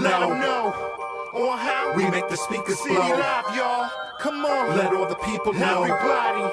know on how we make the speakers blow. Live, y'all. Come on, let all the people know. Everybody,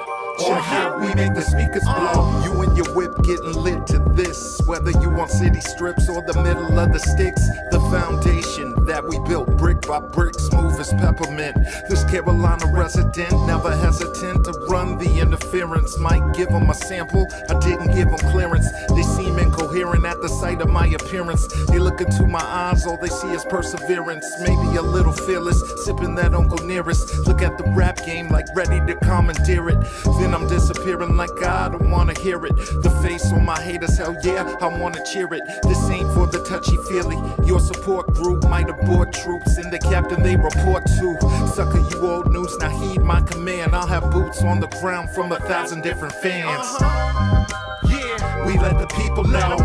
on how we make the speakers blow. You and your whip getting lit to this, whether you on city strips or the middle of the sticks. The foundation that we built brick by brick, smooth as peppermint. This Carolina resident, never hesitant to run the interference. Might give them a sample, I didn't give them clearance. They seem incoherent at the sight of my appearance. They look into my eyes, all they see is perseverance. Maybe a little fearless, sipping that Uncle Nearest. Look at the rap game like ready to commandeer it. Then I'm disappearing like I don't wanna hear it. The face on my haters, hell yeah, I wanna cheer it. This ain't for the touchy-feely. Your support group might abort troops and the captain they report to. Sucker, you old news, now heed my command. I'll have boots on the ground from 1,000 different fans. Yeah, we let the people know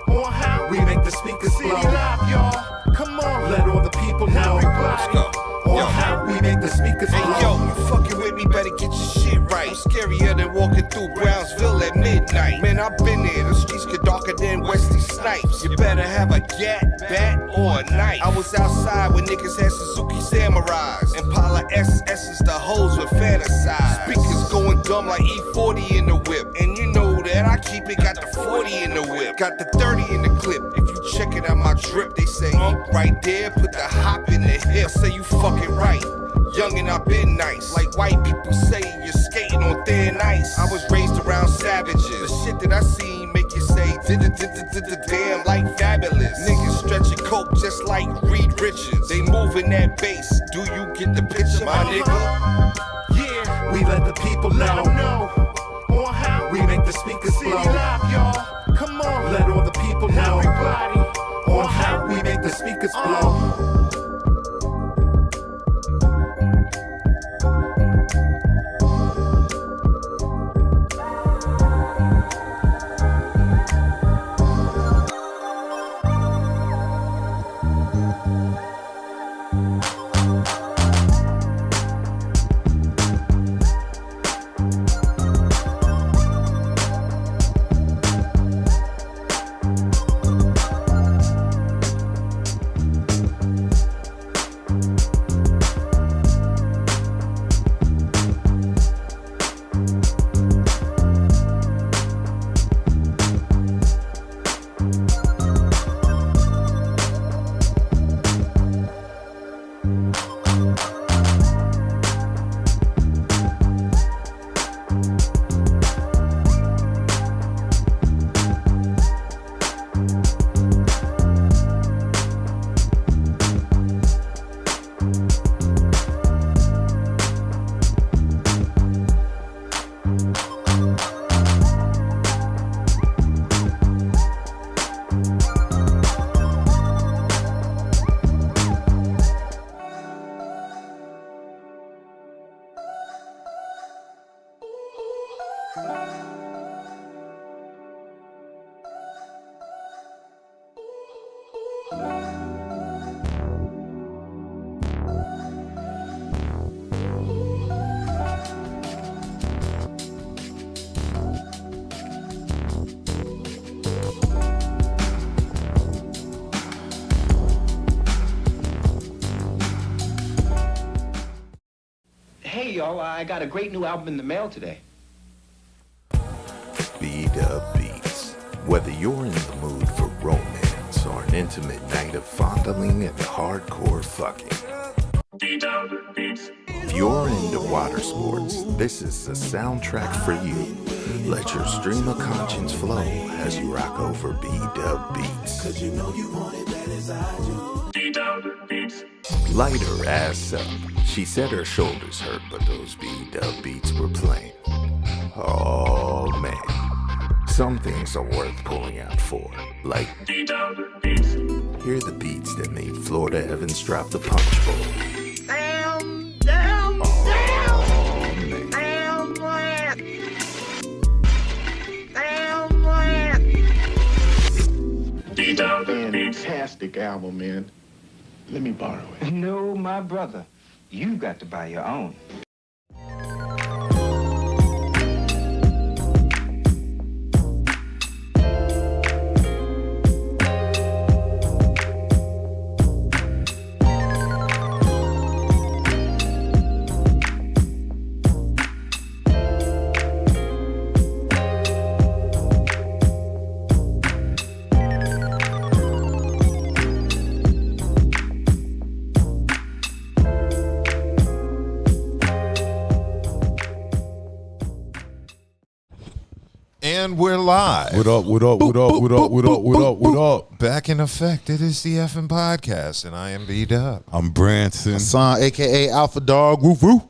on how we make the speakers blow. Live, y'all. Come on, let all the people know. Let's go. On how we make the speakers blow. Hey yo, you fucking with me, better get your shit right. I'm scarier than walking through Brownsville at midnight. Man, I've been there, the streets get darker than Wesley Snipes. You better have a gat, bat, or a knife. I was outside when niggas had Suzuki Samurais. Impala SS's the hoes with fantasize. Speakers going dumb like E40 in the whip. And you know that I keep it, got the 40 in the whip. Got the 30 in the clip. If you check it out my drip, they say, right there, put the hop in the hip. I say you fucking right. Young and I've been nice. Like white people say, you're skating on thin ice. I was raised around savages. The shit that I seen make you say, damn, like fabulous. Niggas stretching coke just like Reed Richards. They moving that bass. Do you get the picture, my nigga? Yeah, we let the people know on how we make the speakers blow. Live, y'all. Come on, let all the people know. Everybody, on how we make the speakers blow. Hey, y'all, I got a great new album in the mail today. B-Dub Beats. Whether you're in the mood for romance or an intimate night of fondling and hardcore fucking. B-Dub Beats. If you're into water sports, this is the soundtrack for you. Let your stream of conscience flow as you rock over B-Dub Beats. Cause you know you want it bad as I do. B-Dub Beats. Light her ass up. She said her shoulders hurt, but those B-Dub Beats were playing. Oh man. Some things are worth pulling out for, like B-Dub Beats. Here are the beats that made Florida Evans drop the punch bowl. Damn. Fantastic album, man. Let me borrow it. No, my brother. You got to buy your own. And we're live. What up, what up, what up, what up, what up, what up, what up? Back in effect. It is the effing podcast, and I am B-Dub. I'm Branson. Son, a.k.a. Alpha Dog. Woo woo.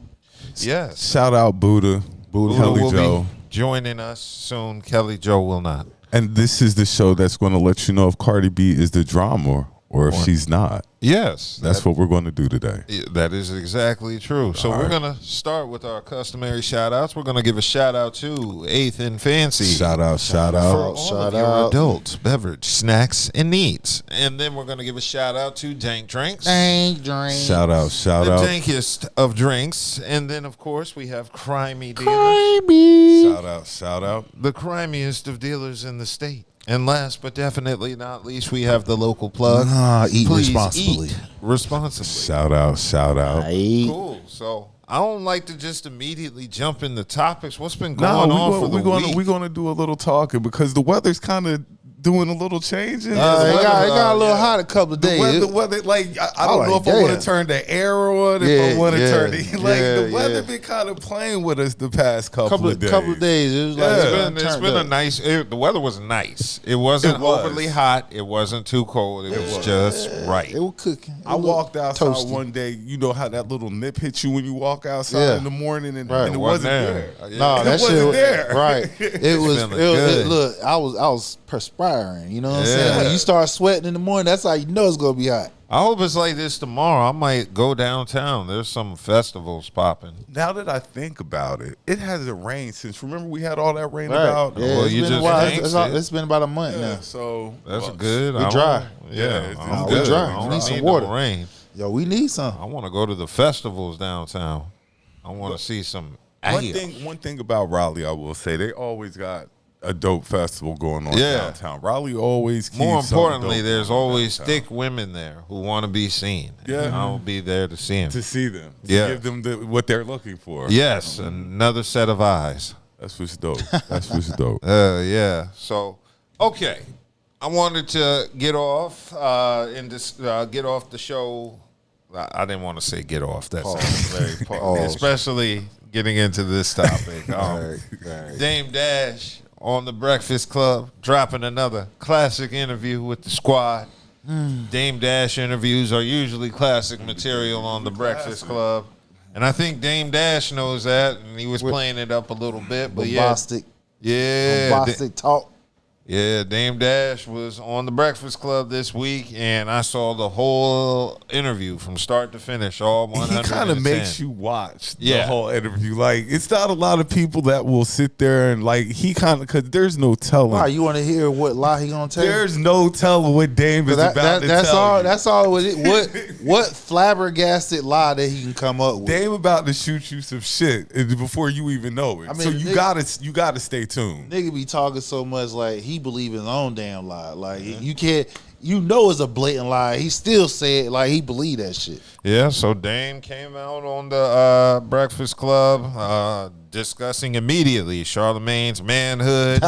Yes. Shout out Buddha. Kelly will Joe. be joining us soon. Kelly Joe will not. And this is the show that's going to let you know if Cardi B is the drama or if she's not. Yes. That's what we're going to do today. That is exactly true. So we're going to start with our customary shout-outs. We're going to give a shout-out to 8th and Fancy. Shout out, shout For out. all of your adult beverage, snacks, and needs. And then we're going to give a shout-out to Dank Drinks. Dank Drinks. Shout out, shout The out. dankest of drinks. And then, of course, we have Crimey Dealers. Shout out, shout out. The crimiest of dealers in the state. And last but definitely not least, we have the local plug. Eat Please responsibly. eat responsibly. Shout out, shout out. Cool. So I don't like to just immediately jump into topics. What's been going on for the week? We're going to do a little talking because the weather's kind of doing a little changing. It got a little hot a couple of days. The weather, like I don't know like, if I want damn. to turn the air on, if I want to turn the the weather yeah. been kind of playing with us the past couple of days. Couple of days. It was like It's been a nice. The weather was nice. It wasn't It was. overly hot. It wasn't too cold. It was just right. It was cooking. I walked outside toasty. one day. You know how that little nip hits you when you walk outside in the morning, and it wasn't there. No, that shit wasn't there. Right. It was. feeling good. Look, I was perspiring. You know what I'm Yeah. saying? When you start sweating in the morning, that's how you know it's gonna be hot. I hope it's like this tomorrow. I might go downtown. There's some festivals popping. Now that I think about it, it hasn't rained since. Remember, we had all that rain Right. about. Yeah, Well, it's you been a just while. jinxed it. It's been about a month Yeah, now. so That's good. we I dry. don't- Yeah, Yeah, it's I'm good. good. dry. I We don't need some need water. no rain. Yo, we need some. I want to go to the festivals downtown. I want to see some. One thing about Raleigh, I will say, they always got a dope festival going on Yeah. downtown. Raleigh always keeps More something importantly, dope there's going on always downtown. thick women there who want to be seen. Yeah. And I'll be there to see them. to see them, to Yeah. give them what they're looking for. Yes, another set of eyes. That's what's dope. That's what's dope. Yeah. So, okay, I wanted to get off get off the show. I didn't want to say get off. That sounds very especially getting into this topic. Dame Dash on the Breakfast Club dropping another classic interview with the squad. Dame Dash interviews are usually classic material on the Breakfast Club. And I think Dame Dash knows that, and he was playing it up a little bit. But Bombastic talk. yeah, Dame Dash was on the Breakfast Club this week, and I saw the whole interview from start to finish, all 110. He kind of makes you watch the Yeah. whole interview. Like, it's not a lot of people that will sit there and, like, he kind of, because there's no telling. Why you want to hear what lie he gonna tell you? There's no telling what Dame is about to That's tell all. you. That's all. What flabbergasted lie that he can come up with? Dame about to shoot you some shit before you even know it. I mean, so you nigga- gotta stay tuned. Nigga be talking so much like he believe his own damn lie. Like you can't. You know it's a blatant lie. He still said like he believe that shit. Yeah, so Dame came out on the Breakfast Club discussing immediately Charlamagne's manhood,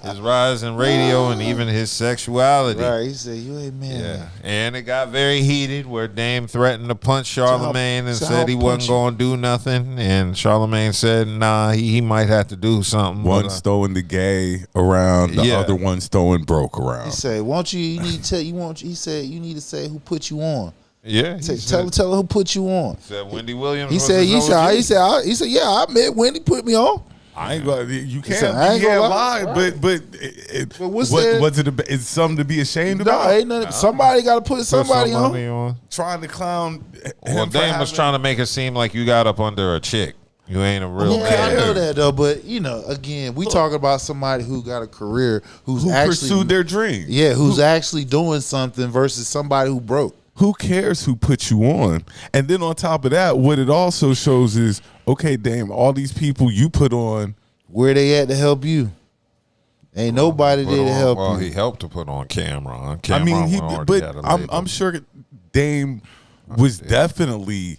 his rise in radio, and even his sexuality. Right? He said you ain't man. Yeah, and it got very heated where Dame threatened to punch Charlamagne and so said he I'll wasn't punch going to do nothing. And Charlamagne said, nah, he might have to do something. One's throwing the gay around, the Yeah. other one's throwing broke He around. said, "Won't you? You need to tell you want." He said, "You need to say who put you on. Yeah, he Tell her who put you on." said Wendy Williams. He was said, his OG. he said, yeah, I admit Wendy put me on. I ain't gonna. You can't. said, I ain't gonna lie, lie. but what's what that? was it? It's something to be ashamed No, about. ain't nothing. Somebody got to put somebody on. on. Trying to clown. Well, him for Dame was having- trying to make it seem like you got up under a chick. You ain't a real Yeah, I man. know that though, but you know, again, we talking about somebody who got a career, who actually pursued their dream. yeah, who's actually doing something versus somebody who broke. Who cares who put you on? And then on top of that, what it also shows is, okay, Dame, all these people you put on. Where they at to help you? Ain't nobody there to help Well, you. he helped to put on camera. I mean, already had a I'm label. sure Dame was definitely.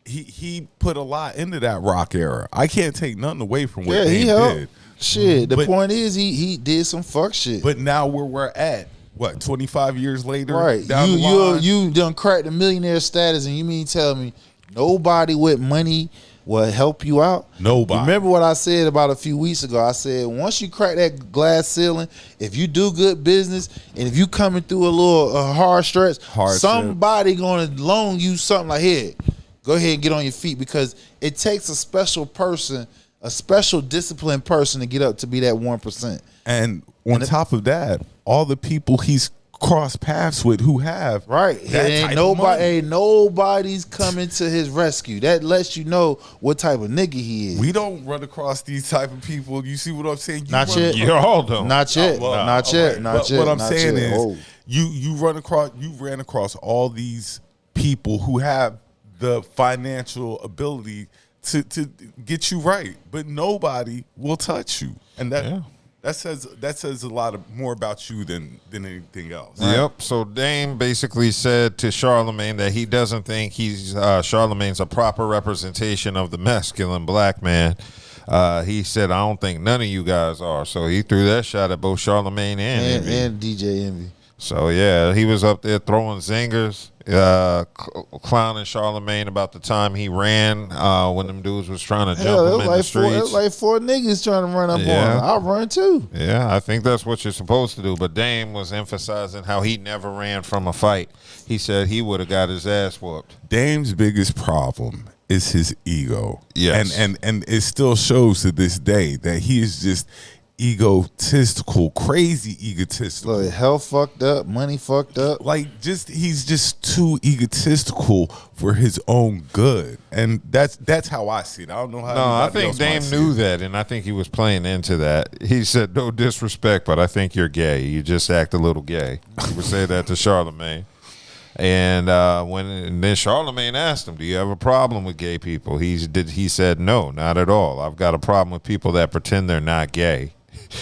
He put a lot into that rock era. I can't take nothing away from what Yeah, Dame he helped. did. Shit, the But- point is he did some fuck shit. But now where we're at, what, 25 years later? Right, down the line? you done cracked the millionaire status, and you mean tell me nobody with money will help you out? Nobody. Remember what I said about a few weeks ago? I said once you crack that glass ceiling, if you do good business and if you coming through a little hard stretch, somebody gonna loan you something like, here, go ahead and get on your feet, because it takes a special person, a special disciplined person to get up to be that 1%. And on top of that, all the people he's crossed paths with who have ain't nobody's coming to his rescue. That lets you know what type of nigga he is. We don't run across these type of people. You see what I'm saying? Not yet. Y'all don't. Not yet. Not yet. Not yet. What I'm saying is, oh. you ran across all these people who have the financial ability to get you right, but nobody will touch you, and that says a lot more about you than anything else. Right? Yep. So Dame basically said to Charlamagne that he doesn't think Charlamagne's a proper representation of the masculine black man. He said, I don't think none of you guys are. So he threw that shot at both Charlamagne and DJ Envy. So yeah, he was up there throwing zingers, clowning Charlamagne about the time he ran when them dudes was trying to jump him in the streets. It was like four niggas trying to run up on him. I'll run too. Yeah, I think that's what you're supposed to do. But Dame was emphasizing how he never ran from a fight. He said he would have got his ass whooped. Dame's biggest problem is his ego. Yes. And it still shows to this day that he is just egotistical, crazy egotistical. Look, health fucked up, money fucked up. Like, he's just too egotistical for his own good, and that's how I see it. I don't know how. No, I think Dame knew that, and I think he was playing into that. He said, "No disrespect, but I think you're gay. You just act a little gay." He would say that to Charlamagne. And then Charlamagne asked him, "Do you have a problem with gay people?" He said, "No, not at all. I've got a problem with people that pretend they're not gay."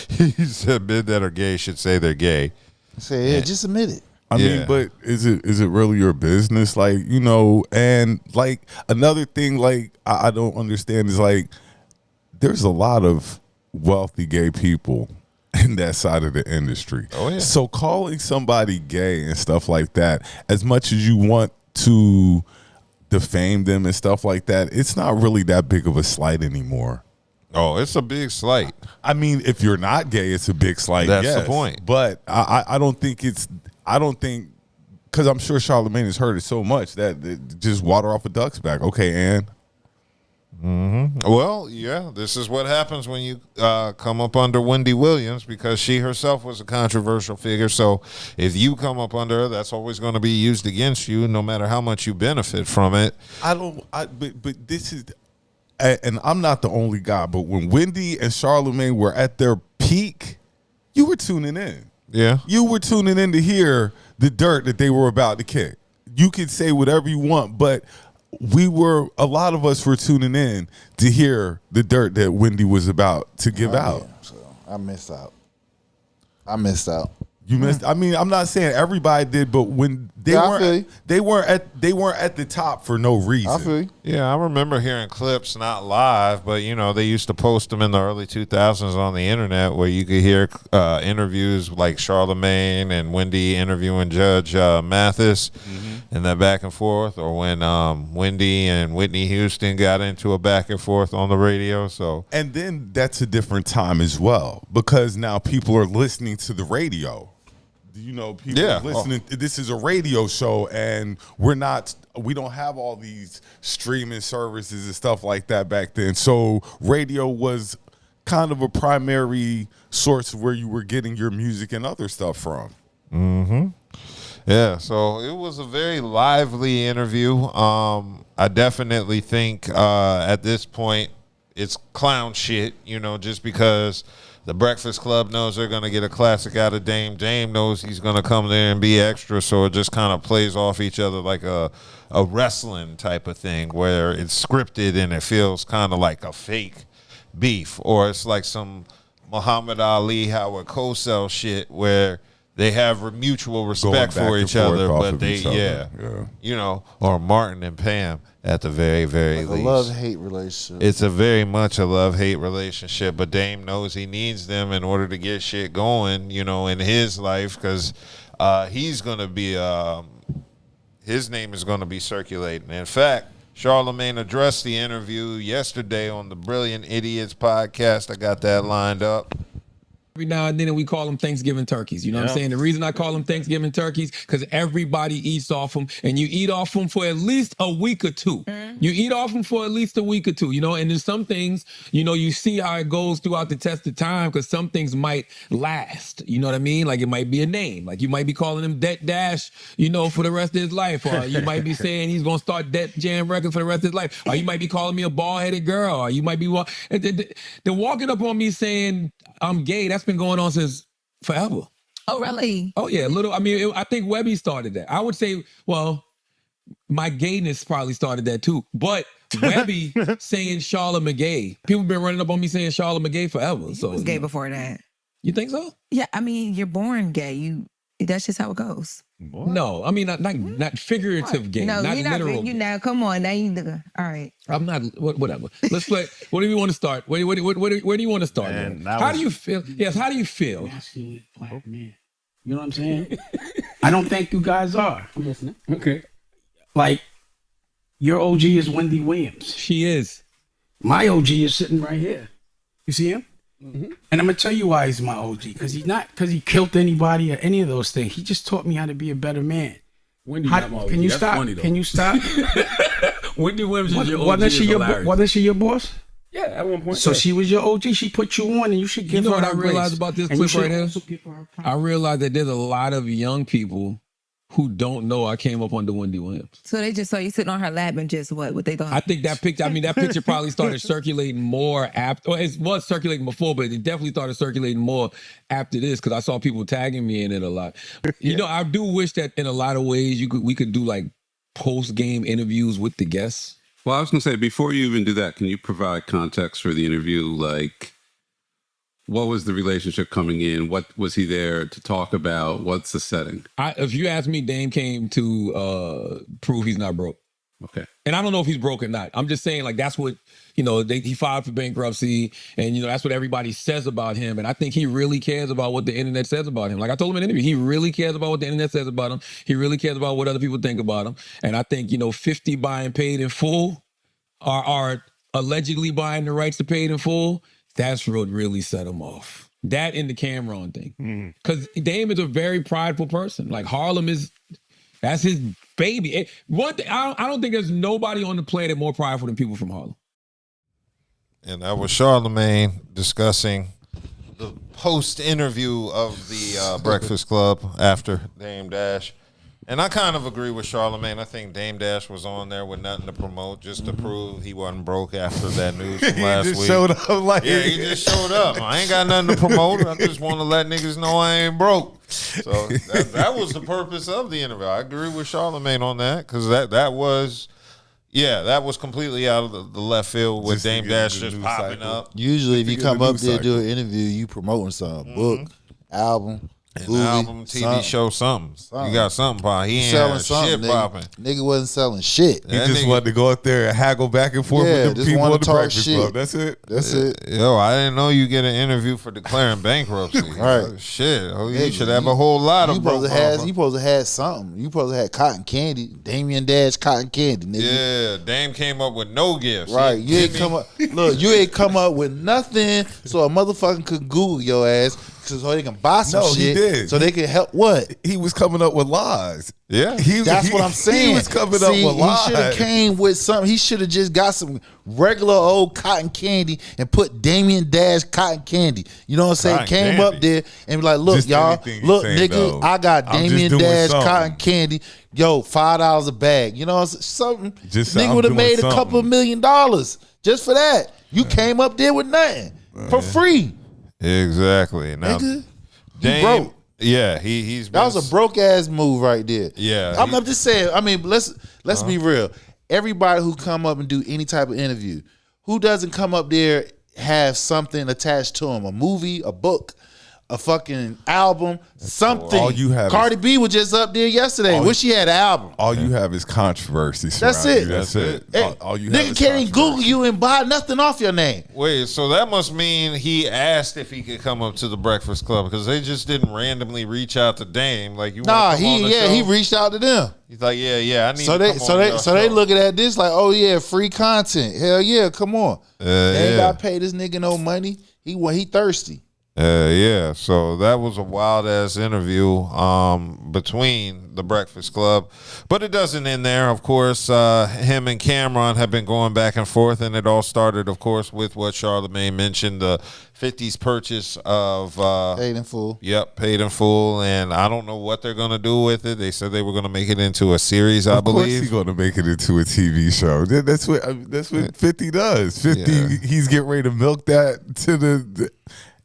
He said men that are gay should say they're gay. Say, yeah, just admit it. I mean, but is it really your business? Like, you know, and like another thing, like I don't understand is like there's a lot of wealthy gay people in that side of the industry. Oh yeah. So calling somebody gay and stuff like that, as much as you want to defame them and stuff like that, it's not really that big of a slight anymore. Oh, it's a big slight. I mean, if you're not gay, it's a big slight. That's the point. But I don't think because I'm sure Charlamagne has heard it so much that just water off a duck's back. Okay, Ann. Mm-hmm. Well, yeah, this is what happens when you come up under Wendy Williams, because she herself was a controversial figure. So if you come up under her, that's always going to be used against you, no matter how much you benefit from it. But this is, and I'm not the only guy, but when Wendy and Charlamagne were at their peak, you were tuning in. Yeah. You were tuning in to hear the dirt that they were about to kick. You could say whatever you want, but a lot of us were tuning in to hear the dirt that Wendy was about to give out. Yeah, so I missed out. You missed. I mean, I'm not saying everybody did, but when they weren't at the top for no reason. I feel you. Yeah, I remember hearing clips, not live, but you know, they used to post them in the early 2000s on the internet, where you could hear interviews like Charlamagne and Wendy interviewing Judge Mathis, and that back and forth, or when Wendy and Whitney Houston got into a back and forth on the radio. So, and then that's a different time as well, because now people are listening to the radio. You know, people are listening. This is a radio show, and we don't have all these streaming services and stuff like that back then. So radio was kind of a primary source where you were getting your music and other stuff from. Mm-hmm. Yeah, so it was a very lively interview. I definitely think at this point it's clown shit, you know, just because the Breakfast Club knows they're going to get a classic out of Dame. Dame knows he's going to come there and be extra, so it just kind of plays off each other like a wrestling type of thing, where it's scripted and it feels kind of like a fake beef, or it's like some Muhammad Ali, Howard Cosell shit, where they have mutual respect for each other, but you know, or Martin and Pam at the very, very least. A love-hate relationship. It's a very much a love-hate relationship, but Dame knows he needs them in order to get shit going, you know, in his life, because he's going to be, his name is going to be circulating. In fact, Charlamagne addressed the interview yesterday on the Brilliant Idiots podcast. I got that lined up. Every now and then we call them Thanksgiving turkeys. You know what I'm saying? The reason I call them Thanksgiving turkeys, because everybody eats off them, and you eat off them for at least a week or two. You eat off them for at least a week or two, you know? And there's some things, you know, you see how it goes throughout the test of time, because some things might last. You know what I mean? Like, it might be a name. Like, you might be calling him Det Dash, you know, for the rest of his life. Or you might be saying he's going to start Det Jam Records for the rest of his life. Or you might be calling me a bald-headed girl. Or you might be... They're walking up on me saying I'm gay. That's been going on since forever. Oh, really? Oh, yeah. I think Webby started that. I would say, well, my gayness probably started that too. But Webby saying Charlotte McGay. People been running up on me saying Charlotte McGay forever. So was gay before that. You think so? Yeah, I mean, you're born gay. That's just how it goes. What? No, I mean not figurative what? Gay, no, not you're literal. You now, come on, now you nigga. All right. I'm not. Whatever. Let's play. What do you want to start? Where do you want to start? Man, how do you feel? Yes. How do you feel? Masculine black man. You know what I'm saying? I don't think you guys are. I'm listening. Okay. Like, your OG is Wendy Williams. She is. My OG is sitting right here. You see him? Mm-hmm. And I'm gonna tell you why he's my OG, because he killed anybody or any of those things. He just taught me how to be a better man. Wendy, can you stop? Can you stop? Wendy Williams is your OG. Wasn't she your boss? Yeah, at one point. So she was your OG. She put you on, and you should give her. You know what I realized grace. about this clip right here? I realized that there's a lot of young people who don't know I came up under Wendy Williams. So they just saw you sitting on her lap and just what they thought? I think that picture probably started circulating more after, or it was circulating before, but it definitely started circulating more after this, because I saw people tagging me in it a lot. You know, I do wish that in a lot of ways we could do like post-game interviews with the guests. Well, I was going to say, before you even do that, can you provide context for the interview? Like, what was the relationship coming in? What was he there to talk about? What's the setting? If you ask me, Dame came to prove he's not broke. Okay. And I don't know if he's broke or not. I'm just saying, like, that's what, you know, he filed for bankruptcy, and, you know, that's what everybody says about him. And I think he really cares about what the internet says about him. Like I told him in an interview, he really cares about what the internet says about him. He really cares about what other people think about him. And I think, you know, 50 buying paid in full are allegedly buying the rights to paid in full. That's what really set him off. That and the Cameron thing. Because Dame is a very prideful person. Like, Harlem that's his baby. One thing, I don't think there's nobody on the planet more prideful than people from Harlem. And that was Charlamagne discussing the post-interview of the Breakfast Club after Dame Dash. And I kind of agree with Charlamagne. I think Dame Dash was on there with nothing to promote, just to prove he wasn't broke after that news from last week. He just showed up like he just showed up. I ain't got nothing to promote. I just want to let niggas know I ain't broke. So that was the purpose of the interview. I agree with Charlamagne on that, because that was completely out of the left field with Dame Dash just popping up. Usually, if you come up there to do an interview, you promoting something, book, album. Movie, album, TV show, something. You got something popping. He ain't selling shit popping. Nigga wasn't selling shit. He just wanted to go up there and haggle back and forth with the people at the Breakfast Club. That's it. That's it. Yo, I didn't know you get an interview for declaring bankruptcy. Right. Shit. Oh, you should have a whole lot of You supposed to have something. You supposed to have cotton candy. Damian Dash cotton candy, nigga. Yeah, Dame came up with no gifts. Right. You ain't come up. Look, you ain't come up with nothing, so a motherfucker could Google your ass so they can buy some shit. He did. So they can help. What? He was coming up with lies. Yeah. That's what I'm saying. He was coming up with lies. He should have came with something. He should have just got some regular old cotton candy and put Damian Dash cotton candy. You know what I'm saying? Cotton Came candy. up there and be like, look, Just y'all, anything you say, nigga, though. I got I'm just Damian doing Dash something. cotton candy. Yo, $5 a bag. You know, something. Just nigga I'm would have doing made a something. couple $1 million just for that. You came up there with nothing for free. Exactly. Now, Nigga, Dame, broke. Yeah, he's That was a broke ass move right there. Yeah, I'm just saying. I mean, let's be real. Everybody who come up and do any type of interview, who doesn't come up there have something attached to them? A movie, a book, a fucking album, something. All you have Cardi B was just up there yesterday. Wish she had an album. All you have is controversy. That's it. That's it. Hey, All you have nigga is can't even controversy. Google you and buy nothing off your name. Wait, so that must mean he asked if he could come up to the Breakfast Club because they just didn't randomly reach out to Dame like you. Nah, wanna come on the show? he reached out to them. He's like, yeah, I need. So to they come so on they your so they show. looking at this like, oh yeah, free content. Hell yeah, come on. They ain't got to pay this nigga no money. He thirsty. Yeah, so that was a wild ass interview between the Breakfast Club, but it doesn't end there. Of course, him and Cameron have been going back and forth, and it all started, of course, with what Charlamagne mentioned: the 50's purchase of paid in full. Yep, paid in full, and I don't know what they're gonna do with it. They said they were gonna make it into a series, I believe. Of course, he's gonna make it into a TV show. That's what 50 does. 50, he's getting ready to milk that to the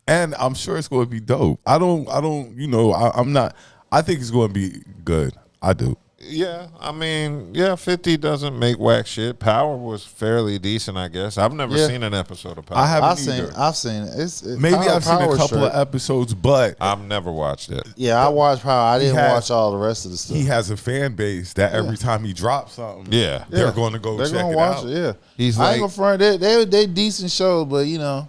and I'm sure it's going to be dope. I'm not. I think it's going to be good. I do. Yeah, I mean, 50 doesn't make whack shit. Power was fairly decent, I guess. I've never seen an episode of Power. I haven't either. I've seen it. Maybe I've seen a couple of episodes, but I've never watched it. Yeah, I watched Power. I didn't watch all the rest of the stuff. He has a fan base that every time he drops something, they're going to go They're check gonna it watch out. it. Yeah, He's I ain't gonna front. They decent shows, but you know.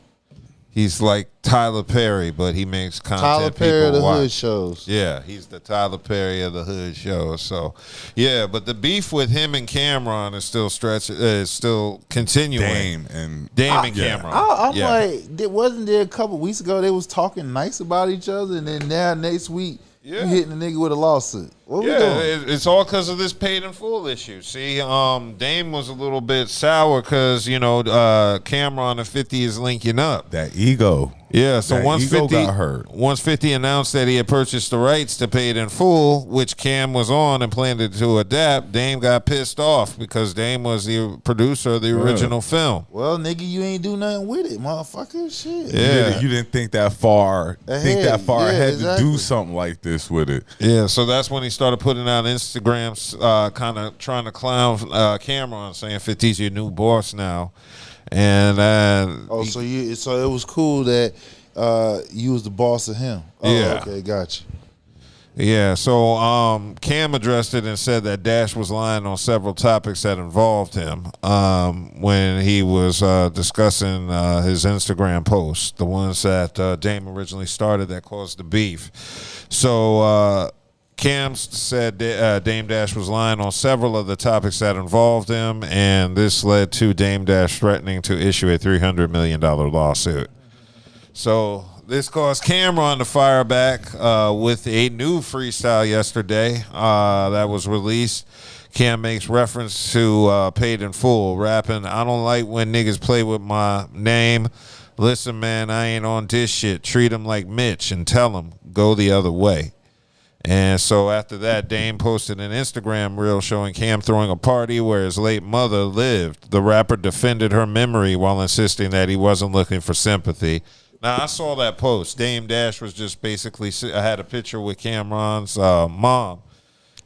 He's like Tyler Perry, but he makes content Tyler Perry people of the watch. hood shows. Yeah, he's the Tyler Perry of the hood shows. So, yeah, but the beef with him and Cameron is still still continuing. Dame and Cameron. I'm like, wasn't there a couple weeks ago they was talking nice about each other, and then now next week you hitting the nigga with a lawsuit. What we doing? It's all because of this paid in full issue. See, Dame was a little bit sour because Cameron and 50 is linking up. That ego. Yeah, so That once ego 50 got hurt. once 50 announced that he had purchased the rights to Paid in Full, which Cam was on and planned to adapt, Dame got pissed off because Dame was the producer of the original film. Well, nigga, you ain't do nothing with it, motherfucker. Shit. Yeah. You didn't think that far. Ahead to do something like this with it. Yeah, so that's when he started putting out Instagrams, kind of trying to clown Cameron, saying 50's your new boss now. And so it was cool that you was the boss of him. Oh, yeah. Okay, gotcha. Yeah, so Cam addressed it and said that Dash was lying on several topics that involved him when he was discussing his Instagram posts, the ones that Dame originally started that caused the beef. So Cam said Dame Dash was lying on several of the topics that involved him, and this led to Dame Dash threatening to issue a $300 million lawsuit. So this caused Cameron to fire back with a new freestyle yesterday that was released. Cam makes reference to Paid in Full, rapping, "I don't like when niggas play with my name. Listen, man, I ain't on this shit. Treat him like Mitch and tell him, go the other way." And so after that, Dame posted an Instagram reel showing Cam throwing a party where his late mother lived. The rapper defended her memory while insisting that he wasn't looking for sympathy. Now, I saw that post. Dame Dash was just basically, I had a picture with Cameron's mom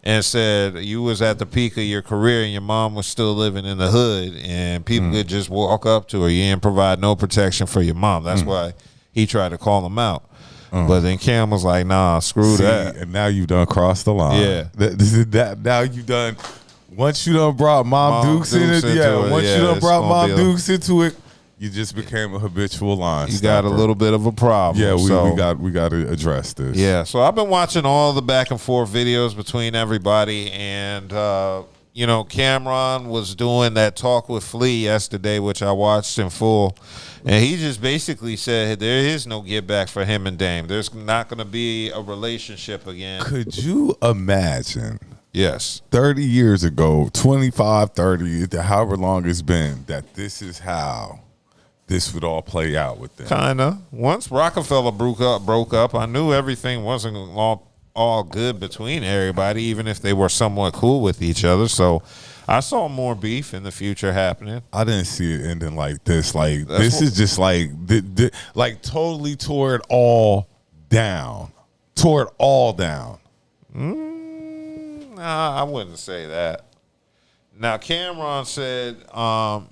and said, you was at the peak of your career and your mom was still living in the hood and people could just walk up to her. You didn't provide no protection for your mom. That's why he tried to call him out. But then Cam was like, nah, screw that. And now you done crossed the line. Yeah. Now you done, once you done brought Mom Dukes in it, once you done brought Mom Dukes into it, you just became a habitual line. You got a little bit of a problem. Yeah, we got to address this. Yeah, so I've been watching all the back and forth videos between everybody, and Cameron was doing that talk with Flea yesterday, which I watched in full, and he just basically said there is no get back for him and Dame. There's not going to be a relationship again. Could you imagine? Yes. 30 years ago, 25, 30, however long it's been, that this is how this would all play out with them. Kinda. Once Rockefeller broke up, I knew everything wasn't all good between everybody, even if they were somewhat cool with each other. So I saw more beef in the future happening. I didn't see it ending like this. Like this is just like totally tore it all down. Tore it all down. Nah, I wouldn't say that. Now, Cameron said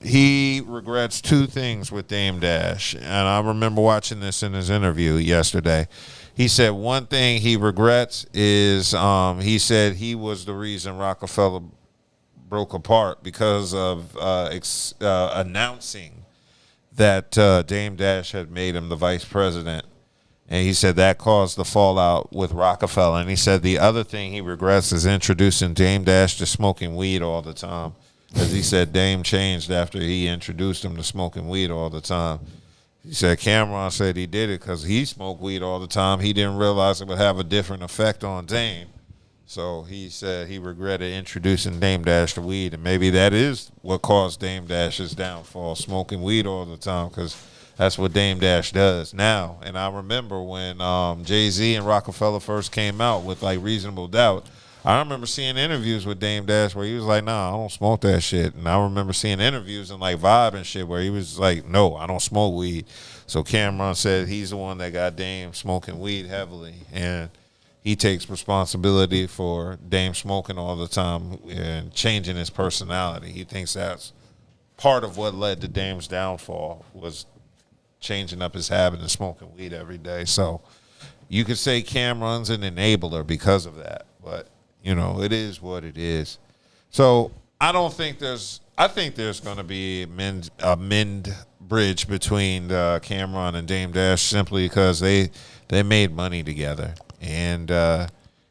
he regrets two things with Dame Dash. And I remember watching this in his interview yesterday. He said one thing he regrets is he said he was the reason Rockefeller broke apart because of announcing that Dame Dash had made him the vice president. And he said that caused the fallout with Rockefeller. And he said the other thing he regrets is introducing Dame Dash to smoking weed all the time. Because he said Dame changed after he introduced him to smoking weed all the time. He said Cameron said he did it because he smoked weed all the time. He didn't realize it would have a different effect on Dame. So he said he regretted introducing Dame Dash to weed. And maybe that is what caused Dame Dash's downfall, smoking weed all the time, because that's what Dame Dash does now. And I remember when Jay-Z and Rockefeller first came out with, like, Reasonable Doubt, I remember seeing interviews with Dame Dash where he was like, nah, I don't smoke that shit. And I remember seeing interviews in, like, Vibe and shit where he was like, no, I don't smoke weed. So Cameron said he's the one that got Dame smoking weed heavily. And he takes responsibility for Dame smoking all the time and changing his personality. He thinks that's part of what led to Dame's downfall, was changing up his habit and smoking weed every day. So you could say Cameron's an enabler because of that, but you know, it is what it is. So I think there's going to be a mend bridge between Cameron and Dame Dash simply because they made money together, and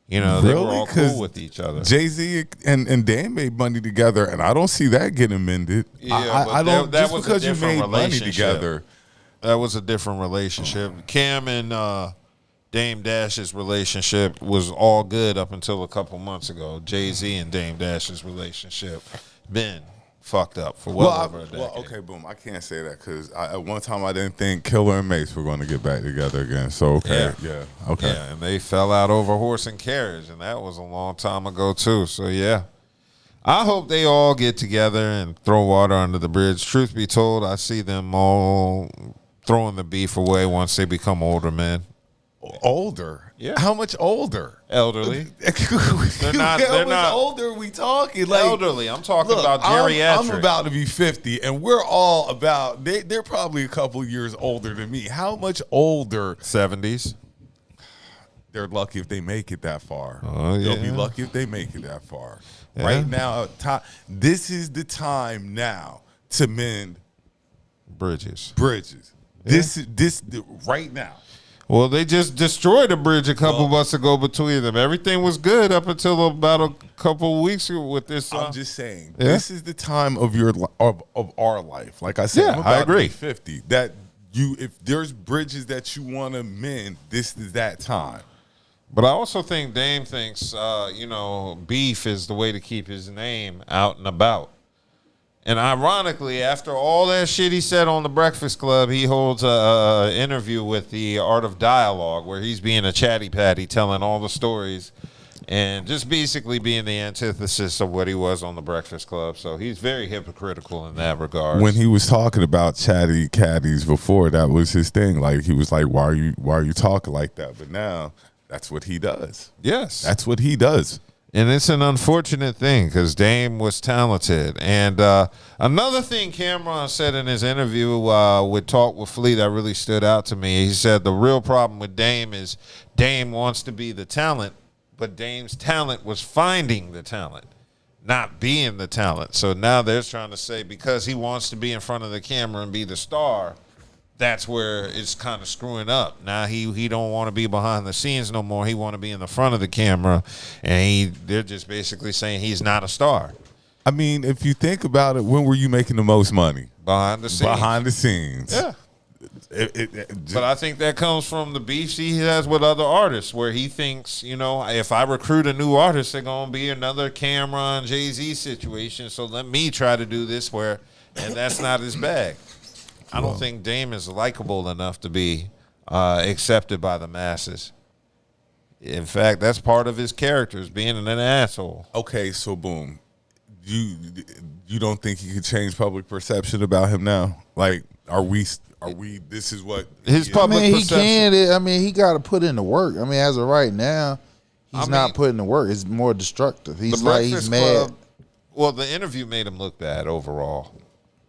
you know, they were all cool with each other. Jay-Z and Dame made money together, and I don't see that getting mended. Yeah, I don't. That just was because a you different made money relationship. together. That was a different relationship. Cam and Dame Dash's relationship was all good up until a couple months ago. Jay-Z and Dame Dash's relationship been fucked up for well over a decade. Well, okay, boom. I can't say that because at one time I didn't think Killah and Mace were going to get back together again. So, okay, yeah, okay. Yeah, and they fell out over horse and carriage, and that was a long time ago, too. So, yeah. I hope they all get together and throw water under the bridge. Truth be told, I see them all throwing the beef away once they become older men. Older? Yeah. How much older? Elderly. They're not. How much older are we talking? Like, elderly. I'm talking about geriatric. I'm about to be 50, and we're all about. They're probably a couple years older than me. How much older? 70s. They're lucky if they make it that far. Oh, yeah. They'll be lucky if they make it that far. Yeah. Right now, this is the time now to mend bridges. Yeah. This right now. Well, they just destroyed a bridge a couple months ago between them. Everything was good up until about a couple weeks ago with this. I'm just saying, this is the time of our life. Like I said, yeah, I'm about I agree. To be 50. That if there's bridges that you want to mend, this is that time. But I also think Dame thinks, beef is the way to keep his name out and about. And ironically, after all that shit he said on The Breakfast Club, he holds an interview with the Art of Dialogue where he's being a chatty patty, telling all the stories and just basically being the antithesis of what he was on The Breakfast Club. So he's very hypocritical in that regard. When he was talking about chatty caddies before, that was his thing. Like, he was like, why are you talking like that? But now that's what he does. Yes. That's what he does. And it's an unfortunate thing because Dame was talented. And another thing Cameron said in his interview with Talk with Flea that really stood out to me, he said the real problem with Dame is Dame wants to be the talent, but Dame's talent was finding the talent, not being the talent. So now they're trying to say because he wants to be in front of the camera and be the star, that's where it's kind of screwing up. Now he don't want to be behind the scenes no more. He want to be in the front of the camera, and they're just basically saying he's not a star. I mean, if you think about it, when were you making the most money? Behind the scenes. Behind the scenes. Yeah. But I think that comes from the beefs he has with other artists, where he thinks, if I recruit a new artist, they're going to be another Cameron, Jay-Z situation, so let me try to do this and that's not his bag. I don't think Dame is likable enough to be accepted by the masses. In fact, that's part of his character, is being an asshole. Okay, so boom. You don't think he could change public perception about him now? Like, are we this is what his public perception. He can. He got to put in the work. As of right now, he's not putting the work. It's more destructive. He's mad. Well, the interview made him look bad overall.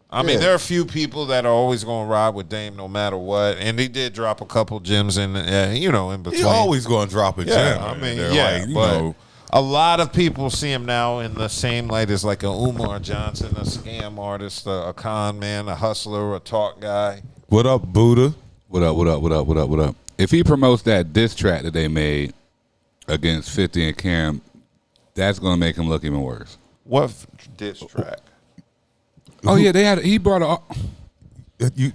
I mean, there are a few people that are always going to ride with Dame no matter what, and he did drop a couple gems in, in between. He always going to drop a gem. I mean, like, but a lot of people see him now in the same light as like a Umar Johnson, a scam artist, a con man, a hustler, a talk guy. What up, Buddha? What up? If he promotes that diss track that they made against 50 and Qerim, that's going to make him look even worse. What diss track? Oh yeah, he brought a.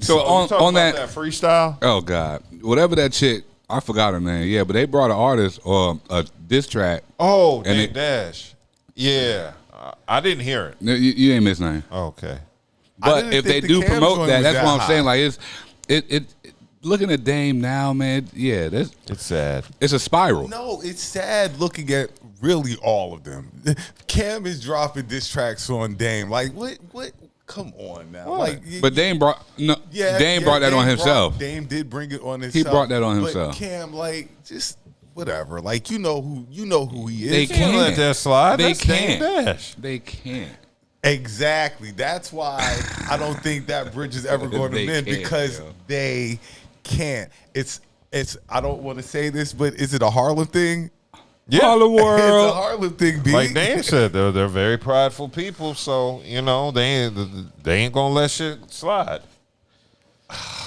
So on that freestyle. Oh God, whatever that chick, I forgot her name. Yeah, but they brought an artist or a diss track. Oh, Dame Dash. Yeah, I didn't hear it. You ain't miss nothing. Okay, but if they do promote that, that's what I'm saying. Like it. Looking at Dame now, man. Yeah, it's sad. It's a spiral. No, it's sad looking at really all of them. Cam is dropping diss tracks on Dame. Like what? Come on now. What? Like, but Dame brought Dame brought that on himself. Dame did bring it on himself. He brought that on himself. But Cam, like, just whatever. Like, you know who he is. They can't let that slide. They can't. They can't. Exactly. That's why I don't think that bridge is ever going to mend because they can't. It's. I don't want to say this, but is it a Harlem thing? Yeah, Harlem world. It's a Harlem thing, B. Like Dame said, they're very prideful people, so they ain't gonna let shit slide.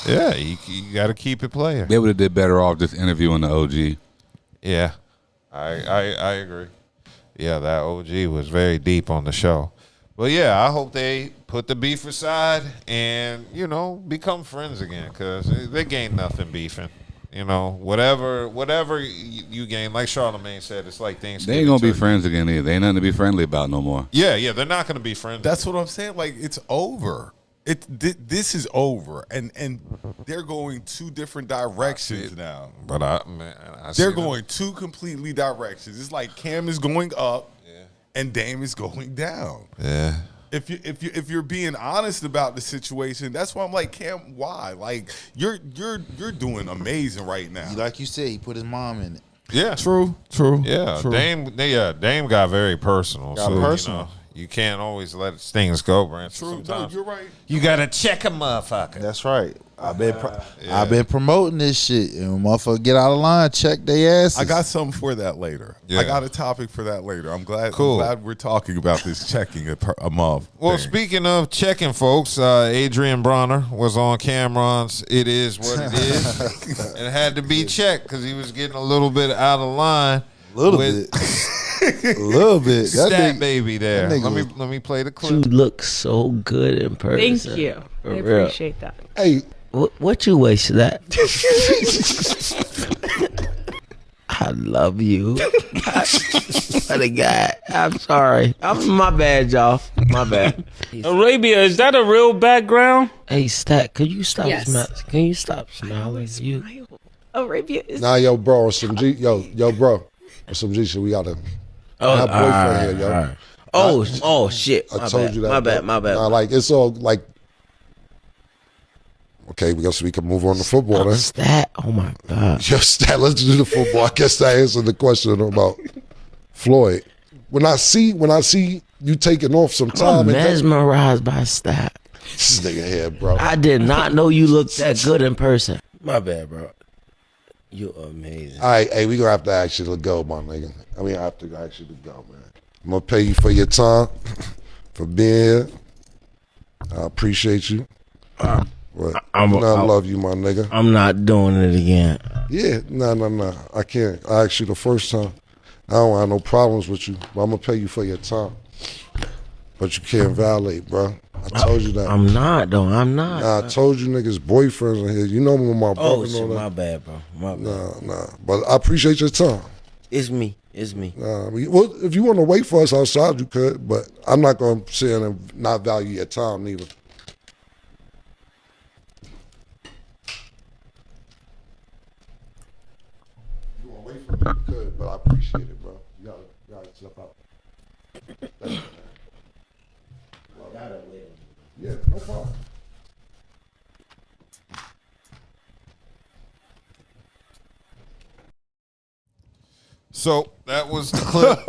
Yeah, you got to keep it playing. They would have did better off just interviewing the OG. Yeah, I agree. Yeah, that OG was very deep on the show. But yeah, I hope they put the beef aside and become friends again because they gain nothing beefing. Whatever you gain, like Charlamagne said, it's like things. They ain't gonna be friends again either. They ain't nothing to be friendly about no more. Yeah, they're not gonna be friends. That's what I'm saying. Like it's over. This is over, and they're going two different directions now. But they're going two completely directions. It's like Cam is going up, and Dame is going down. Yeah. If you're being honest about the situation, that's why I'm like, Cam, why? Like you're doing amazing right now. Like you said, he put his mom in it. Yeah, true. Yeah, true. Dame got very personal. You can't always let things go, Branson. True, sometimes you're right. You gotta check a motherfucker. That's right. I've been promoting this shit, and motherfucker get out of line, check their asses. I got something for that later. Yeah. I got a topic for that later. I'm glad. Cool. I'm glad we're talking about this checking a month. Well, speaking of checking, folks, Adrien Broner was on Cameron's "It Is What It Is," and had to be checked because he was getting a little bit out of line. A little bit. Stat baby there. Let me play the clip. You look so good in person. Thank you. For I real. appreciate that. Hey, what you waste that? I love you. What a guy. I'm sorry. My bad, y'all. My bad. Arabia, is that a real background? Hey, Stat, could you stop Yes. Can you stop smiling? You. Arabia is. Nah, yo, bro, some G, yo, bro, some G shit. We gotta. My boyfriend here, yo. Oh, shit. I told you that. My bad. Nah, like it's all like. Okay, we can move on to football then. Stat. Oh my God. Yo, Stat, let's do the football. I guess that answered the question about Floyd. When I see you taking off some time, I'm mesmerized by Stat. This nigga here, bro. I did not know you looked that good in person. My bad, bro. You're amazing. All right, hey, we gonna have to actually go, my nigga. I mean, I have to actually go, man. I'm gonna pay you for your time, for being here. I appreciate you. I love you, my nigga. I'm not doing it again. Yeah, no. I can't. I asked you the first time. I don't have no problems with you, but I'm gonna pay you for your time. But you can't violate, bro. I told you that. I'm not, though. I'm not. Nah, I told you niggas boyfriends are here. You know me with my brother. Oh, shit, my bad, bro. My bad. Nah. But I appreciate your time. It's me. Nah, well, if you want to wait for us outside, you could. But I'm not gonna sit in and not value your time neither. You want to wait for me? You could, but I appreciate it, bro. You gotta step out. Thank you, man. Yeah, no problem. So that was the clip.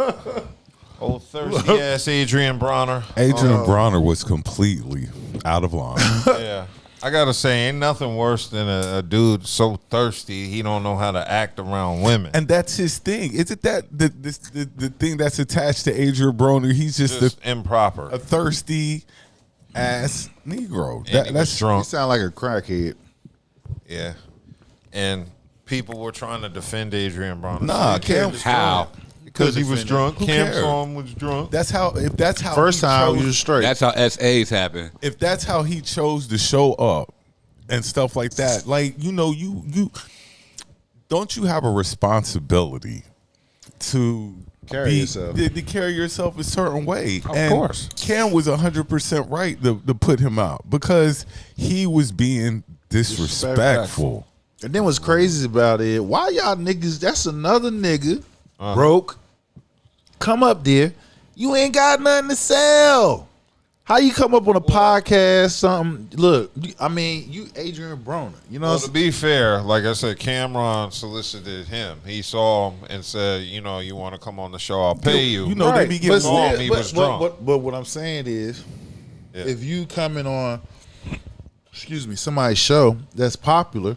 Whole thing. thirsty ass Adrien Broner. Adrien Broner was completely out of line. Yeah. I gotta say, ain't nothing worse than a dude so thirsty he don't know how to act around women. And that's his thing. Isn't that the thing that's attached to Adrien Broner? He's just improper. A thirsty ass Negro. That's drunk. He sound like a crackhead. Yeah. And people were trying to defend Adrien Broner. Nah, Cam, how? Because he was drunk. Who Cam cared? saw him was drunk. If that's how First he time chose- you was straight. That's how SAs happen. if that's how he chose to show up and stuff like that, like, you know, you don't you have a responsibility to Carry yourself. to carry yourself a certain way. Of course. Cam was 100% right to put him out because he was being disrespectful. And then what's crazy about it, why y'all niggas, that's another nigga, broke, come up there, you ain't got nothing to sell. How you come up on a podcast, something, look, I mean, you Adrien Broner, you know Well, what to I'm be fair, like I said, Cameron solicited him. He saw him and said, you know, you want to come on the show, I'll pay you. You know, they be getting saw him, he was drunk. But what I'm saying is, if you coming on, somebody's show that's popular,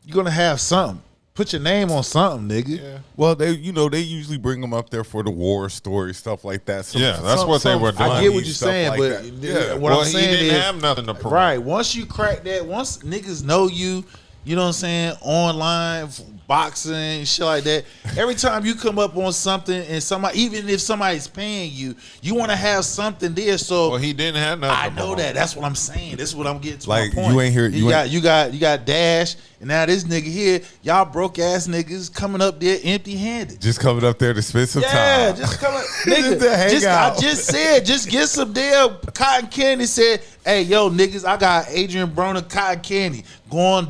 you're gonna have something. Put your name on something, nigga. Yeah. Well, they usually bring them up there for the war story, stuff like that. That's what they were doing. I get what you're stuff saying, like but that. what I'm saying he didn't is, have nothing to promote. right? Once you crack that, once niggas know you, you know what I'm saying, online boxing shit like that. Every time you come up on something and somebody, even if somebody's paying you, you want to have something there. So Well, he didn't have nothing. I to know promote. that. That's what I'm saying. This is what I'm getting to. Like, my point. you ain't hear- You got Dash, and now this nigga here. Y'all broke ass niggas coming up there empty handed. Just coming up there to spend some Yeah, time. just come up, Just to nigga. hang Just, out. I just said, just get some damn cotton candy. Said, hey, yo, niggas, I got Adrien Broner cotton candy. Go on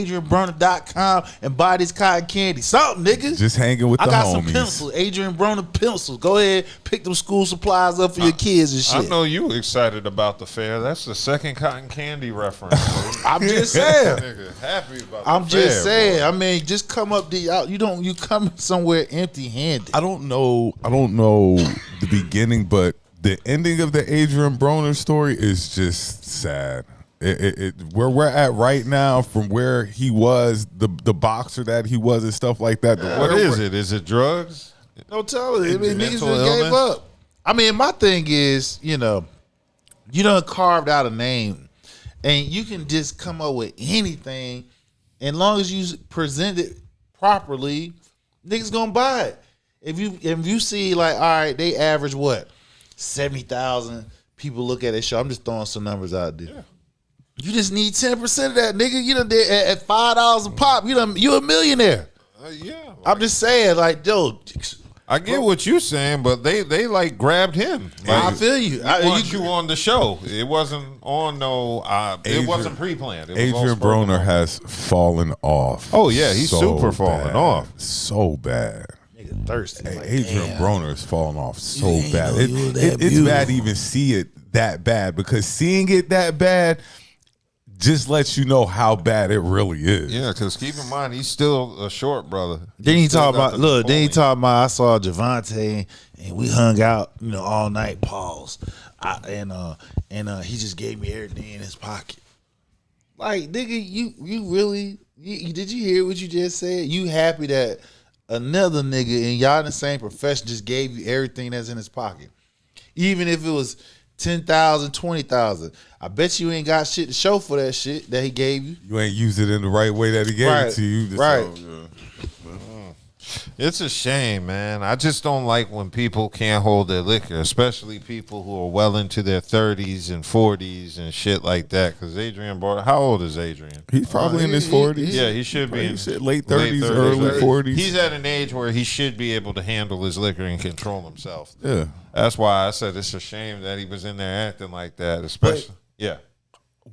www.adrienbroner.com and buy this cotton candy. Something, niggas. Just hanging with I the got some homies. pencils, Adrien Broner pencils. Go ahead, pick them school supplies up for your kids and shit. I know you excited about the fair. That's the second cotton candy reference. I'm just saying. Nigga, happy about I'm the just fair, saying. boy. I mean, just come up the out. You come somewhere empty handed. I don't know the beginning, but the ending of the Adrien Broner story is just sad. Where we're at right now, from where he was, the boxer that he was, and stuff like that. What is it? Is it drugs? No telling. I mean, niggas just Mental gave illness? up. I mean, my thing is, you done carved out a name, and you can just come up with anything, and long as you present it properly, niggas gonna buy it. If you see, like, all right, they average what, 70,000 people look at their show. I'm just throwing some numbers out there. Yeah. You just need 10% of that, nigga. You done did at $5 a pop. You a millionaire. Yeah. I'm just saying, like, yo. I get what you're saying, but they like grabbed him. Like, I feel you. I want you on the show. It wasn't on no. It wasn't pre-planned. It was all Adrien spoken Broner on. has fallen off. Oh yeah, he's super falling bad. off. So bad. Nigga thirsty. Hey, Like, Adrien damn. Broner is falling off so You ain't bad. know you was that It's beautiful. bad to even see it that bad, because seeing it that bad just lets you know how bad it really is. Yeah, because keep in mind he's still a short brother. Then he still talk got about the then he point. talk about I saw Javante and we hung out, all night. Pause. And he just gave me everything in his pocket. Like, nigga, you really did you hear what you just said? You happy that another nigga and y'all in the same profession just gave you everything that's in his pocket, even if it was 10,000, 20,000. I bet you ain't got shit to show for that shit that he gave you. You ain't used it in the right way that he gave it to you. Just Right. It's a shame, man. I just don't like when people can't hold their liquor, especially people who are well into their 30s and 40s and shit like that. Because Adrien Broner, how old is Adrien? He's probably in his 40s. Yeah, he should be in late 30s, early 40s. He's at an age where he should be able to handle his liquor and control himself. Yeah. That's why I said it's a shame that he was in there acting like that, especially. Yeah.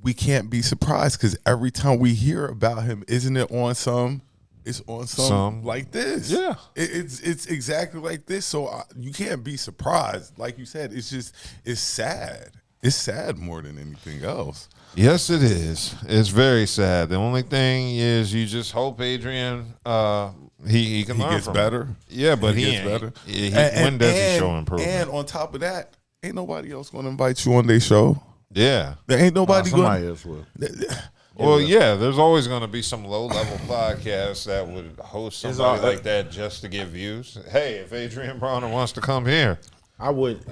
We can't be surprised, because every time we hear about him, isn't it on some? It's on some like this. Yeah. It's exactly like this. So you can't be surprised. Like you said, it's sad. It's sad more than anything else. Yes, it is. It's very sad. The only thing is you just hope Adrien He can learn gets from better. it. Yeah, but he gets ain't. better. When does he show improvement? And on top of that, ain't nobody else going to invite you on their show. Yeah, there ain't nobody going. Somebody else will. Well, yeah, there's always going to be some low-level podcasts that would host somebody like that just to get views. Hey, if Adrien Broner wants to come here, I would.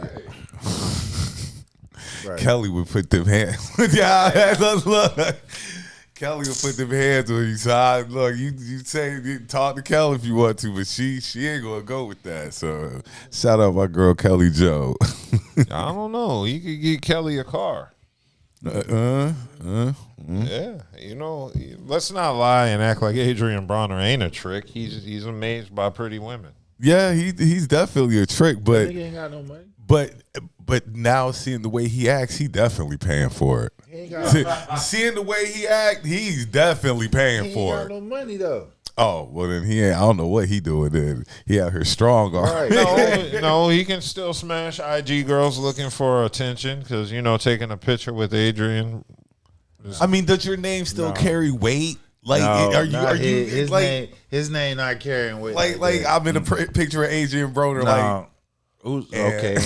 Right. Kelly would put them hands. Yeah, look. Kelly would put them hands on you. So look, you say talk to Kelly if you want to, but she ain't gonna go with that. So shout out my girl Kelly Joe. I don't know. You could get Kelly a car. Yeah, let's not lie and act like Adrien Broner ain't a trick. He's amazed by pretty women. Yeah, he's definitely a trick, but Nigga ain't got no money. But now seeing the way he acts, he definitely paying for it. He ain't got Seeing the way he act, he's definitely paying for got it. no money though. Oh, well then he ain't. I don't know what he doing then. He out here strong. Right. No, he can still smash IG girls looking for attention because taking a picture with Adrien. I mean, does your name still carry weight? Like, his name not carrying weight? Like I'm in a picture of Adrien Broner. No. Okay,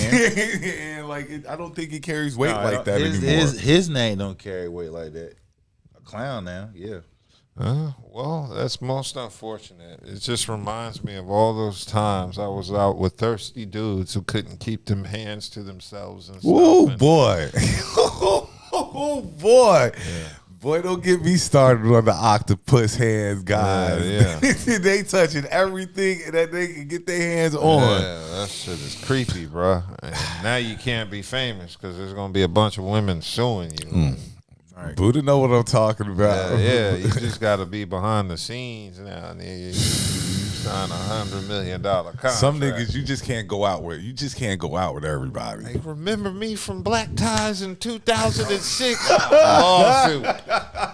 and I don't think he carries weight like that anymore. His name don't carry weight like that. A clown now, yeah. Well, that's most unfortunate. It just reminds me of all those times I was out with thirsty dudes who couldn't keep them hands to themselves and stuff. Oh boy, oh boy. Yeah. Boy, don't get me started on the octopus hands, guys. Yeah. They touching everything that they can get their hands on. Yeah, that shit is creepy, bro. And now you can't be famous because there's going to be a bunch of women suing you. Right. Buddha know what I'm talking about. Yeah, you just got to be behind the scenes now. You sign $100 million contract. Some niggas you just can't go out with. You just can't go out with everybody. Hey, remember me from Black Ties in 2006? Lawsuit.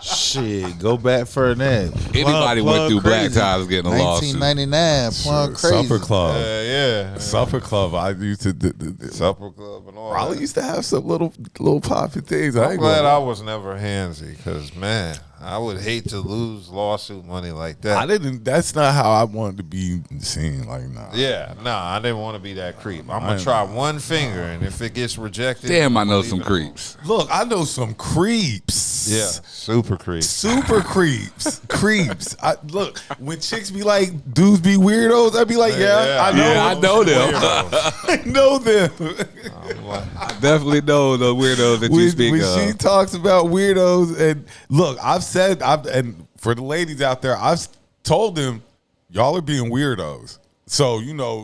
Shit, go back further than that. Anybody went through Black Ties getting a lawsuit. 1999, plug crazy. Supper Club. Yeah. Supper Club. I used to Supper Club and all Probably that. used to have some little poppy things. I'm glad I was never handsy because, man, I would hate to lose lawsuit money like that. That's not how I wanted to be seen. Like, nah. Yeah, I didn't want to be that creep. I'm going to try one finger, and if it gets rejected. Damn, I know some creeps. Look, I know some creeps. Yeah, super creeps. Super creeps. Creeps. Look, when chicks be like, dudes be weirdos, I'd be like, I know them. I know them. I definitely know the weirdos that you speak when of. She talks about weirdos, and look, and for the ladies out there, I've told them, y'all are being weirdos. So,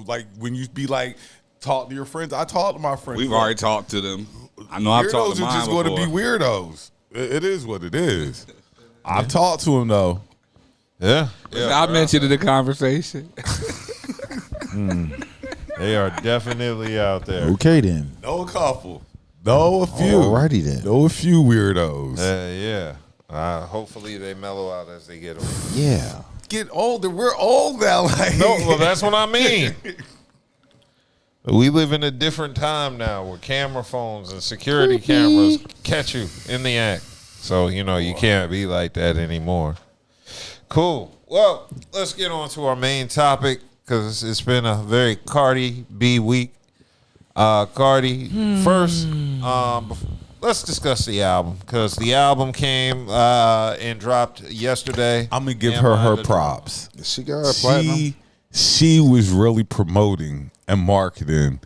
like when you be like, talk to your friends, I talk to my friends. We've already talked to them. I know I've talked to mine Weirdos are just going to be weirdos. It is what it is. I've talked to them though. Yeah. I mentioned in the conversation. They are definitely out there. Okay then. Know a couple. Know a few. Alrighty then. Know a few weirdos. Yeah. Hopefully they mellow out as they get older. Yeah. Get older. We're old now. No, that's what I mean. We live in a different time now where camera phones and security cameras catch you in the act. So, you can't be like that anymore. Cool. Well, let's get on to our main topic because it's been a very Cardi B week. Cardi, first, let's discuss the album because the album came and dropped yesterday. I'm going to give her props. She got her platinum. She was really promoting and marketing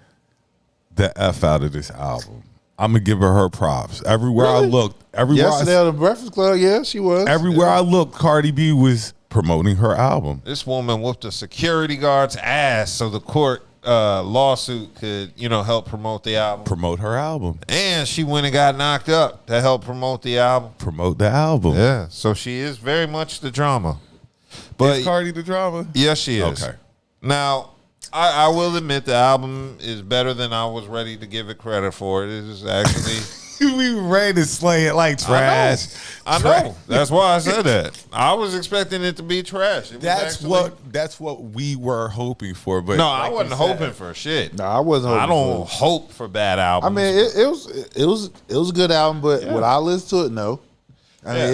the F out of this album. I'm going to give her props. Everywhere I looked. Yesterday at the Breakfast Club, yeah, she was. Everywhere I looked, Cardi B was promoting her album. This woman whooped a security guard's ass so the court lawsuit could, help promote the album. Promote her album. And she went and got knocked up to help promote the album. Promote the album. Yeah, so she is very much the drama. But is Cardi the drama? Yes, she is. Okay. Now, I will admit the album is better than I was ready to give it credit for. It is actually... We were ready to slay it like trash. I know. That's why I said that. I was expecting it to be trash. That's what we were hoping for. But no, I wasn't hoping for shit. No, I wasn't. I don't hope for bad albums. I mean, it was a good album, but would I listen to it? No. I mean,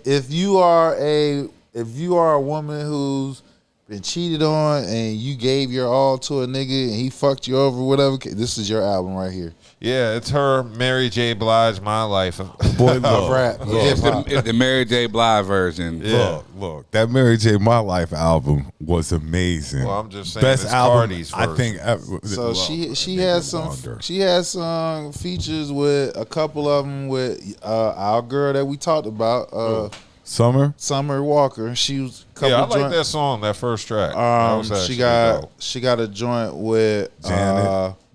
if you are a woman who's been cheated on and you gave your all to a nigga and he fucked you over, whatever, this is your album right here. Yeah, it's her Mary J. Blige, My Life. Boy, look, rap. It's the Mary J. Blige version. Yeah. Look, that Mary J. My Life album was amazing. Well, I'm just saying best it's album Cardi's version. I think. So she has some features with a couple of them with our girl that we talked about, Summer Walker. She was a couple I like that song, that first track. That was she dope. got a joint with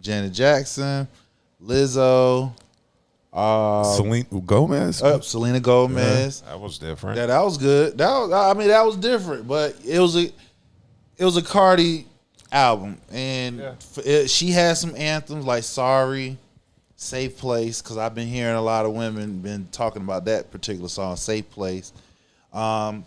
Janet Jackson, Lizzo, Selena Gomez. Selena Gomez. That was different. That was good. That was different, but it was a Cardi album, and she had some anthems like "Sorry," "Safe Place," because I've been hearing a lot of women been talking about that particular song, "Safe Place," and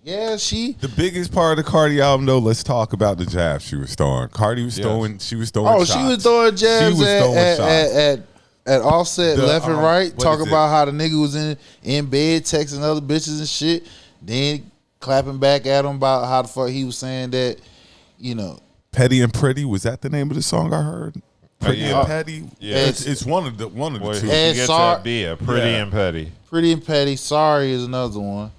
the biggest part of the Cardi album though. Let's talk about the jabs she was throwing. Cardi was throwing. She was throwing. Oh, shots. she was throwing jabs at Offset left and right, talking about how the nigga was in bed texting other bitches and shit. Then clapping back at him about how the fuck he was saying that, Petty and Pretty, was that the name of the song I heard? Pretty and Petty. Yeah, it's one of the two. And Pretty and Petty. Pretty and Petty. Sorry is another one.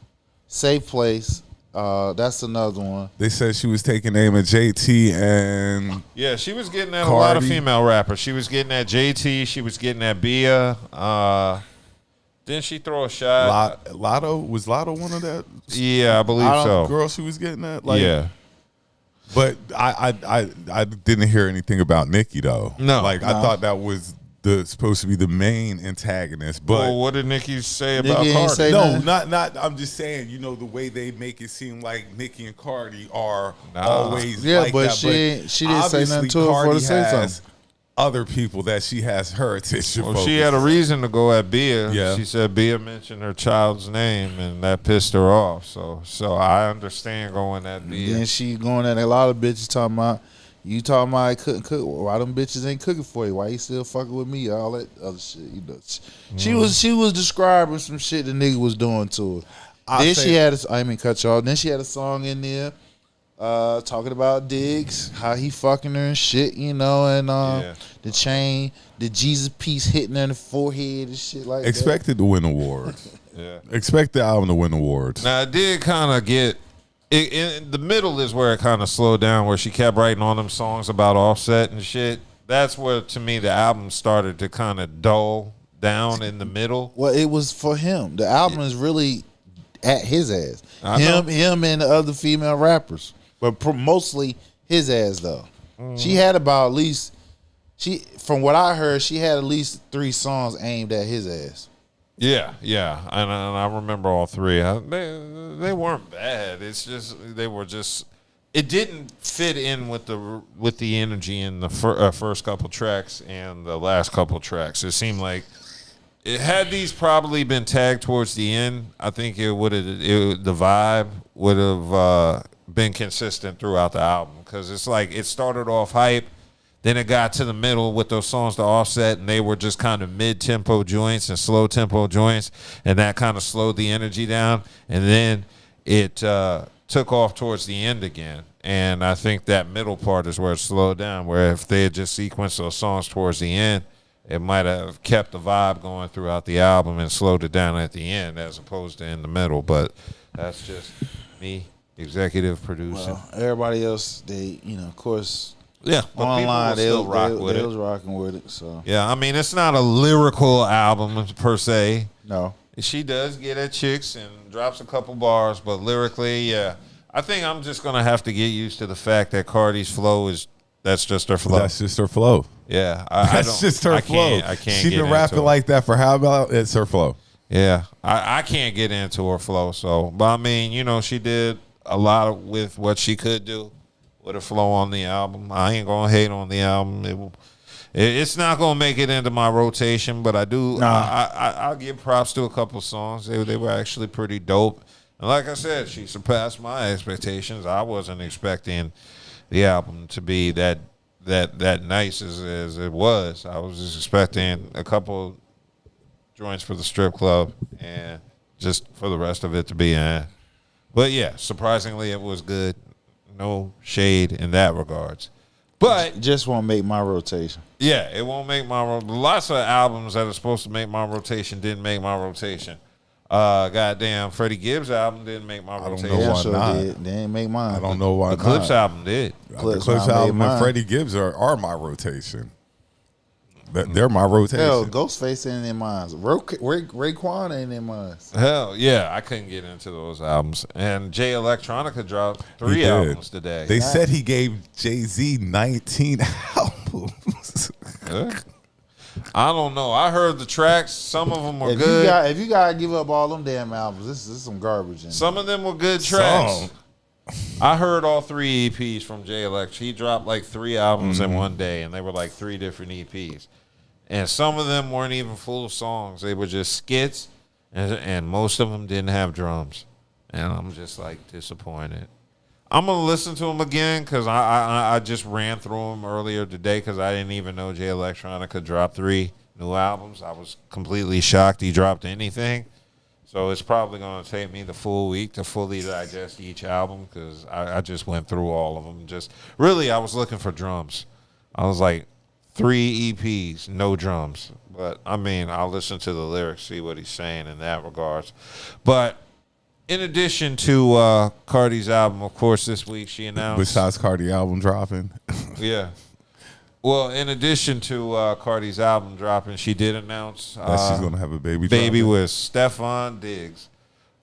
Safe Place. That's another one. They said she was taking aim at JT and she was getting at Cardi. a lot of female rappers. She was getting at JT. She was getting at Bia. Didn't she throw a shot? Lotto, was Lotto one of that? Yeah, I believe so. Girl, she was getting at But I didn't hear anything about Nicki though. No, I thought that was supposed to be the main antagonist. But what did Nicki say about Nicki Cardi? No, not. I'm just saying, the way they make it seem like Nicki and Cardi are always like but that. she didn't say nothing to her for to say something. Other people that she has her attention. Well, she had a reason to go at Bia. Yeah. She said Bia mentioned her child's name, and that pissed her off. So I understand going at Bia. Then she going at a lot of bitches talking about I couldn't cook. Why them bitches ain't cooking for you? Why you still fucking with me? All that other shit. She was describing some shit the nigga was doing to her. I didn't cut you off. Then she had a song in there talking about Diggs, how he fucking her and shit, and the chain, the Jesus piece hitting her in the forehead and shit like Expected to win awards. Expect the album to win awards. Now, it did kind of get... in the middle is where it kind of slowed down, where she kept writing on them songs about Offset and shit. That's where, to me, the album started to kind of dull down in the middle. Well, it was for him. The album is really at his ass. Him and the other female rappers. But mostly his ass, though. She had about at least, from what I heard, she had at least 3 songs aimed at his ass. Yeah, and I remember all 3. They weren't bad. It's just it didn't fit in with the energy in the first couple tracks and the last couple tracks. It seemed like had these probably been tagged towards the end, I think the vibe would have been consistent throughout the album, because it's like it started off hype. Then it got to the middle with those songs to Offset, and they were just kind of mid-tempo joints and slow-tempo joints, and that kind of slowed the energy down. And then it took off towards the end again. And I think that middle part is where it slowed down, where if they had just sequenced those songs towards the end, it might have kept the vibe going throughout the album and slowed it down at the end as opposed to in the middle. But that's just me, executive producing. Well, everybody else, they, of course... Yeah, but online they was rocking with it. So yeah, I mean, it's not a lyrical album per se. No, she does get at chicks and drops a couple bars, but lyrically, yeah, I think I'm just gonna have to get used to the fact that Cardi's flow that's just her flow. That's just her flow. Yeah, that's just her flow. I can't. She's been rapping like that for how about? It's her flow. Yeah, I can't get into her flow. So, but I mean, she did a lot with what she could do with a flow on the album. I ain't gonna hate on the album. It's not gonna make it into my rotation, but I do. I'll give props to a couple songs. They were actually pretty dope. And like I said, she surpassed my expectations. I wasn't expecting the album to be that nice as it was. I was just expecting a couple joints for the strip club and just for the rest of it to be But yeah, surprisingly, it was good. No shade in that regards. But just won't make my rotation. Yeah, it won't make my rotation. Lots of albums that are supposed to make my rotation didn't make my rotation. Goddamn, Freddie Gibbs album didn't make my rotation. I don't know why not. They didn't make mine. I don't know why the Clips album did. The Clips album and Freddie Gibbs are my rotation. They're my rotation. Hell, Ghostface ain't in mine. Raekwon ain't in mine. Hell, yeah, I couldn't get into those albums. And Jay Electronica dropped 3 albums today. They said he gave Jay-Z 19 albums. I don't know. I heard the tracks. Some of them were good. If you gotta give up all them damn albums, this is some garbage. Some of them were good tracks. I heard all 3 EPs from Jay Elect. He dropped like 3 albums in one day, and they were like 3 different EPs. And some of them weren't even full of songs. They were just skits, and most of them didn't have drums. And I'm just like disappointed. I'm going to listen to them again because I just ran through them earlier today because I didn't even know Jay Electronica dropped 3 new albums. I was completely shocked he dropped anything. So it's probably going to take me the full week to fully digest each album because I just went through all of them. I was looking for drums. I was like, 3 EPs, no drums. But, I mean, I'll listen to the lyrics, see what he's saying in that regards. But in addition to Cardi's album, of course, this week she announced. Besides Cardi album dropping. Yeah. Well, in addition to Cardi's album dropping, she did announce that she's going to have a baby with Stefon Diggs.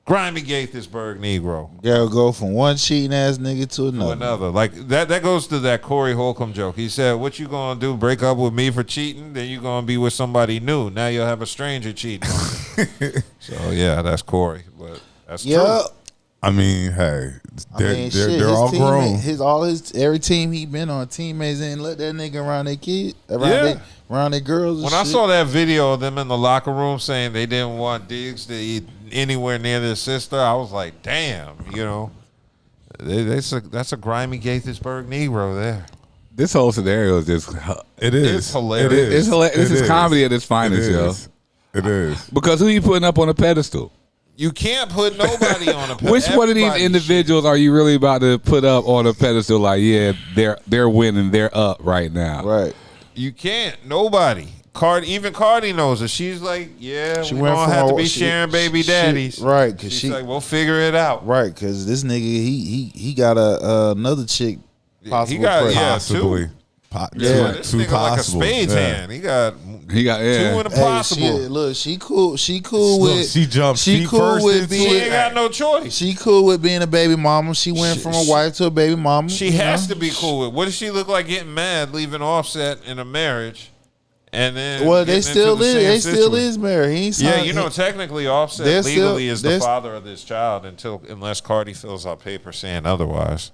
Grimy Gaithersburg Negro. Gotta go from one cheating ass nigga to another. Like that goes to that Corey Holcomb joke. He said, what you gonna do, break up with me for cheating? Then you gonna be with somebody new. Now you'll have a stranger cheating on you. So yeah, that's Corey. But that's true. I mean, hey, they're all grown. Every team he been on, teammates ain't let that nigga around their kid, around their girls. When I saw that video of them in the locker room saying they didn't want Diggs to eat anywhere near their sister, I was like, damn, that's a grimy Gaithersburg Negro there. This whole scenario is just it's hilarious. It's hilarious. This is comedy at its finest, yo. It is. Because who you putting up on a pedestal? You can't put nobody on a pedestal. Which one of these individuals are you really about to put up on a pedestal? Like, yeah, they're winning, they're up right now. Right. You can't. Nobody. Even Cardi knows it. She's like, yeah, we don't have to be sharing baby daddies. Right. Cause she's like, we'll figure it out. Right. Because this nigga, he got another chick possibly. He got, possibly. This nigga like a spades hand. He got 2 in a possible. Look, she cool with. She jumped. She cool with being. She ain't got no choice. She cool with being a baby mama. She went from a wife to a baby mama. She has to be cool with. What does she look like getting mad, leaving Offset in a marriage, and then they still live. They still is married. He ain't signed, technically Offset legally is the father of this child unless Cardi fills out paper saying otherwise.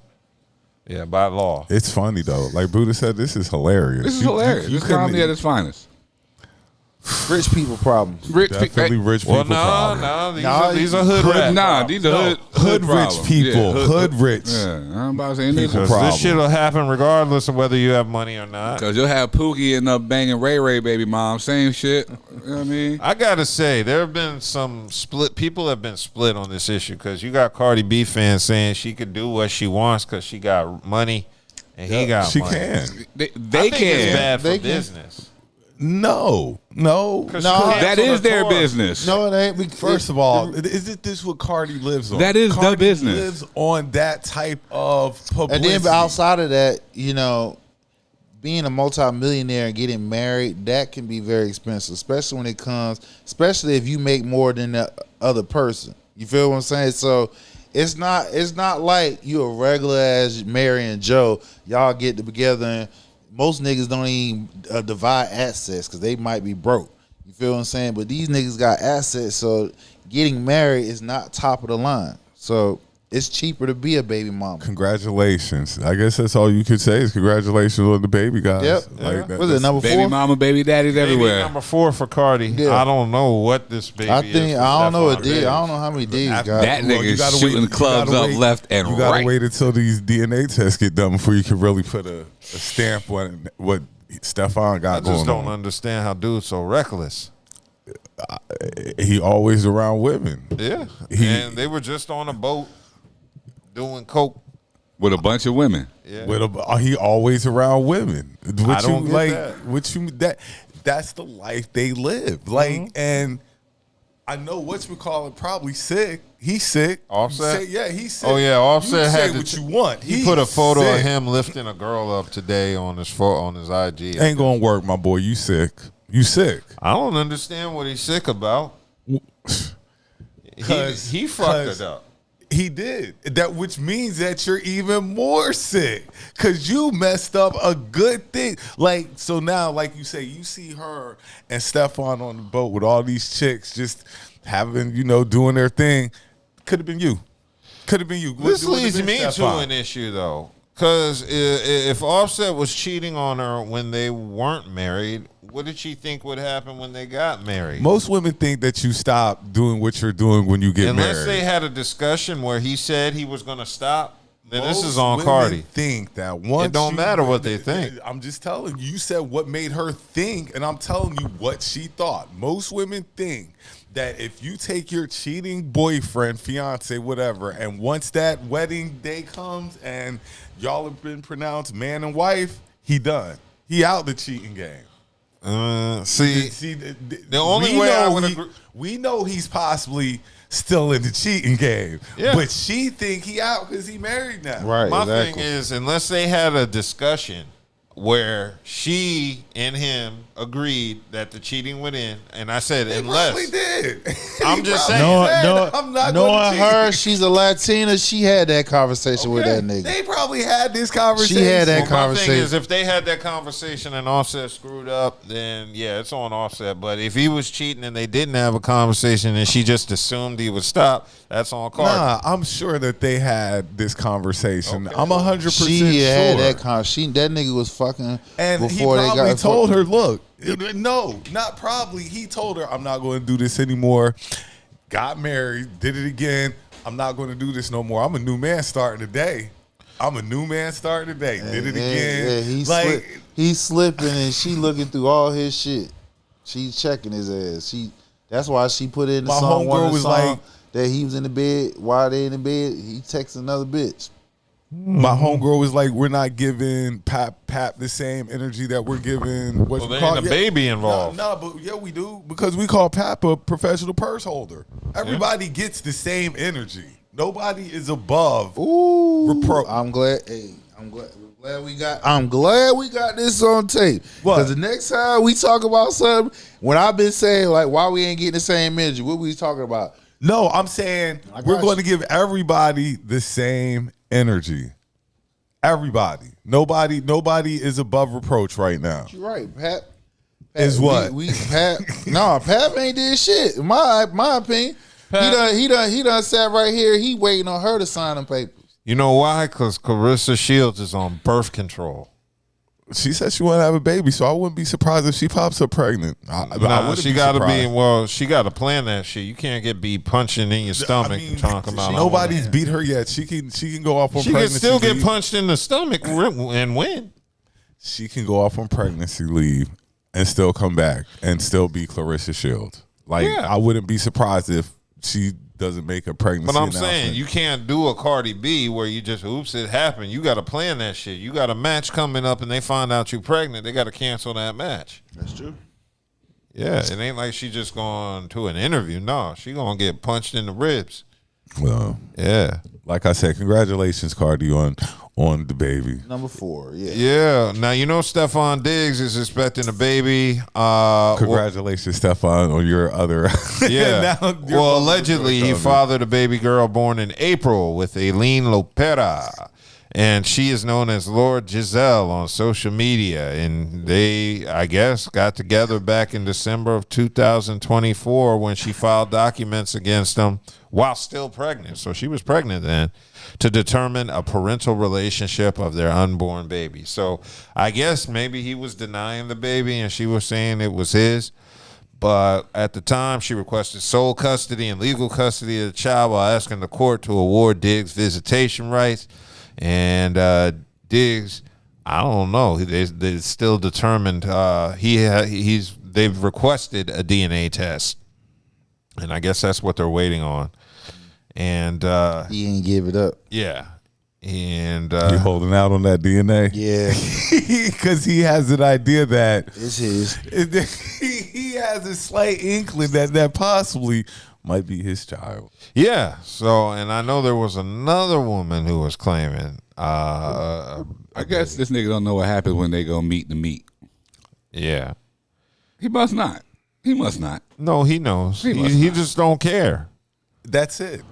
Yeah, by law. It's funny though. Like Buddha said, this is hilarious. This is hilarious. This comedy at its finest. Rich people problems. Definitely rich people problems. These are hood rats. Nah, these are hood rich people. Yeah, hood rich. Yeah, I'm about to say this shit will happen regardless of whether you have money or not. Because you'll have Pookie end up banging Ray Ray baby mom. Same shit. You know what I mean? I got to say, there have been some split. People have been split on this issue because you got Cardi B fans saying she could do what she wants because she got money and he got she money. Can. They I think can. It's bad for business. No. That is their business. No, it ain't. First of all, isn't this what Cardi lives on? That is Cardi the business. Lives on that type of publicity. And then outside of that, being a multi-millionaire and getting married, that can be very expensive, especially if you make more than the other person. You feel what I'm saying? So it's not like you a regular ass Mary and Joe. Y'all get together and most niggas don't even divide assets because they might be broke. You feel what I'm saying? But these niggas got assets, so getting married is not top of the line. So it's cheaper to be a baby mama. Congratulations. I guess that's all you could say is congratulations on the baby, guys. Yep. Was it number 4? Baby mama, baby daddies everywhere. Number 4 for Cardi. Yeah. I don't know what this baby is. I don't know how many D's got. That nigga shooting clubs up left and right. You gotta wait until these DNA tests get done before you can really put a stamp on what Stefon got going on. I just don't understand how dude's so reckless. He always around women. Yeah. And they were just on a boat doing coke with a bunch of women. Yeah. He always around women. I don't get that. That's the life they live. Like, and I know whatchamacallit probably sick. He's sick. Offset? Yeah, he's sick. Oh yeah, Offset you had say what you want. He put a photo sick. of him lifting a girl up today on his IG. Ain't gonna work, my boy. You sick. You sick. I don't understand what he's sick about. He fucked it up. He did that, which means that you're even more sick because you messed up a good thing. Like, so now, like you say, you see her and Stefon on the boat with all these chicks just having, doing their thing. Could have been you. Could have been you. This leads me to an issue though, because if Offset was cheating on her when they weren't married, what did she think would happen when they got married? Most women think that you stop doing what you're doing when you get married. Unless they had a discussion where he said he was going to stop, then Most this is on women Cardi. Think that once it don't matter what they think. I'm just telling you. You said what made her think, and I'm telling you what she thought. Most women think that if you take your cheating boyfriend, fiance, whatever, and once that wedding day comes and y'all have been pronounced man and wife, he done. He out the cheating game. The only way I would agree. We know he's possibly still in the cheating game, but she think he out because he married now. Right. My thing is, unless they had a discussion where she and him agreed that the cheating went in, and I said unless probably did. I'm just saying. I'm not knowing her, she's a Latina. She had that conversation with that nigga. They probably had this conversation. She had that conversation. My thing is, if they had that conversation and Offset screwed up, then yeah, it's on Offset. But if he was cheating and they didn't have a conversation and she just assumed he would stop, that's on Cardi. Nah, I'm sure that they had this conversation. I'm 100% She sure. had that conversation. That nigga was fucking And before he they probably got told her, look, no, not probably. He told her, I'm not going to do this anymore. Got married, did it again. I'm not going to do this no more. I'm a new man starting today. Did it again. Yeah, he's slipping and she looking through all his shit. She's checking his ass. That's why she put in the My song. homegirl was like, that he was in the bed. While they in the bed, he texts another bitch. My homegirl was like, we're not giving Pap the same energy that we're giving. Well, there ain't a baby involved. No, but yeah, we do, because we call Pap a professional purse holder. Everybody gets the same energy. Nobody is above reproach. I'm glad. Hey, I'm glad we got this on tape. Because the next time we talk about something, when I've been saying like why we ain't getting the same energy, what we talking about? No, I'm saying we're going to give everybody the same energy. Everybody. Nobody is above reproach right now. You're right, Pat. Is what? Pat ain't did shit. In my opinion. Pat, he done sat right here. He waiting on her to sign them papers. You know why? Because Clarissa Shields is on birth control. She said she want to have a baby, so I wouldn't be surprised if she pops up pregnant. She got to be. Well, she got to plan that shit. You can't get beat punching in your stomach and talking about. Nobody's beat her yet. She can go off on. She can still get punched in the stomach and win. She can go off on pregnancy leave and still come back and still be Clarissa Shields. I wouldn't be surprised if she doesn't make a pregnancy. But I'm saying you can't do a Cardi B where you just oops, it happened. You got to plan that shit. You got a match coming up and they find out you pregnant. They got to cancel that match. That's true. Yeah, it ain't like she just going to an interview. No, she gonna get punched in the ribs. Well, yeah. Like I said, congratulations, Cardi, on the baby. Number 4, yeah. Yeah. Now, you know Stefon Diggs is expecting a baby. Congratulations, Stefon, on your other. Yeah. Well, allegedly, he fathered a baby girl born in April with Aileen Lopera. And she is known as Lord Giselle on social media. And they, I guess, got together back in December of 2024 when she filed documents against him while still pregnant. So she was pregnant then, to determine a parental relationship of their unborn baby. So I guess maybe he was denying the baby and she was saying it was his. But at the time, she requested sole custody and legal custody of the child while asking the court to award Diggs visitation rights. And Diggs, I don't know. They still determined. They've requested a DNA test, and I guess that's what they're waiting on. and he ain't give it up. Yeah, and you holding out on that DNA? Yeah, because he has an idea that it's his. He has a slight inkling that possibly might be his child. Yeah. So, and I know there was another woman who was claiming. I guess this nigga don't know what happens when they go meet the meat. Yeah. He must not. He must not. No, he knows. He just don't care. That's it.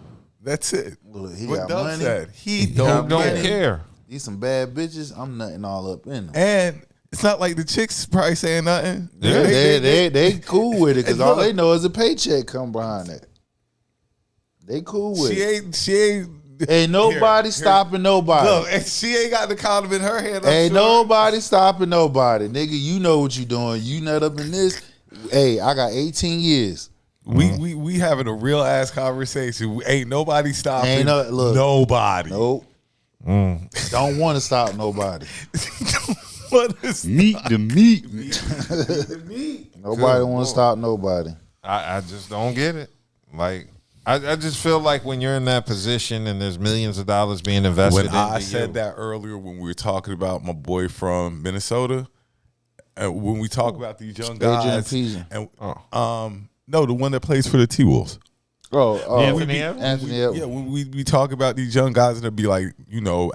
That's it. Look, he What got Doug money. said. He don't don't care. These some bad bitches. I'm nutting all up in them. And it's not like the chicks probably saying nothing. Yeah, they cool with it because all they know is a paycheck come behind it. They cool with it. She ain't nobody stopping nobody. Look, and she ain't got the condom in her hand. Ain't nobody stopping nobody. Nigga, you know what you doing. You nut up in this. Hey, I got 18 years. We having a real ass conversation. Ain't nobody stopping Ain't nobody. Nope. Don't want to stop nobody. Meet the meat. Nobody want to stop nobody. I just don't get it. Like, I just feel like when you're in that position and there's millions of dollars being invested When into I said that earlier when we were talking about my boy from Minnesota, and when we talk about these young guys, and no, the one that plays for the T-Wolves. Anthony Edwards. Yeah, when we talk about these young guys, and it'd be like,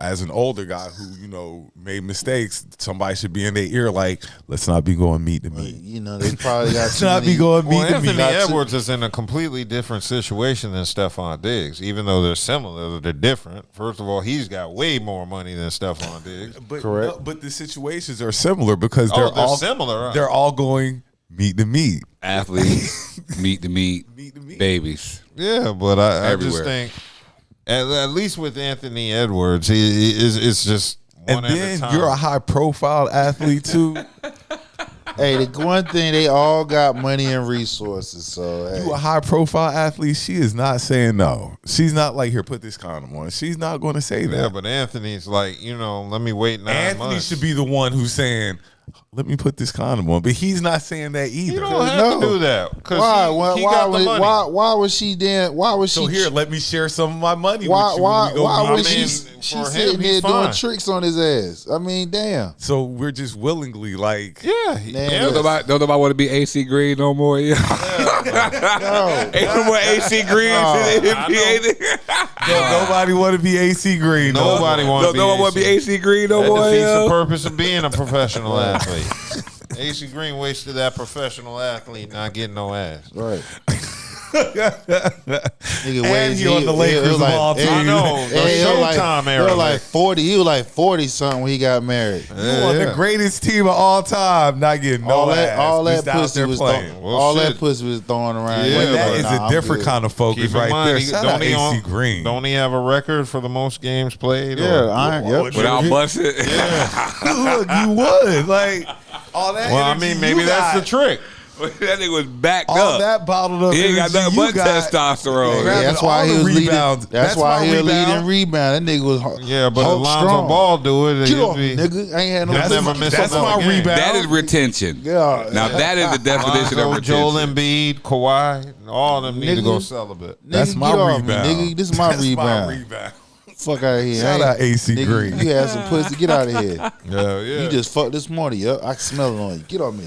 as an older guy who, made mistakes, somebody should be in their ear like, let's not be going meet to meet. They probably got let's not be going meet to meet. Anthony Edwards is in a completely different situation than Stefon Diggs. Even though they're similar, they're different. First of all, he's got way more money than Stefon Diggs. Correct. No, but the situations are similar because they're all similar. They're all going meet to meet. Athletes, meet to meet, babies. Yeah, but I just think, at least with Anthony Edwards, it's just one and at then a time. you're a high profile athlete too. Hey, the one thing, they all got money and resources. So hey. You a high profile athlete. She is not saying no. She's not like, here, put this condom on. She's not going to say that. Yeah, but Anthony's like, let me wait 9 months. Anthony should be the one who's saying, let me put this condom on. But he's not saying that either. You don't have to do that. Why? He got the money. Why was she then? Why was she? So here, let me share some of my money Why? with you. Why was she for sitting him, there he's doing fine. tricks on his ass? I mean, damn. So we're just willingly like, Don't nobody want to be AC Green no more. Yeah. Ain't no more AC Green. Nobody want to be AC Green. Nobody want to be AC Green no more. That defeats the purpose of being a professional athlete. AC Green wasted that professional athlete not getting no ass. Right. And he on the Lakers of all teams. I know. The Showtime era. He was like 40. He was like 40 something when he got married. You on the greatest team of all time, not getting no ass. All that just out pussy there was playing. that pussy was throwing around. Yeah, Well, that but is a different kind of focus Keep in right mind, there. Shout out AC Green. Don't he have a record for the most games played? Without busting. Look, you would like all that. Well, I mean, maybe that's the trick. That nigga was backed all up. that bottled up. He ain't got nothing but testosterone. Yeah, that's why he was leading. That's why he was leading rebound. That nigga was but Alonzo Ball do it. Get off, nigga. I ain't had no. That's my rebound. That is retention. Yeah. Now that is the definition of retention. Joel Embiid, Kawhi, all of them need to go celibate. That's my rebound. Nigga, this is my rebound. Fuck out of here. Shout out AC Green. You had some pussy. Get out of here. Yeah. You just fucked this morning. Yep. I can smell it on you. Get on me.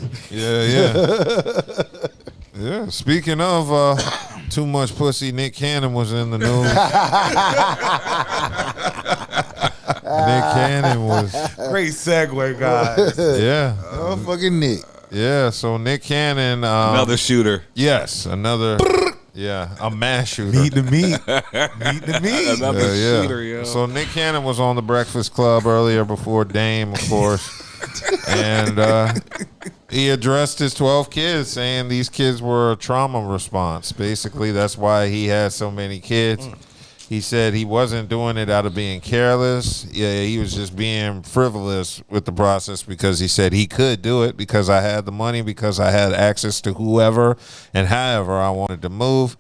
Yeah. Speaking of too much pussy, Nick Cannon was in the news. Nick Cannon was great segue, guys. Yeah. Oh, fucking Nick. Yeah. So Nick Cannon, another shooter. Yes, another. Yeah, a mass shooter. Meet the meat. Meet the meat. Another shooter, yo. So Nick Cannon was on the Breakfast Club earlier before Dame, of course. And he addressed his 12 kids, saying these kids were a trauma response. Basically, that's why he had so many kids. He said he wasn't doing it out of being careless. Yeah, he was just being frivolous with the process because he said he could do it because I had the money, because I had access to whoever and however I wanted to move.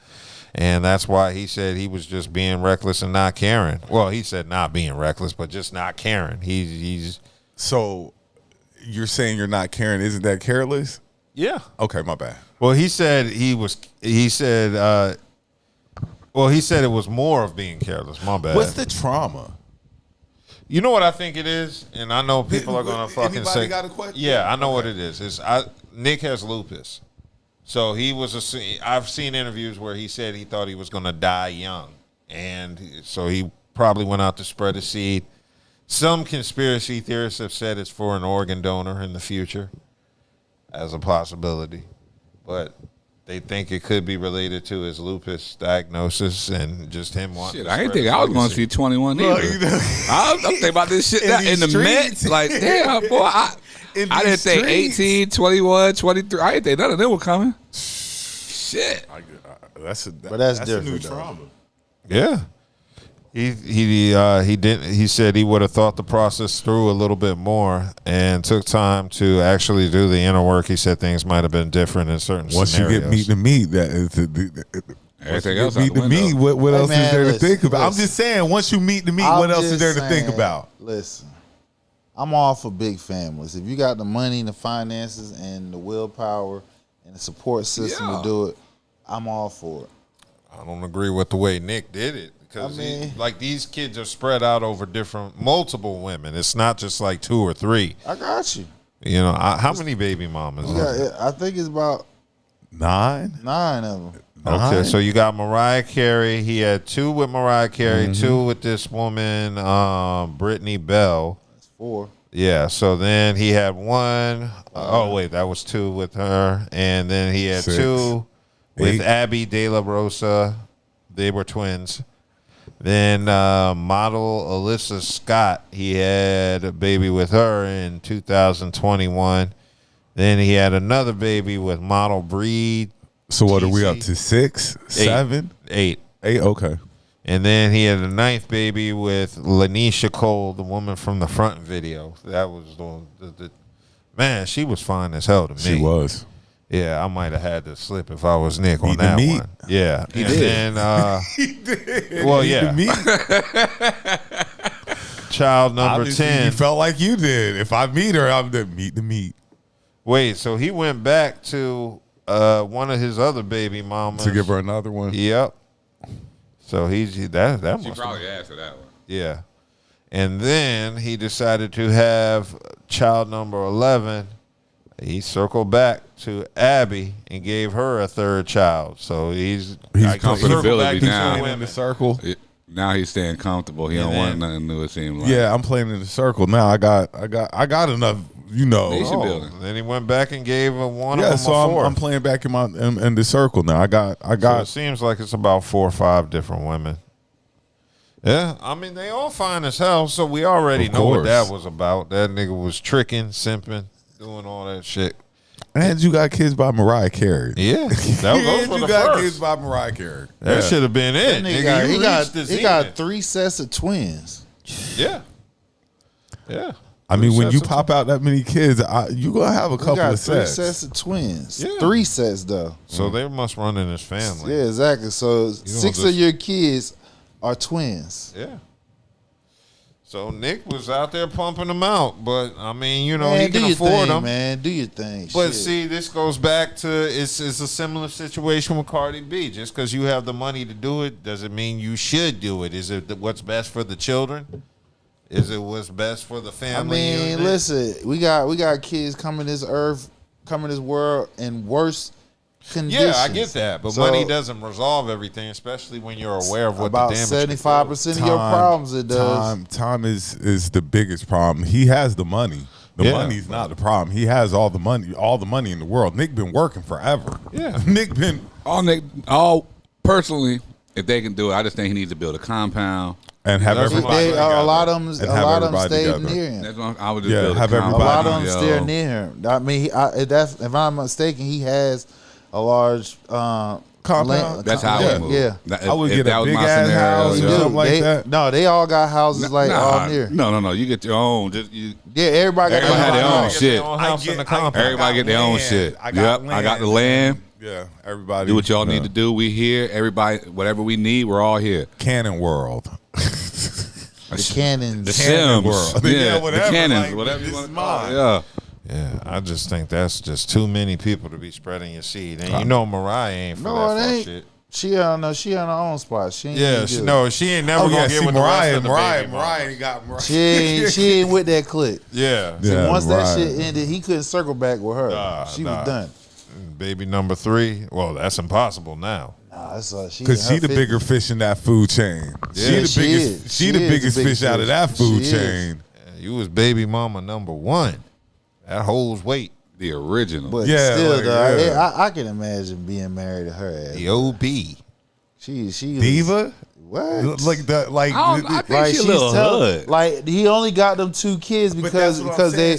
And that's why he said he was just being reckless and not caring. Well, he said not being reckless, but just not caring. He's So you're saying you're not caring. Isn't that careless? Yeah. Okay, my bad. Well, he said Well, he said it was more of being careless. My bad. What's the trauma? You know what I think it is, and I know people are gonna fucking Anybody say. got a question? Yeah, I know what it is. Nick has lupus, so he was I've seen interviews where he said he thought he was gonna die young, and so he probably went out to spread a seed. Some conspiracy theorists have said it's for an organ donor in the future, as a possibility, but they think it could be related to his lupus diagnosis and just him wanting. Shit, to I ain't spread think I was going to legacy. see 21 either. I'm thinking about this shit in the Met. Like, damn, boy, I didn't think 18, 21, 23. I didn't think none of them were coming. Shit. That's different, a new though. trauma. Yeah. He didn't. He said he would have thought the process through a little bit more and took time to actually do the inner work. He said things might have been different in certain Once scenarios. you get meat to meat, that is Everything else out meat the to meat. window. What Hey, else man, is there to listen, think about? I'm listen. just saying. Once you meet the meat, I'm what else is there just to think saying, about? Listen, I'm all for big families. If you got the money, the finances, and the willpower and the support system to do it, I'm all for it. I don't agree with the way Nick did it because like these kids are spread out over multiple women. It's not just like 2 or 3. I got you. You know, how many baby mamas? I think it's about 9 of them. Okay, so you got Mariah Carey. He had 2 with Mariah Carey, 2 with this woman, Brittany Bell. That's 4. Yeah, so then he had 1. Oh, wait, that was 2 with her. And then he had 6, 2 with 8. Abby De La Rosa. They were twins. Then model Alyssa Scott, he had a baby with her in 2021. Then he had another baby with model Breed. So what are we up to? 6, 7, 8. 8. Okay. And then he had a 9th baby with Lanisha Cole, the woman from the front video. That was the man. She was fine as hell to me. She was. Yeah, I might have had to slip if I was Nick on Eat the that meat. one. Yeah, He and did. then He did. well, Eat yeah. the meat. Child number Obviously, 10. You felt like you did. If I meet her, I'm the meat the meat Wait, so he went back to one of his other baby mamas to give her another one. Yep. So that She must probably asked for that one. yeah. And then he decided to have child number 11. He circled back to Abby and gave her a 3rd child. So he's comfortability now. In the circle. Now he's staying comfortable. He don't want nothing new. It seems like. Yeah, I'm playing in the circle now. I got enough. You know. Nation building. Then he went back and gave one of Yeah, them so a 4th. I'm playing back in the circle now. I got. So it seems like it's about 4 or 5 different women. Yeah, I mean they all fine as hell. So we already know what that was about. That nigga was tricking, simping, doing all that shit. And you got kids by Mariah Carey. Yeah, those were you the got first. kids by Mariah Carey. That should have been it. That Nigga, nigga you reached the he zenith. got 3 sets of twins. Yeah. Yeah. I mean, when sets you of pop out that many kids, you gonna have a We couple got of 3 sets. sets of twins. Yeah. 3 sets though. So they must run in his family. Yeah, exactly. So don't 6 of just- your kids are twins. Yeah. So Nick was out there pumping them out, but I mean, you know, Man, he do can your afford thing, them. man. Do your thing. But Shit. see, this goes back to it's a similar situation with Cardi B. Just because you have the money to do it doesn't mean you should do it. Is it what's best for the children? Is it what's best for the I family? mean, unit? listen, we got kids coming this world in worse conditions. Yeah, I get that, but So, money doesn't resolve everything, especially when you're aware of what about the damage. 75% of your problems it does. Time is the biggest problem. He has the money. The Yeah. money's not the problem. He has all the money in the world. Nick been working forever. Yeah. Nick been all personally, if they can do it, I just think he needs to build a compound. and have That's everybody. They, together. a lot of them everybody stayed together. near him. That's what I would just Yeah, build have a compound. A lot of everybody, them yo. still near him. I mean, if I'm not mistaken, he has a large Compound? That's how I would move. Yeah. That- I would if get that a was big my ass scenario, house yo. or something like They- that. No, they all got houses like all near. No. You get your own. Just Yeah, everybody got Everybody had their own house. shit. I Everybody get their own land. shit. I got Yep, I got the land. Yeah, everybody Do what y'all need to do. We here. Everybody, whatever we need, we're all here. Cannon World. The cannons. The Cannon Sims. World. Yeah, Yeah, the whatever, cannons. like, Whatever this you is want to call it. mine. Yeah. Yeah, I just think that's just too many people to be spreading your seed. And you know Mariah ain't for No, that it fuck ain't. shit. She don't know. She on her own spot. She ain't she ain't never gonna get with the rest of the baby Mariah ain't got Mariah. She ain't with that clique. Yeah. See, once that shit ended, he couldn't circle back with her. She was done. Baby number 3. Well, that's impossible now. Because she the bigger fish in that food chain. Yeah, She the biggest fish out of that food chain. Yeah, you was baby mama number 1. That holds weight. The original. But still, though, I can imagine being married to her ass. The OB. She Diva? What? Like the like I think she a little hood. Like he only got them 2 kids because they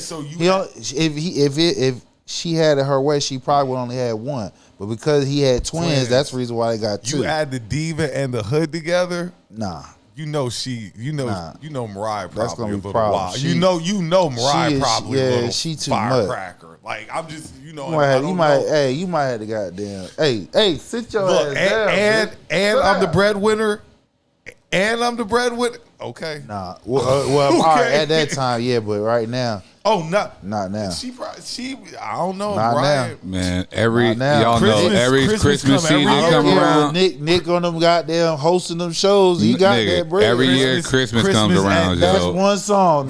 if she had it her way, she probably would only had 1. But because he had twins, that's the reason why they got 2. You add the diva and the hood together? Nah. You know Mariah probably that's gonna be a little problem. wild. You know Mariah probably a little she too firecracker. Like I'm just you might have to goddamn sit your ass down. And I'm the breadwinner. And I'm the breadwinner. Okay. Nah. Well, all right, at that time, yeah, but right now. Oh, not now. She I don't know. Not Mariah, now. Man, every Christmas season come around. Nick on them goddamn hosting them shows. He got that bread. Every year Christmas comes around. That's one song.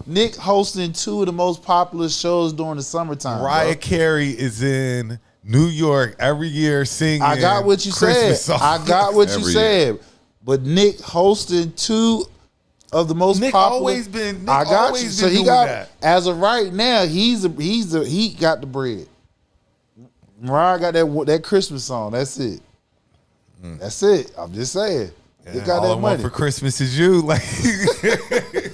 Nick hosting 2 of the most popular shows during the summertime. Mariah Carey is in New York every year singing. I got what you Christmas said. songs. I got what you said. But Nick hosting 2 of the most popular. Always been. Nick I got always you. been So he doing got that. as of right now. He got the bread. Mariah got that Christmas song. That's it. That's it. I'm just saying. He got all that I want money. for Christmas is you. Like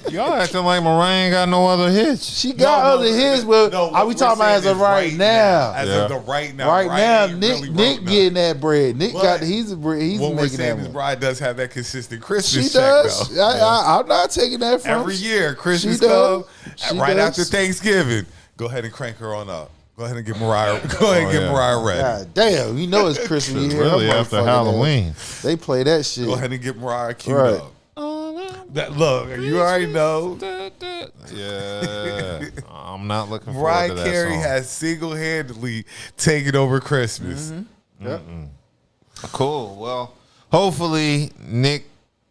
y'all acting like Mariah ain't got no other hits. She got other hits, but are we talking about as of right now? As of the right now. Right now, Nick Nick getting that bread. Nick got he's what making we're that saying is one. Mariah does have that consistent Christmas She check does. though. I'm not taking that from Every year Christmas She does. comes She right does. after Thanksgiving. Go ahead and crank her on up. Go ahead and get Mariah. Mariah ready. God damn, you know it's Christmas. It's You hear really that after motherfucker Halloween. ass. They play that shit. Go ahead and get Mariah queued Right. up. Look, you already know. Yeah, I'm not looking forward Mariah to that Carey song. has single-handedly taken over Christmas. Yep. Cool. Well, hopefully Nick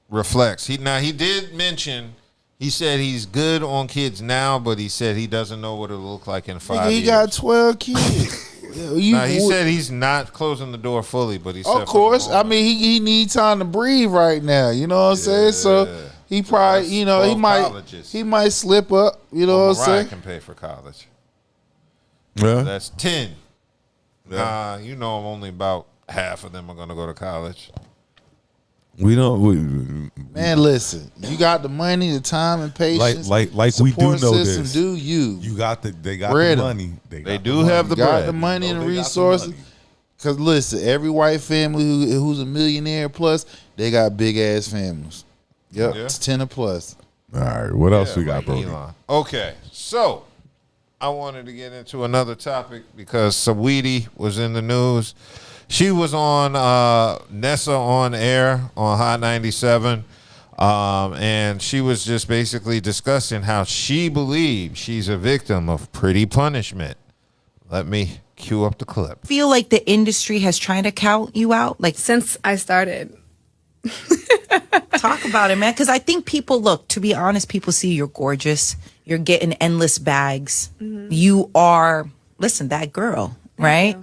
reflects. He did mention. He said he's good on kids now, but he said he doesn't know what it'll look like in 5 years. He got 12 kids. He said he's not closing the door fully, but he said of course. I mean, he needs time to breathe right now. You know what I'm saying? So he probably, he might slip up. You know what I'm Mariah saying? can pay for college. Yeah. That's 10. Nah, only about half of them are going to go to college. We don't. Man, listen. You got the money, the time, and patience. Like we do Support know system, this. Do you? You got they got Bread the 'em. money. They do have the got bread. the money and the They got the resources. money. Because listen, every white family who's a millionaire plus, they got big ass families. Yep, Yeah. it's 10 or plus. All right, what else we got, like bro? Elon. Okay, so I wanted to get into another topic because Saweetie was in the news. She was on Nessa on air on Hot 97, and she was just basically discussing how she believes she's a victim of pretty punishment. Let me cue up the clip. Feel like the industry has tried to count you out? Like since I started. Talk about it, man. Because I think people, look, to be honest, people see you're gorgeous. You're getting endless bags. Mm-hmm. You are, listen, that girl, right?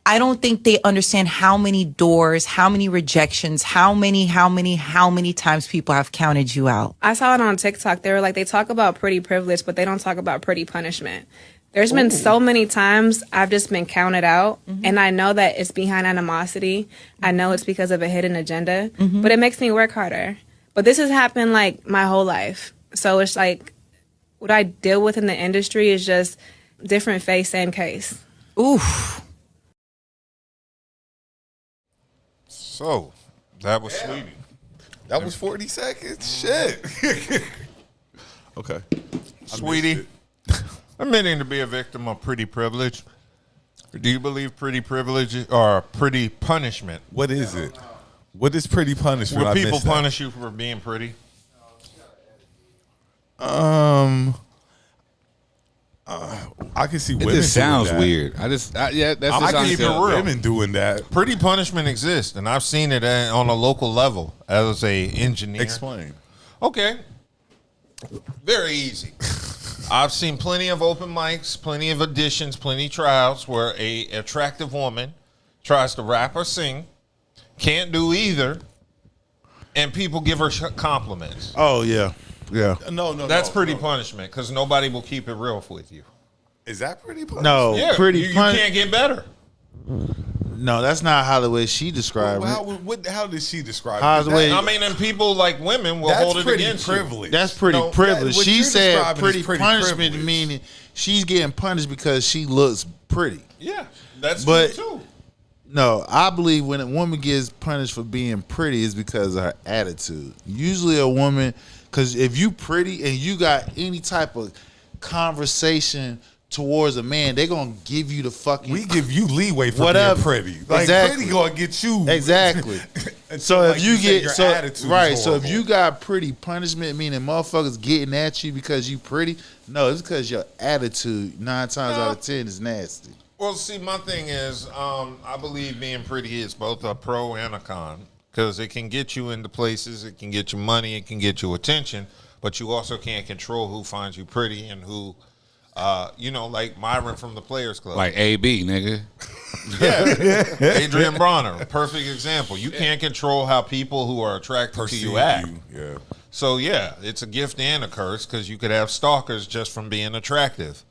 I don't think they understand how many doors, how many rejections, how many times people have counted you out. I saw it on TikTok. They were like, they talk about pretty privilege, but they don't talk about pretty punishment. There's been so many times I've just been counted out, and I know that it's behind animosity. I know it's because of a hidden agenda, but it makes me work harder. But this has happened like my whole life. So it's like what I deal with in the industry is just different face, same case. Oof. So that was Saweetie. That was 40 seconds. Shit. Okay. Saweetie, admitting to be a victim of pretty privilege. Do you believe pretty privilege or pretty punishment? What is it? What is pretty punishment? Will I people missed that. punish you for being pretty? I can see It women. just sounds doing that. weird. That's I just can keep it real. Women doing that. Pretty punishment exists, and I've seen it on a local level as a engineer. Explain. Okay. Very easy. I've seen plenty of open mics, plenty of auditions, plenty of trials where a attractive woman tries to rap or sing, can't do either, and people give her compliments. Oh yeah, yeah. No, That's pretty punishment because nobody will keep it real with you. Is that pretty punishment? No, Yeah, pretty. you can't get better. No, that's not how the way she described it. How did she describe How's it? the way- I mean, and people like women will hold it against you. That's pretty No, privileged. what She you're said describing pretty, is pretty punishment, privileged. meaning she's getting punished because she looks pretty. Yeah, that's But- true too. No, I believe when a woman gets punished for being pretty is because of her attitude. Usually a woman, because if you pretty and you got any type of conversation towards a man, they're going to give you the fucking... We give you leeway for whatever. being pretty. Like, Exactly. pretty going to get you. Exactly. So like if you said, get your so attitude right, is so if horrible. you got pretty punishment, meaning motherfuckers getting at you because you pretty, no, it's because your attitude 9 times out of 10 is nasty. Well, see, my thing is, I believe being pretty is both a pro and a con because it can get you into places, it can get you money, it can get you attention, but you also can't control who finds you pretty and who, like Myron from the Players Club. Like AB, nigga. Yeah. Adrien Broner, perfect example. You can't control how people who are attracted to you act. Yeah. So, yeah, it's a gift and a curse because you could have stalkers just from being attractive.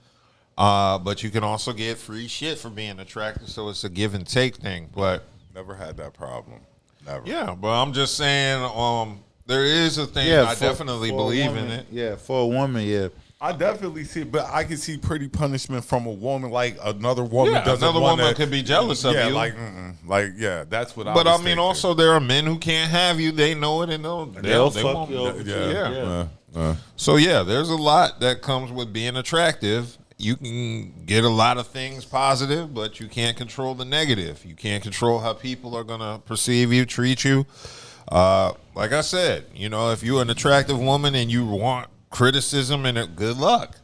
But you can also get free shit for being attractive, so it's a give and take thing. But never had that problem. Never. Yeah, but I'm just saying, there is a thing. I definitely believe in it. Yeah, for a woman, yeah. I definitely see, but I can see pretty punishment from a woman. Like another woman Yeah, doesn't. another wanna, woman could be jealous of yeah, you. like yeah, that's what. But I I was mean, thinking. also there are men who can't have you. They know it, and They'll they fuck won't. you over. Yeah. So yeah, there's a lot that comes with being attractive. You can get a lot of things positive, but you can't control the negative. You can't control how people are gonna perceive you, treat you. Like I said, if you're an attractive woman and you want criticism, and good luck.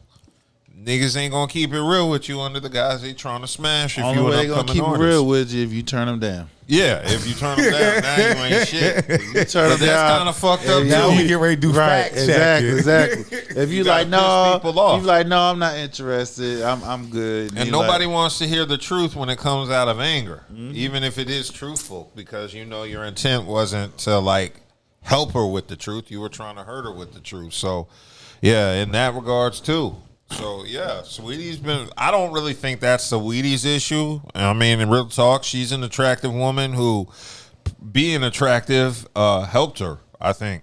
Niggas ain't gonna keep it real with you under the guys they trying to smash. If Only you way an they gonna upcoming keep it artist. real with you if you turn them down. Yeah, if you turn them down, now you ain't shit. You turn But them that's down. kind of fucked up now too. we get ready to do fact check. Exactly. If you gotta like, no, piss people off. you like, no, I'm not interested. I'm good. And You nobody like, wants to hear the truth when it comes out of anger, Mm-hmm. even if it is truthful, because your intent wasn't to help her with the truth. You were trying to hurt her with the truth. So, yeah, in that regards too. So, yeah, Saweetie's been... I don't really think that's Saweetie's issue. I mean, in real talk, she's an attractive woman who, being attractive, helped her, I think.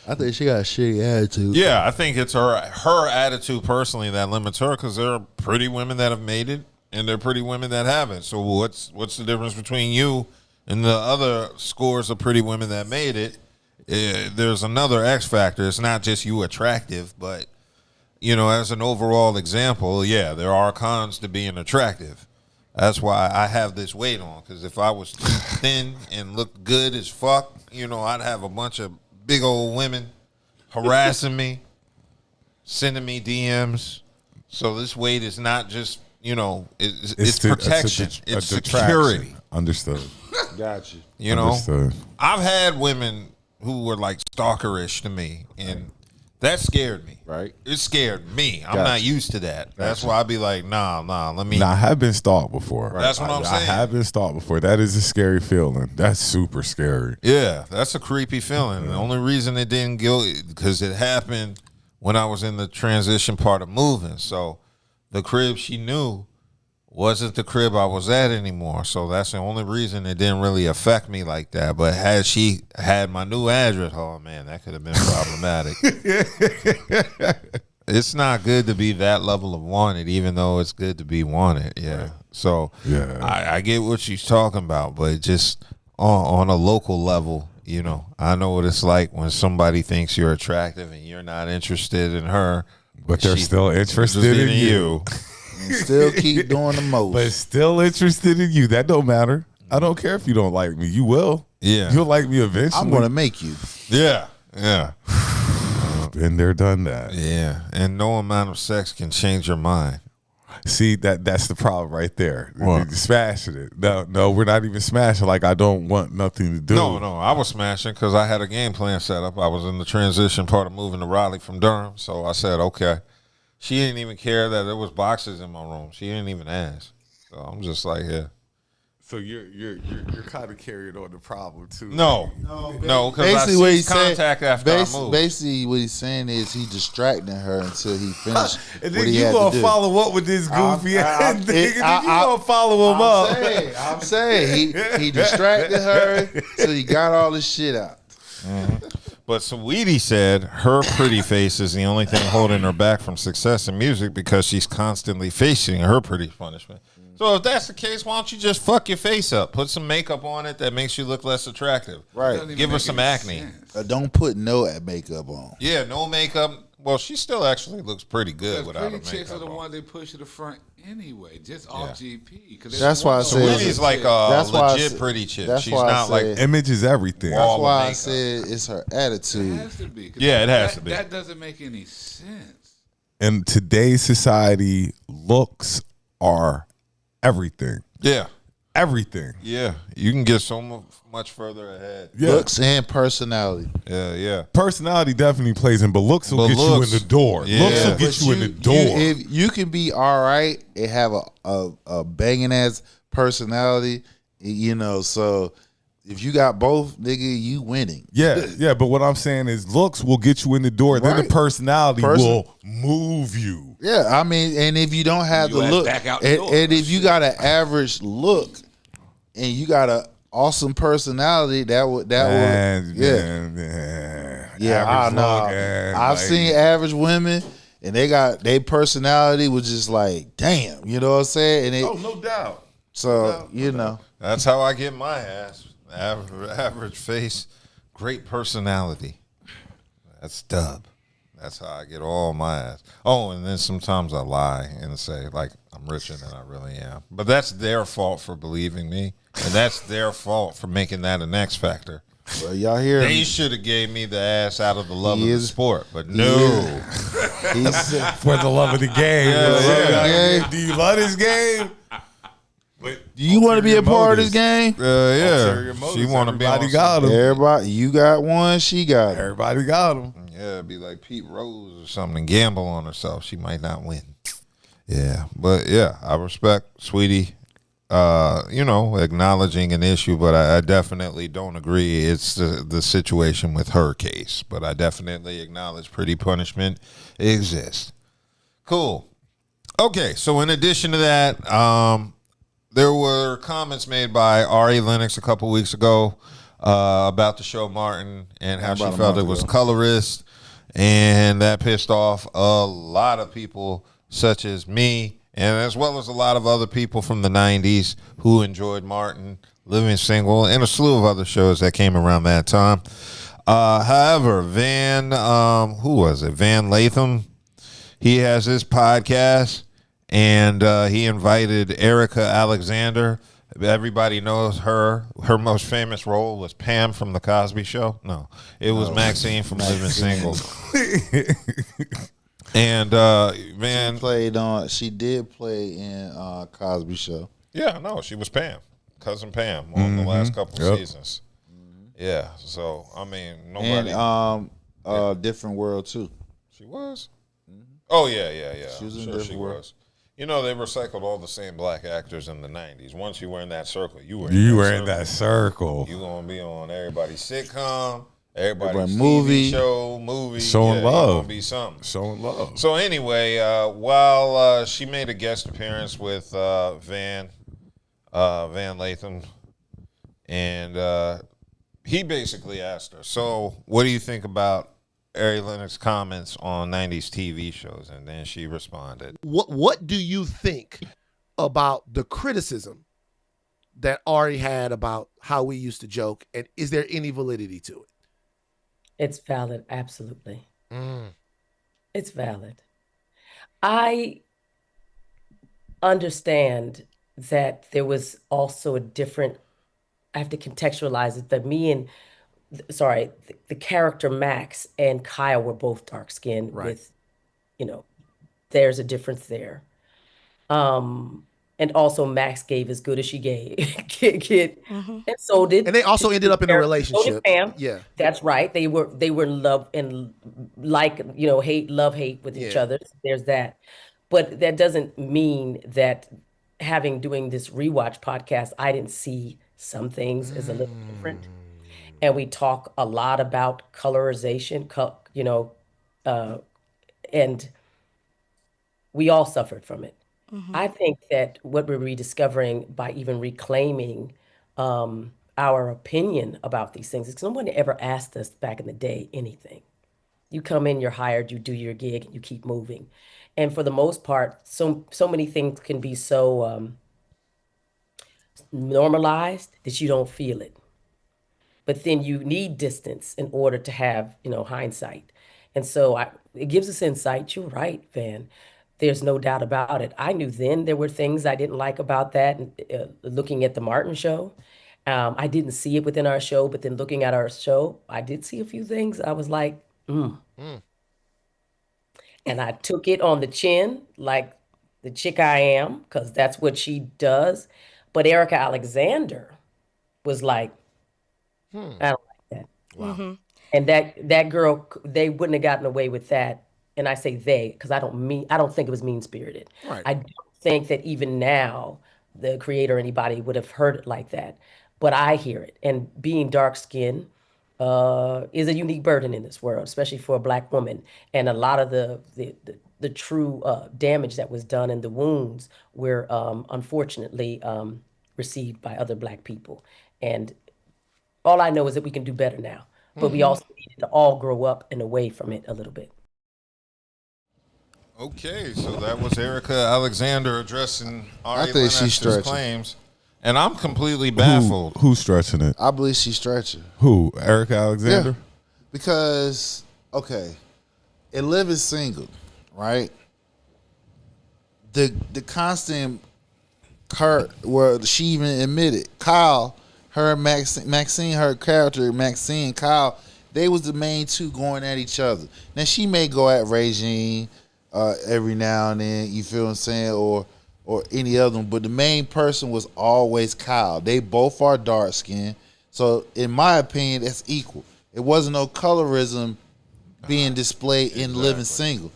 I think she got a shitty attitude. Yeah, I think it's her attitude personally that limits her because there are pretty women that have made it and there are pretty women that haven't. So what's the difference between you and the other scores of pretty women that made it? There's another X factor. It's not just you attractive, but... as an overall example, yeah, there are cons to being attractive. That's why I have this weight on, because if I was too thin and looked good as fuck, I'd have a bunch of big old women harassing me, sending me DMs. So this weight is not just, it's protection. It's security. Understood. Got you. Understood. I've had women who were like stalkerish to me, and that scared me. Right. It scared me. I'm Gotcha. not used to that. That's why I'd be like, nah, let me. Now, I have been stalked before. That's what I'm I saying. have been stalked before. That is a scary feeling. That's super scary. Yeah, that's a creepy feeling. The only reason it didn't go, because it happened when I was in the transition part of moving. So the crib she knew wasn't the crib I was at anymore. So that's the only reason it didn't really affect me like that. But had she had my new address, oh man, that could have been problematic. It's not good to be that level of wanted, even though it's good to be wanted. Yeah. Right. So yeah, I get what she's talking about, but just on a local level, I know what it's like when somebody thinks you're attractive and you're not interested in her, but they're still interested in you. And still keep doing the most. But still interested in you. That don't matter. I don't care if you don't like me. You will. Yeah. You'll like me eventually. I'm going to make you. Yeah. Yeah. Been there, done that. Yeah. And no amount of sex can change your mind. See, that's the problem right there. What? Smashing it. No, we're not even smashing. Like, I don't want nothing to do. No, I was smashing because I had a game plan set up. I was in the transition part of moving to Raleigh from Durham, so I said, okay. She didn't even care that there was boxes in my room. She didn't even ask. So I'm just like, yeah. So you're kind of carrying on the problem too. No, because I ceased contact after I moved. Basically, what he's saying is he distracting her until he finished. And then you gonna follow up with this goofy ass nigga. You gonna follow him up. I'm saying he distracted her, so he got all this shit out. Mm-hmm. But Saweetie said her pretty face is the only thing holding her back from success in music because she's constantly facing her pretty punishment. So if that's the case, why don't you just fuck your face up? Put some makeup on it that makes you look less attractive. Right. Give her some acne. Don't put no makeup on. Yeah, no makeup. Well, she still actually looks pretty good without a pretty chicks are makeup the on. one they push to the front anyway, just off GP. That's why I said Saweetie's like a legit pretty chick. She's not like image is everything. That's why I said it's her attitude. It has to be. Yeah, it has to be. That doesn't make any sense. In today's society, looks are everything. Yeah. Everything. Yeah. You can get so much further ahead. Yeah. Looks and personality. Yeah. Personality definitely plays in, but looks will get you in the door. Yeah. Looks will get you in the door. If you can be all right and have a banging ass personality, so if you got both, nigga, you winning. Yeah, but what I'm saying is looks will get you in the door. Then the personality will move you. Yeah, I mean, and if you don't have the look, and if you got an average look, and you got an awesome personality, that would I know. I've seen average women, and their personality was just like, damn, you know what I'm saying? And no doubt. So that's how I get my ass. Average face, great personality. That's dub. That's how I get all my ass. Oh, and then sometimes I lie and say, like, I'm richer than I really am. But that's their fault for believing me. And that's their fault for making that an X factor. Well, y'all hear They should have gave me the ass out of the love of the sport. But no. He's for the love of the game. Do you love this game? Do you want to be a part of this game? Yeah. She want to be on got him. Everybody, you got one, she got him. Everybody got him. Yeah, it'd be like Pete Rose or something and gamble on herself. She might not win. Yeah. But yeah, I respect Saweetie, acknowledging an issue, but I definitely don't agree it's the situation with her case. But I definitely acknowledge pretty punishment exists. Cool. Okay, so in addition to that, there were comments made by Ari Lennox a couple weeks ago about the show Martin and how she felt it was colorist, and that pissed off a lot of people such as me, and as well as a lot of other people from the 90s who enjoyed Martin, Living Single, and a slew of other shows that came around that time. However, Van Latham, he has his podcast. And he invited Erica Alexander. Everybody knows her. Her most famous role was Pam from The Cosby Show. No, it was Maxine from Living Single. And she did play in Cosby Show. Yeah, no, she was Pam, cousin Pam, on the last couple seasons. Yeah, so I mean, nobody. And Different World too. She was. Oh yeah. She was in sure Different she World. was. They recycled all the same black actors in the 90s. Once you were in that circle, you were in that circle. You're going to be on everybody's sitcom, everybody's movie. TV show, movie. Showing love. You're gonna be something. Showing love. So anyway, while she made a guest appearance with Van Latham, and he basically asked her, so what do you think about Ari Lennox's comments on 90s TV shows? And then she responded. What do you think about the criticism that Ari had about how we used to joke, and is there any validity to it? It's valid, absolutely. It's valid. I understand that there was also a different, I have to contextualize it, that the character Max and Kyle were both dark skinned with, there's a difference there. And also Max gave as good as she gave. And so did. And they also ended up in a So relationship. did Pam. Yeah. That's right. They were in love and hate with each Yeah. other. There's that. But that doesn't mean that doing this rewatch podcast, I didn't see some things as a little different. And we talk a lot about colorization, and we all suffered from it. I think that what we're rediscovering by even reclaiming our opinion about these things is because no one ever asked us back in the day anything. You come in, you're hired, you do your gig, and you keep moving. And for the most part, so many things can be so normalized that you don't feel it. But then you need distance in order to have, hindsight. And so it gives us insight. You're right, Van. There's no doubt about it. I knew then there were things I didn't like about that. Looking at the Martin show, I didn't see it within our show, but then looking at our show, I did see a few things. I was like, And I took it on the chin, like the chick I am, because that's what she does. But Erica Alexander was like, I don't like that. Wow. And that girl, they wouldn't have gotten away with that. And I say they because I don't think it was mean-spirited. Right. I don't think that even now the creator or anybody would have heard it like that. But I hear it. And being dark-skinned is a unique burden in this world, especially for a Black woman. And a lot of the true damage that was done and the wounds were unfortunately received by other Black people. And all I know is that we can do better now. But we also need to all grow up and away from it a little bit. Okay, so that was Erica Alexander addressing Ari I think she's Lennox's stretching. claims. And I'm completely baffled. Who's stretching it? I believe she's stretching. Who? Erica Alexander? Yeah. Because, okay, in Living Single, right? The constant where she even admitted, Kyle, her Maxine, her character, Maxine, Kyle, they was the main two going at each other. Now she may go at Regine every now and then, you feel what I'm saying, or any other one, but the main person was always Kyle. They both are dark skinned, so in my opinion, that's equal. It wasn't no colorism being displayed in Living Single.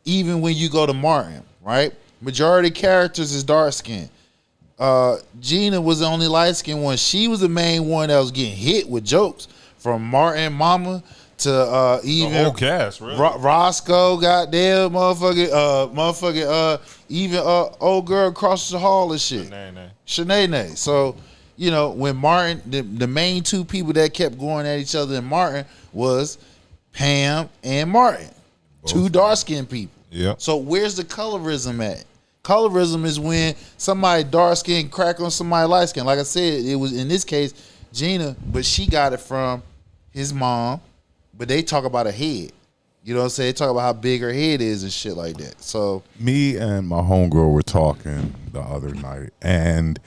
Even when you go to Martin, right? Majority characters is dark skinned. Gina was the only light skinned one. She was the main one that was getting hit with jokes from Martin Mama to even the whole cast, really. Roscoe, goddamn motherfucking even old girl across the hall and shit. Shanae. So, when Martin, the main two people that kept going at each other in Martin was Pam and Martin. Two dark skinned people. Yeah. So where's the colorism at? Colorism is when somebody dark skinned crack on somebody light skinned. Like I said, it was in this case Gina, but she got it from his mom. But they talk about a head. You know what I'm saying? They talk about how big her head is and shit like that. So me and my homegirl were talking the other night, and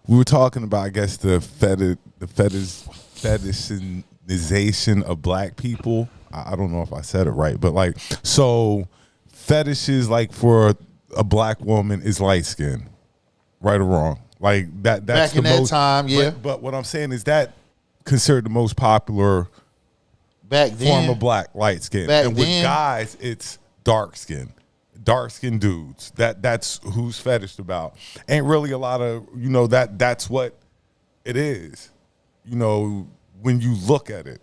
we were talking about, I guess, the fetishization of Black people. I don't know if I said it right, but so fetishes for a Black woman is light skin, right or wrong? That's back in that time, yeah. But what I'm saying is that considered the most popular back then form of Black, light skin. Back and with then, guys, it's dark skin dudes. That's who's fetished about. Ain't really a lot of that's what it is. When you look at it,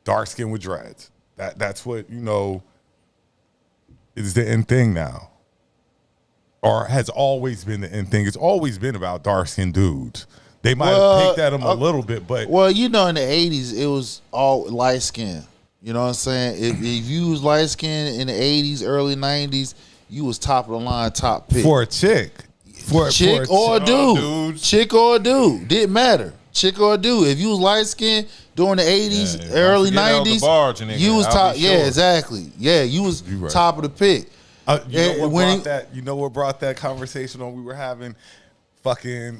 dark skin with dreads. That's what is the end thing now, or has always been the end thing. It's always been about dark skinned dudes. They might have picked at them a little bit, but in the 80s it was all light skin. You know what I'm saying? If you was light skin in the 80s, early 90s, you was top of the line, top pick for a chick, chick or a dude, didn't matter. Chick or a dude. If you was light skin during the 80s, early 90s, you was top. Yeah, exactly. Yeah, you was top of the pick. You know what brought that conversation on? We were having fucking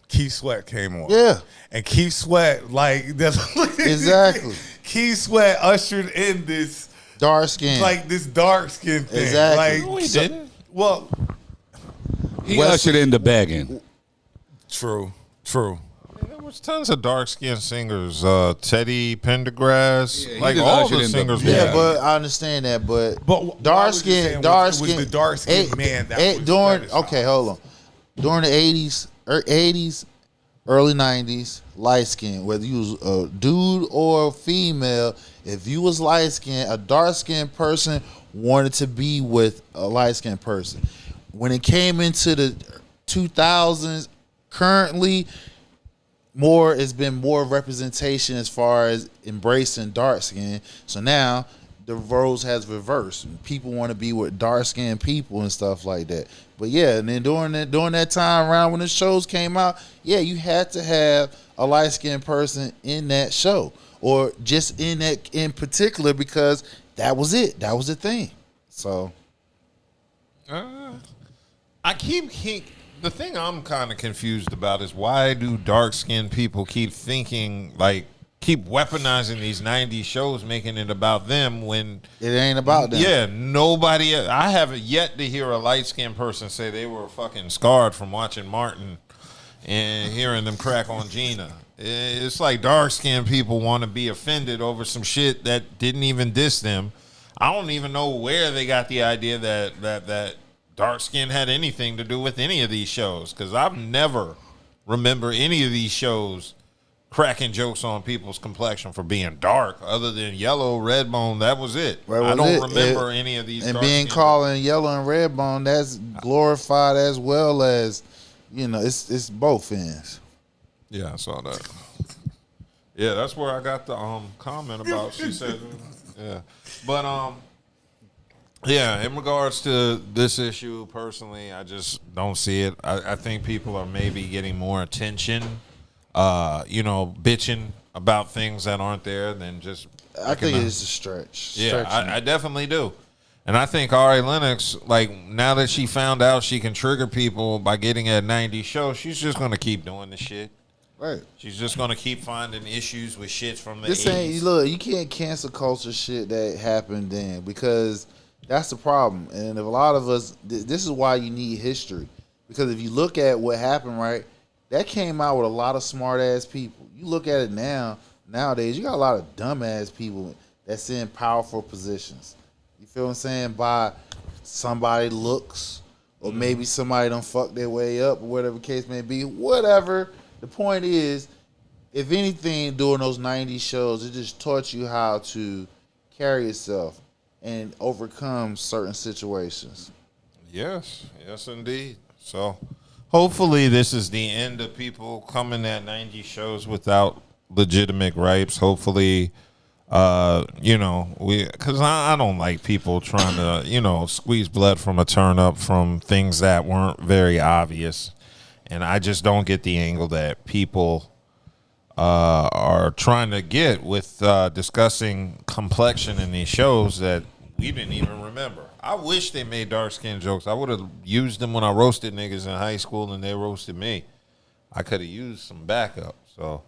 Keith Sweat came on. Yeah. And Keith Sweat, exactly. Keith Sweat ushered in this dark skin. This dark skin thing. Exactly. No, he didn't. Well, He ushered in the begging. True. There was tons of dark skinned singers. Teddy Pendergrass, Yeah, like just all ushered the in singers. Yeah, but I understand that. But dark skin, it was the dark-skinned man that was during. fetishized. Okay, hold on. During the 80s, early 90s, light skin, whether you was a dude or a female, if you was light skin, a dark skinned person wanted to be with a light skinned person. When it came into the 2000s, currently, it's been more representation as far as embracing dark skin. So now the roles has reversed. People want to be with dark skinned people and stuff like that. But yeah, and then during that time around when the shows came out, yeah, you had to have a light skinned person in that show, or just in that in particular, because that was it. That was the thing. So I keep the thing I'm kind of confused about is why do dark skinned people keep weaponizing these 90s shows, making it about them when it ain't about them. Yeah, nobody. I haven't yet to hear a light skinned person say they were fucking scarred from watching Martin and hearing them crack on Gina. It's like dark skinned people want to be offended over some shit that didn't even diss them. I don't even know where they got the idea that dark skin had anything to do with any of these shows, because I've never remember any of these shows cracking jokes on people's complexion for being dark, other than Yellow, Redbone. That was it. I don't remember any of these. And being called in Yellow and Redbone, that's glorified as well as, it's both ends. Yeah, I saw that. Yeah, that's where I got the comment about. She said, yeah, but yeah. In regards to this issue, personally, I just don't see it. I think people are maybe getting more attention, bitching about things that aren't there than just. I think it's a stretch. Yeah, I definitely do. And I think Ari Lennox, now that she found out she can trigger people by getting at 90 shows, she's just going to keep doing the shit. Right. She's just going to keep finding issues with shit from the This 80s. look, you can't cancel culture shit that happened then, because that's the problem. And if a lot of us, this is why you need history. Because if you look at what happened, right, that came out with a lot of smart ass people. You look at it nowadays, you got a lot of dumb ass people that's in powerful positions. You feel what I'm saying? By somebody looks, or maybe somebody done fucked their way up, or whatever the case may be. Whatever. The point is, if anything, during those 90s shows, it just taught you how to carry yourself and overcome certain situations. Yes, indeed. So hopefully this is the end of people coming at 90 shows without legitimate gripes. Hopefully, because I don't like people trying to, squeeze blood from a turnip from things that weren't very obvious. And I just don't get the angle that people are trying to get with discussing complexion in these shows that we didn't even remember. I wish they made dark skin jokes. I would have used them when I roasted niggas in high school and they roasted me. I could have used some backup. So,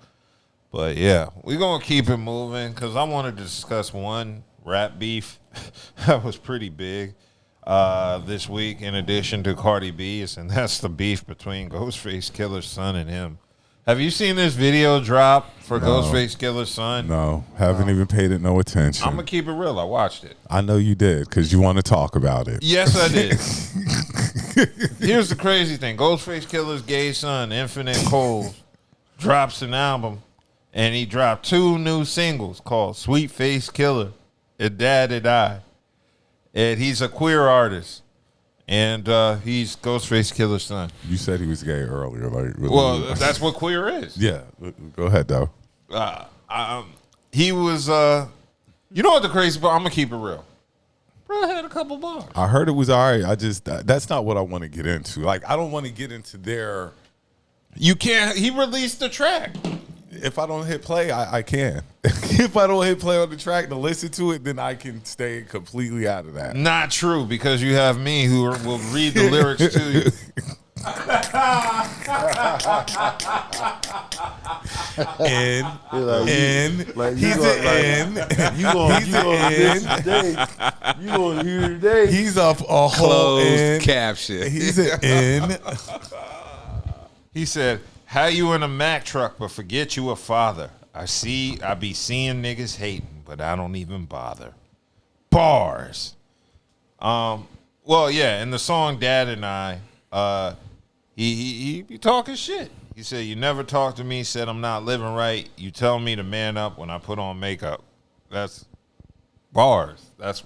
but yeah, we're going to keep it moving because I wanted to discuss one rap beef that was pretty big this week, in addition to Cardi B's, and that's the beef between Ghostface Killah's son and him. Have you seen this video drop for Ghostface Killah's son? No, haven't even paid it no attention. I'm going to keep it real. I watched it. I know you did, because you want to talk about it. Yes, I did. Here's the crazy thing. Ghostface Killah's gay son, Infinite Cold, drops an album, and he dropped 2 new singles called Sweet Face Killah and Dad I. And he's a queer artist, and he's Ghostface Killah's son. You said he was gay earlier. Well, that's what queer is. Yeah. Go ahead, though. He was, you know what the crazy part? I'm going to keep it real. Bro had a couple bars. I heard it was all right. That's not what I want to get into. I don't want to get into their... You can't... He released the track. If I don't hit play, I can. If I don't hit play on the track to listen to it, then I can stay completely out of that. Not true, because you have me who will read the lyrics to you. N. Like, N. like He's an N. You gonna miss today. You gonna hear today. He's a whole Closed N. caption. He's an N. He said, "How you in a Mack truck, but forget you a father? I be seeing niggas hating, but I don't even bother." Bars. Well, yeah, in the song "Dad and I," he be talking shit. He said, "You never talk to me. Said I'm not living right. You tell me to man up when I put on makeup." That's bars. That's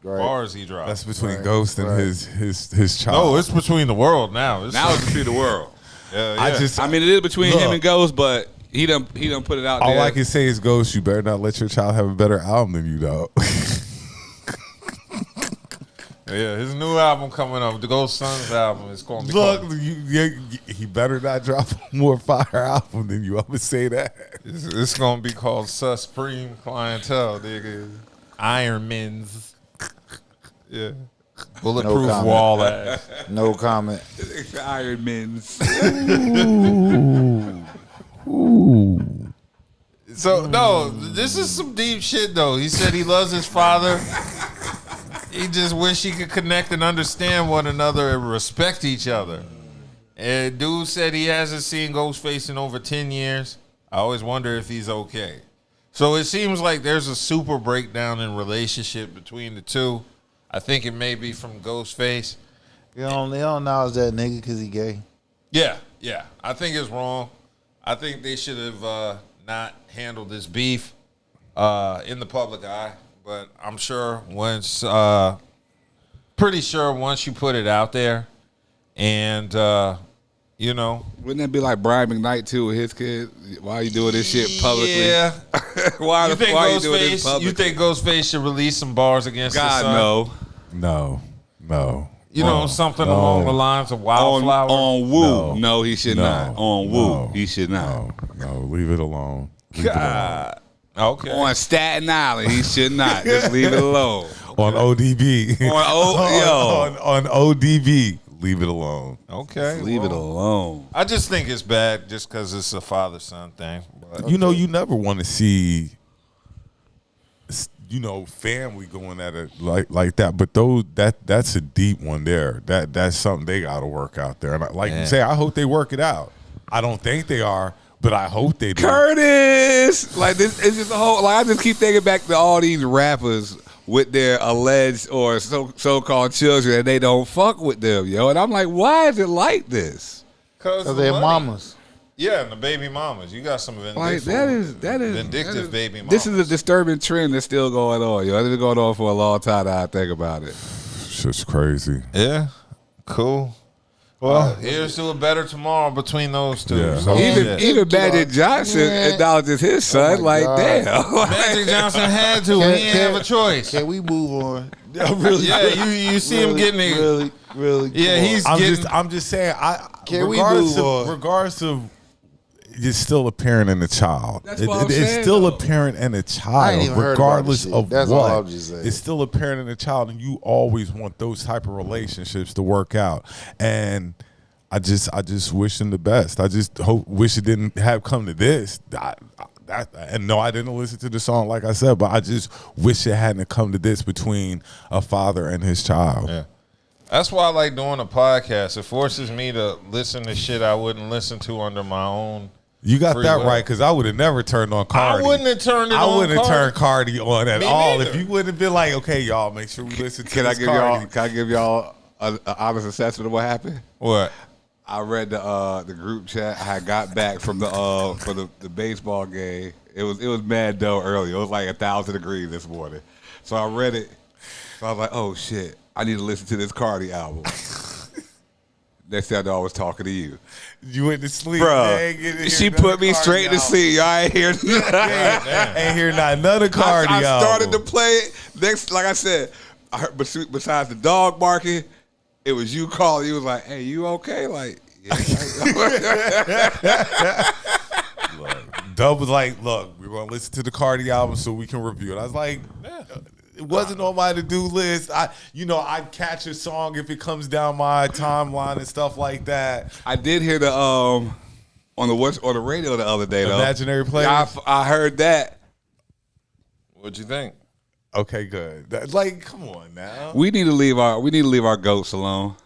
bars he dropped. That's between Ghost and his child. No, it's between the world now. Now it's between the world. Yeah. I mean, it is between him and Ghost, but he done put it out there. All I can say is, Ghost, you better not let your child have a better album than you, though. Yeah, his new album coming up, the Ghost Sons album, is going to be Look, called, he better not drop a more fire album than you. I'm gonna say that. it's going to be called Supreme Clientele, nigga. Ironmans. Yeah. Bulletproof comment. wall ass. No comment. Iron Men's. So, no, this is some deep shit, though. He said he loves his father. He just wish he could connect and understand one another and respect each other. And dude said he hasn't seen Ghostface in over 10 years. I always wonder if he's okay. So it seems like there's a super breakdown in relationship between the two. I think it may be from Ghostface. They don't acknowledge that nigga because he gay. Yeah. I think it's wrong. I think they should have not handled this beef in the public eye. But I'm sure pretty sure once you put it out there and, Wouldn't that be like Brian McKnight, too, with his kid? Why are you doing this shit publicly? Yeah. why are you doing this publicly? You think Ghostface should release some bars against God, his son? No. You know, something along the lines of Wildflower? On Woo. No, he should not. On Woo. No. He should not. No, leave it alone. God. Okay. On Staten Island, he should not. Just leave it alone. On ODB. On on ODB. Leave it alone. Okay. Just leave it alone. I just think it's bad just because it's a father-son thing. But, You know, you never want to see, family going at it like that. But that's a deep one there. That's something they got to work out there. And like you say, I hope they work it out. I don't think they are, but I hope they do. Curtis! Like, this is just a whole, like, I just keep thinking back to all these rappers with their alleged or so-called children and they don't fuck with them, yo. And I'm like, why is it like this? Because they're mamas. Yeah, and the baby mamas. You got some vindictive, Like, that is vindictive baby mamas. This is a disturbing trend that's still going on, yo. It's been going on for a long time now I think about it. Shit's crazy. Yeah, cool. Well, here's to a better tomorrow between those two. Yeah. So, Even Magic Johnson acknowledges his son. Like, damn. Magic Johnson had to. He didn't have a choice. Can we move on? You see him getting it. Really. Yeah, he's I'm just saying. Can we move on? Regardless of, it's still a parent and a child. That's what I'm It's saying, still though. a parent and a I ain't child, even heard about regardless this shit. of That's what. all I'm just saying. It's still a parent and a child, and you always want those type of relationships to work out. And I just wish them the best. I just wish it didn't have come to this. And no, I didn't listen to the song like I said, but I just wish it hadn't come to this between a father and his child. Yeah. That's why I like doing a podcast. It forces me to listen to shit I wouldn't listen to under my own. You got free that will. right, because I would have never turned on Cardi. I wouldn't have turned it on. I wouldn't have Cardi. turned Cardi on at Me all neither. if you wouldn't have been like, okay, y'all, make sure we listen to Can I this give Cardi. y'all an honest assessment of what happened? What? I read the group chat. I got back from the baseball game. It was mad dough early. It was like 1,000 degrees this morning. So I read it. So I was like, oh shit, I need to listen to this Cardi album. Next thing I know, I was talking to you. You went to sleep, Bruh. She put me straight to sleep. I ain't hear ain't hear none of Cardi I started album. to play it. Next, like I said, I heard, besides the dog barking, it was you calling. You was like, "Hey, you okay?" Like, yeah. Dub was like, look, we're going to listen to the Cardi album so we can review it. I was like, it wasn't on my to-do list. I'd catch a song if it comes down my timeline and stuff like that. I did hear the on the radio the other day though. Imaginary players. Yeah, I heard that. What'd you think? Okay, good. Like, come on now. We need to leave our goats alone.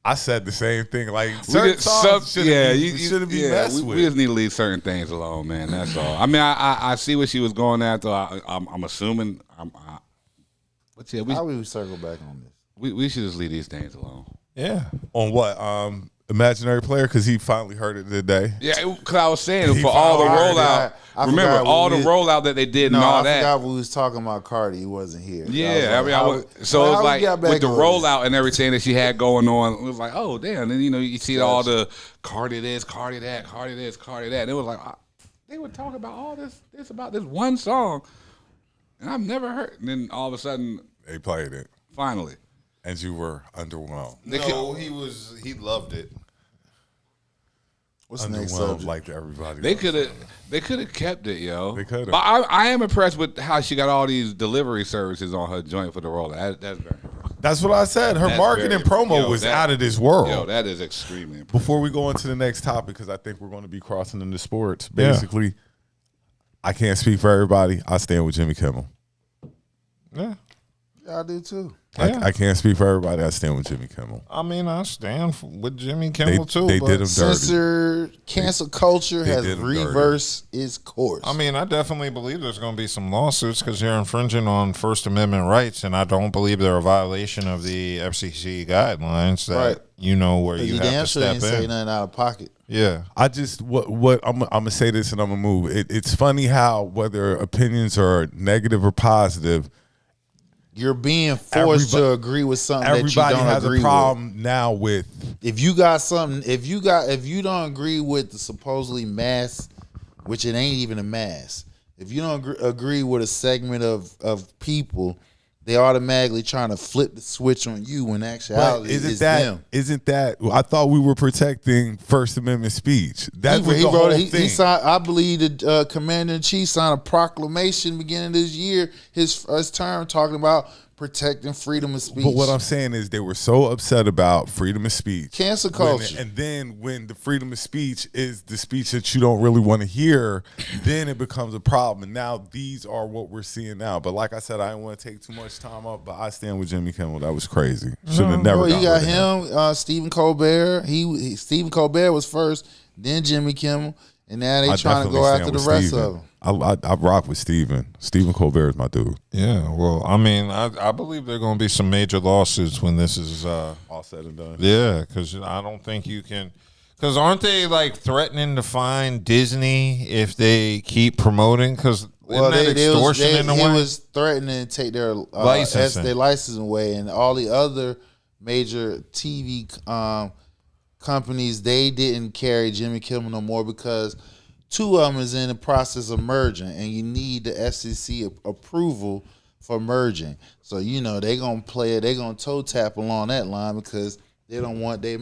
I said the same thing. Like, certain songs shouldn't be messed with. We just need to leave certain things alone, man. That's all. I mean, I see what she was going after. I'm assuming. But yeah, how we circle back on this? We should just leave these things alone. Yeah. On what? Imaginary player, because he finally heard it today. Yeah, because I was saying for all the rollout. Remember all the rollout that they did and all that. I forgot we was talking about Cardi. He wasn't here. Yeah, so it was like with the rollout and everything that she had going on. It was like, oh damn! And you see all the Cardi this, Cardi that, Cardi this, Cardi that. And it was like they were talking about all this about this one song, and I've never heard. And then all of a sudden they played it finally. And you were underwhelmed. No, he loved it. What's the next Underwhelmed subject? like everybody. They could have kept it, yo. They could have. But I am impressed with how she got all these delivery services on her joint for the rollout. That's very. That's what I said. Her marketing promo was out of this world. Yo, that is extremely impressive. Before we go on to the next topic, because I think we're going to be crossing into sports. Basically, I can't speak for everybody. I stand with Jimmy Kimmel. Yeah. Yeah, I do too. I can't speak for everybody. I stand with Jimmy Kimmel. I mean, I stand with Jimmy Kimmel too. They but did him dirty. Censor cancel culture has reversed its course. I mean, I definitely believe there's going to be some lawsuits because they're infringing on First Amendment rights, and I don't believe they're a violation of the FCC guidelines that Right. where you have to step in. Say nothing out of pocket. Yeah, I just what I'm gonna say this and I'm gonna move. It's funny how whether opinions are negative or positive, you're being forced to agree with something that you everybody don't has agree a problem now with. If you got something, if you don't agree with the supposedly mass, which it ain't even a mass, if you don't agree with a segment of people, they automatically trying to flip the switch on you when actuality is them. Isn't that? I thought we were protecting First Amendment speech. That was the whole thing. He signed, I believe the Commander-in-Chief signed a proclamation beginning of this year, his term, talking about protecting freedom of speech. But what I'm saying is they were so upset about freedom of speech. Cancel culture. And then when the freedom of speech is the speech that you don't really want to hear, then it becomes a problem. And now these are what we're seeing now. But like I said, I didn't want to take too much time up, but I stand with Jimmy Kimmel. That was crazy. Should have never You got rid of him, Stephen Colbert. Stephen Colbert was first, then Jimmy Kimmel, and now they trying to go after the rest of them. I rock with Stephen. Stephen Colbert is my dude. Yeah, well, I mean, I believe there are going to be some major lawsuits when this is all said and done. Yeah, because I don't think you can. Because aren't they like threatening to fine Disney if they keep promoting? Because isn't that extortion in a way? It was threatening to take their licensing away, and all the other major TV companies, they didn't carry Jimmy Kimmel no more because two of them is in the process of merging, and you need the FCC approval for merging. So they gonna play it. They gonna toe tap along that line because they don't want their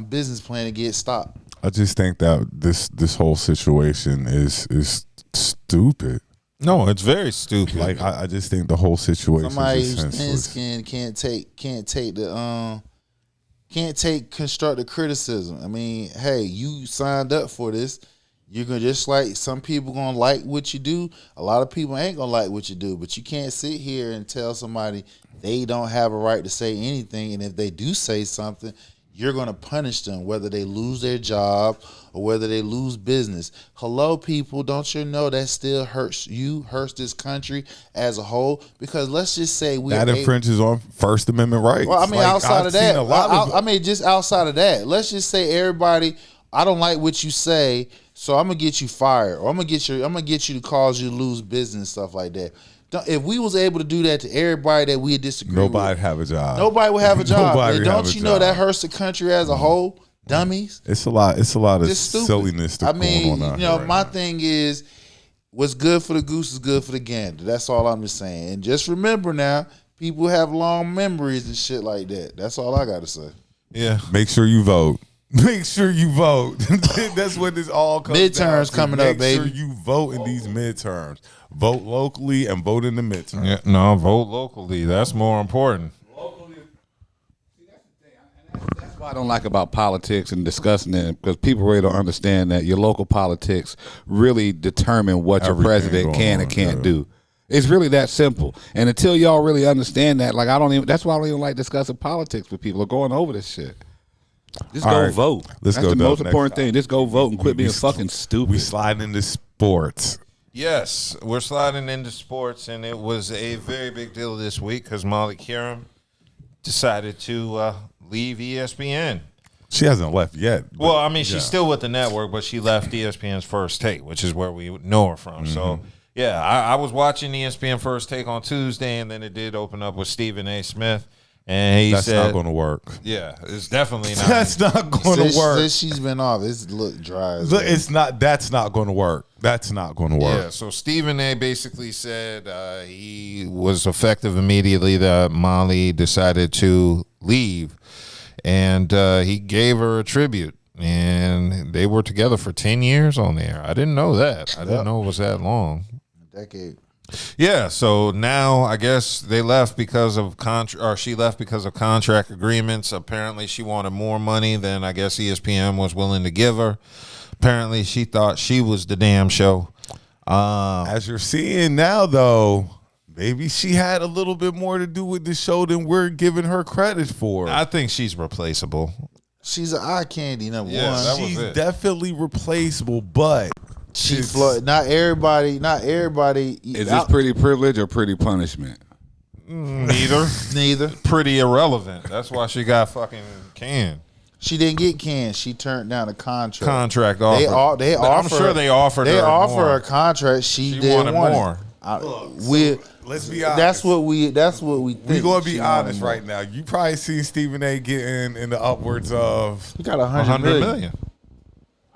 business plan to get stopped. I just think that this whole situation is stupid. No, it's very stupid. Like I just think the whole situation. Somebody is who's thin-skinned can't take constructive criticism. I mean, hey, you signed up for this. You're gonna, just like some people gonna like what you do, a lot of people ain't gonna like what you do. But you can't sit here and tell somebody they don't have a right to say anything, and if they do say something, you're gonna punish them, whether they lose their job or whether they lose business. Hello, people, don't you know that still hurts you, hurts this country as a whole? Because let's just say that infringes on First Amendment rights. Well, I mean, outside of that, just outside of that, let's just say everybody, I don't like what you say, so I'm gonna get you fired, or I'm gonna get you to cause you to lose business and stuff like that. If we was able to do that to everybody that we disagree with, nobody'd have a job. Nobody would have a job. Don't you know that hurts the country as a whole? Dummies. It's a lot of silliness going on. My thing is, what's good for the goose is good for the gander. That's all I'm just saying. And just remember now, people have long memories and shit like that. That's all I got to say. Yeah. Make sure you vote. Make sure you vote. That's what this all comes down to. Midterms coming up, baby. Make sure you vote in these midterms. Vote locally and vote in the midterms. Yeah, no, vote locally. That's more important. What I don't like about politics and discussing it, because people really don't understand that your local politics really determine what your president can and can't do. It's really that simple. And until y'all really understand that, like that's why I don't even like discussing politics with people or going over this shit. Just go vote. That's the most important thing. Just go vote and quit being fucking stupid. We slide into sports. Yes, we're sliding into sports, and it was a very big deal this week because Molly Qerim decided to leave ESPN. She hasn't left yet. Well, I mean, she's still with the network, but she left ESPN's First Take, which is where we know her from. So, yeah, I was watching ESPN First Take on Tuesday, and then it did open up with Stephen A. Smith. And he That's said, not going to work. Yeah, it's definitely not. That's not going to work. Since she's been off, it's look dry. It's not. That's not going to work. That's not going to work. Yeah. So Stephen A. basically said he was effective immediately that Molly decided to leave, and he gave her a tribute. And they were together for 10 years on the air. I didn't know that. I didn't know it was that long. A decade. Yeah, so now I guess they left because of she left because of contract agreements. Apparently she wanted more money than I guess ESPN was willing to give her. Apparently she thought she was the damn show. As you're seeing now, though, maybe she had a little bit more to do with the show than we're giving her credit for. I think she's replaceable. She's an eye candy, number one. She's definitely replaceable, but not everybody. Is this pretty privilege or pretty punishment? Neither. Pretty irrelevant. That's why she got fucking canned. She didn't get canned. She turned down a contract. Contract offer. They I'm sure they offered. They her offer more. her a contract. She didn't wanted want more. Let's be honest. That's what we think. We're gonna be honest right now. You probably see Stephen A. getting in the upwards of. He got 100 million.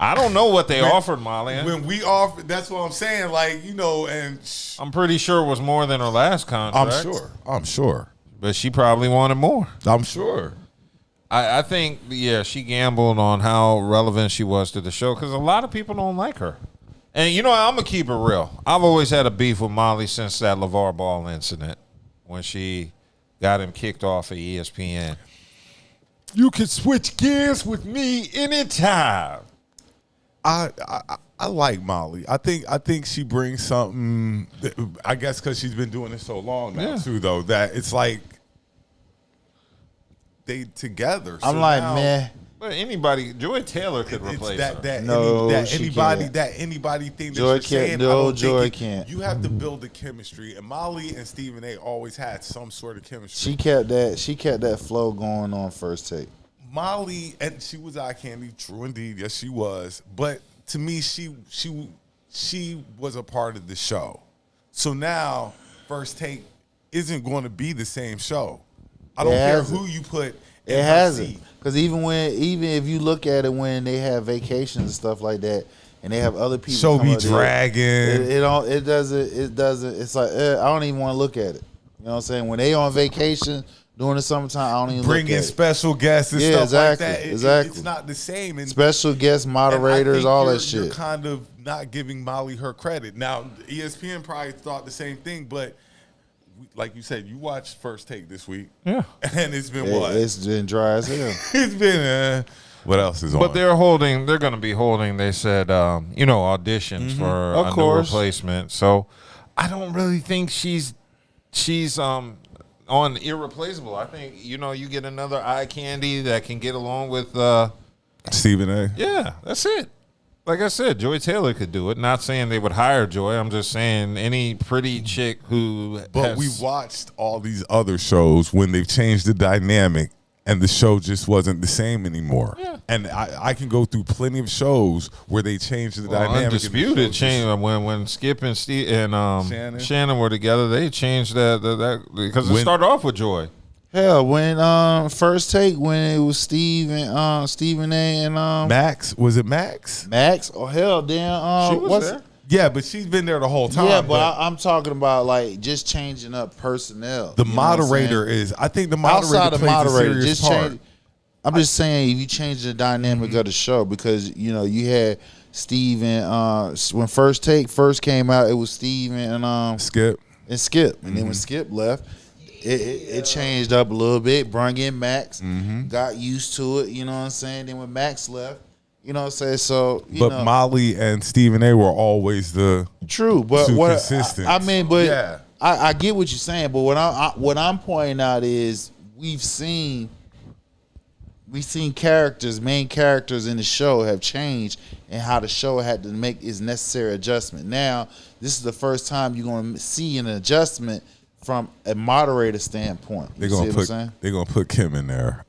I don't know what they offered Molly. When we offered, that's what I'm saying. Like, you know, and I'm pretty sure it was more than her last contract. I'm sure. But she probably wanted more. I'm sure. I think, she gambled on how relevant she was to the show because a lot of people don't like her. And, you know, I'm going to keep it real. I've always had a beef with Molly since that Lavar Ball incident when she got him kicked off of ESPN. You can switch gears with me anytime. I like Molly. I think she brings something. I guess because she's been doing it so long now too, though, that it's like they together. I'm like, man. But anybody, Joy Taylor could replace her. Anybody thing that Joy you're saying. No, Joy can't. You have to build the chemistry, and Molly and Stephen A. always had some sort of chemistry. She kept that flow going on First Take. Molly, and she was eye candy, true indeed, yes she was. But to me, she was a part of the show. So now First Take isn't going to be the same show. I don't care who you put. It hasn't, because even if you look at it when they have vacations and stuff like that, and they have other people, show be dragging. It doesn't. It's like I don't even want to look at it. You know what I'm saying? When they on vacation during the summertime, I don't even bring look at in special guests and stuff like that. Exactly. It's not the same. And special guests, moderators, all that shit. You're kind of not giving Molly her credit. Now, ESPN probably thought the same thing, but like you said, you watched First Take this week. Yeah. And it's been what? It's been dry as hell. It's been, what else is on? But they're going to be holding, they said, auditions for a new replacement. So I don't really think she's on irreplaceable. I think, you get another eye candy that can get along with Stephen A. Yeah, that's it. Like I said, Joy Taylor could do it. Not saying they would hire Joy. I'm just saying any pretty chick who we watched all these other shows when they've changed the dynamic and the show just wasn't the same anymore. Yeah. And I can go through plenty of shows where they changed the dynamic. Undisputed changed when Skip and Steve and Shannon were together. They changed that because it started off with Joy. Hell, when First Take, when it was Steve and Stephen A. and Max, was it Max? Max, oh hell, damn, she was there. Yeah, but she's been there the whole time. Yeah, but I'm talking about like just changing up personnel. The moderator is. I think the moderator outside the plays moderator a serious part. I'm just saying if you change the dynamic of the show, because you had Steve and when First Take first came out, it was Steve and Skip and then when Skip left. It changed up a little bit. Brought in Max, got used to it. You know what I'm saying? Then when Max left, you know what I'm saying. So, but Molly and Stephen A. were always the but two what consistent. I mean, but yeah. I get what you're saying. But what I'm pointing out is we've seen characters, main characters in the show have changed, and how the show had to make its necessary adjustment. Now, this is the first time you're going to see an adjustment from a moderator standpoint. They're gonna put Kim in there.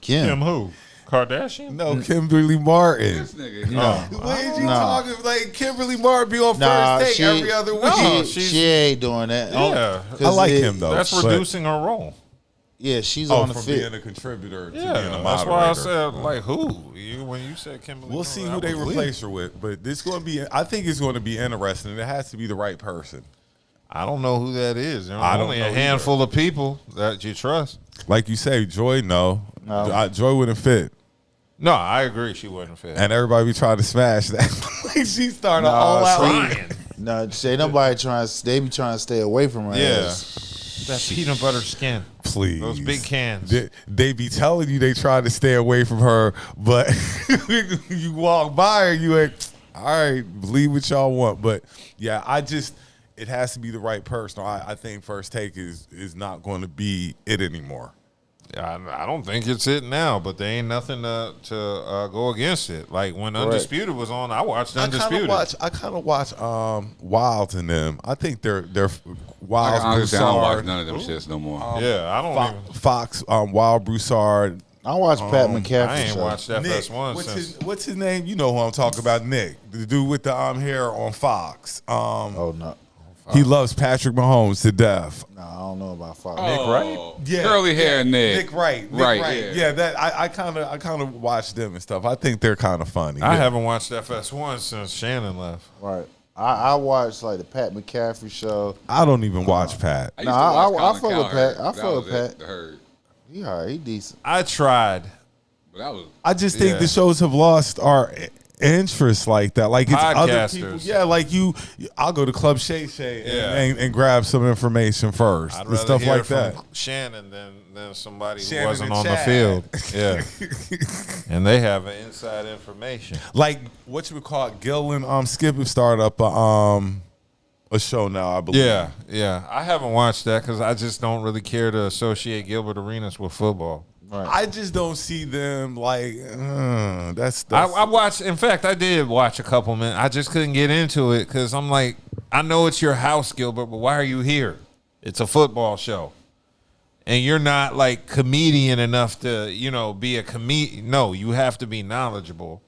Kim who? Kardashian? No, Kimberly Martin. This nigga. What you talking like? Kimberly Martin be on first take every other week. She ain't doing that. Yeah, I like him though. That's reducing her role. Yeah, she's on the from fit. being a contributor to being a moderator. That's why I said like who? When you said Kimberly, we'll see who they replace her with. But this going to be. I think it's going to be interesting. It has to be the right person. I don't know who that is. There's I don't only know a handful of people that you trust. Like you say, Joy, no. Joy wouldn't fit. No, I agree. She wouldn't fit. And everybody be trying to smash that. Like she started all out. Trying. No, say nobody trying. They be trying to stay away from her. Yeah. Ass. That peanut butter skin. Please. Those big cans. They be telling you they trying to stay away from her, but you walk by her, you ain't, all right, believe what y'all want. But yeah, it has to be the right person. I think First Take is not going to be it anymore. I don't think it's it now, but there ain't nothing to go against it. Like when Undisputed was on, I watched Undisputed. I kind of watch Wilds and them. I think they're Wild. I don't watch none of them shits no more. I don't Fox, Wild Broussard. I watch Pat McCaffrey. I ain't show. watched FS1 since. What's his name? You know who I'm talking about, Nick, the dude with the hair on Fox. Oh no. He loves Patrick Mahomes to death. No, I don't know about Fox. Nick Wright? Yeah, curly hair Nick. Nick Wright. Yeah, that I kind of watch them and stuff. I think they're kind of funny. I haven't watched FS1 since Shannon left. Right. I watched like the Pat McCaffrey show. I don't even watch Pat. No, I fuck with Pat. I fuck with Pat. He all right. He decent. I tried. I just think the shows have lost our interest like that. Like it's other people. Yeah, like I'll go to Club Shay Shay and grab some information first. I'd and rather stuff hear like that. from Shannon than somebody Shannon who wasn't and on Chad. the field. Yeah. And they have inside information. Like what you would call it, Gil and Skip have started up a show now, I believe. Yeah. I haven't watched that because I just don't really care to associate Gilbert Arenas with football. Right. I just don't see them like that's I watched. In fact, I did watch a couple minutes. I just couldn't get into it because I'm like, I know it's your house, Gilbert, but why are you here? It's a football show, and you're not like comedian enough to be a comedian. No, you have to be knowledgeable.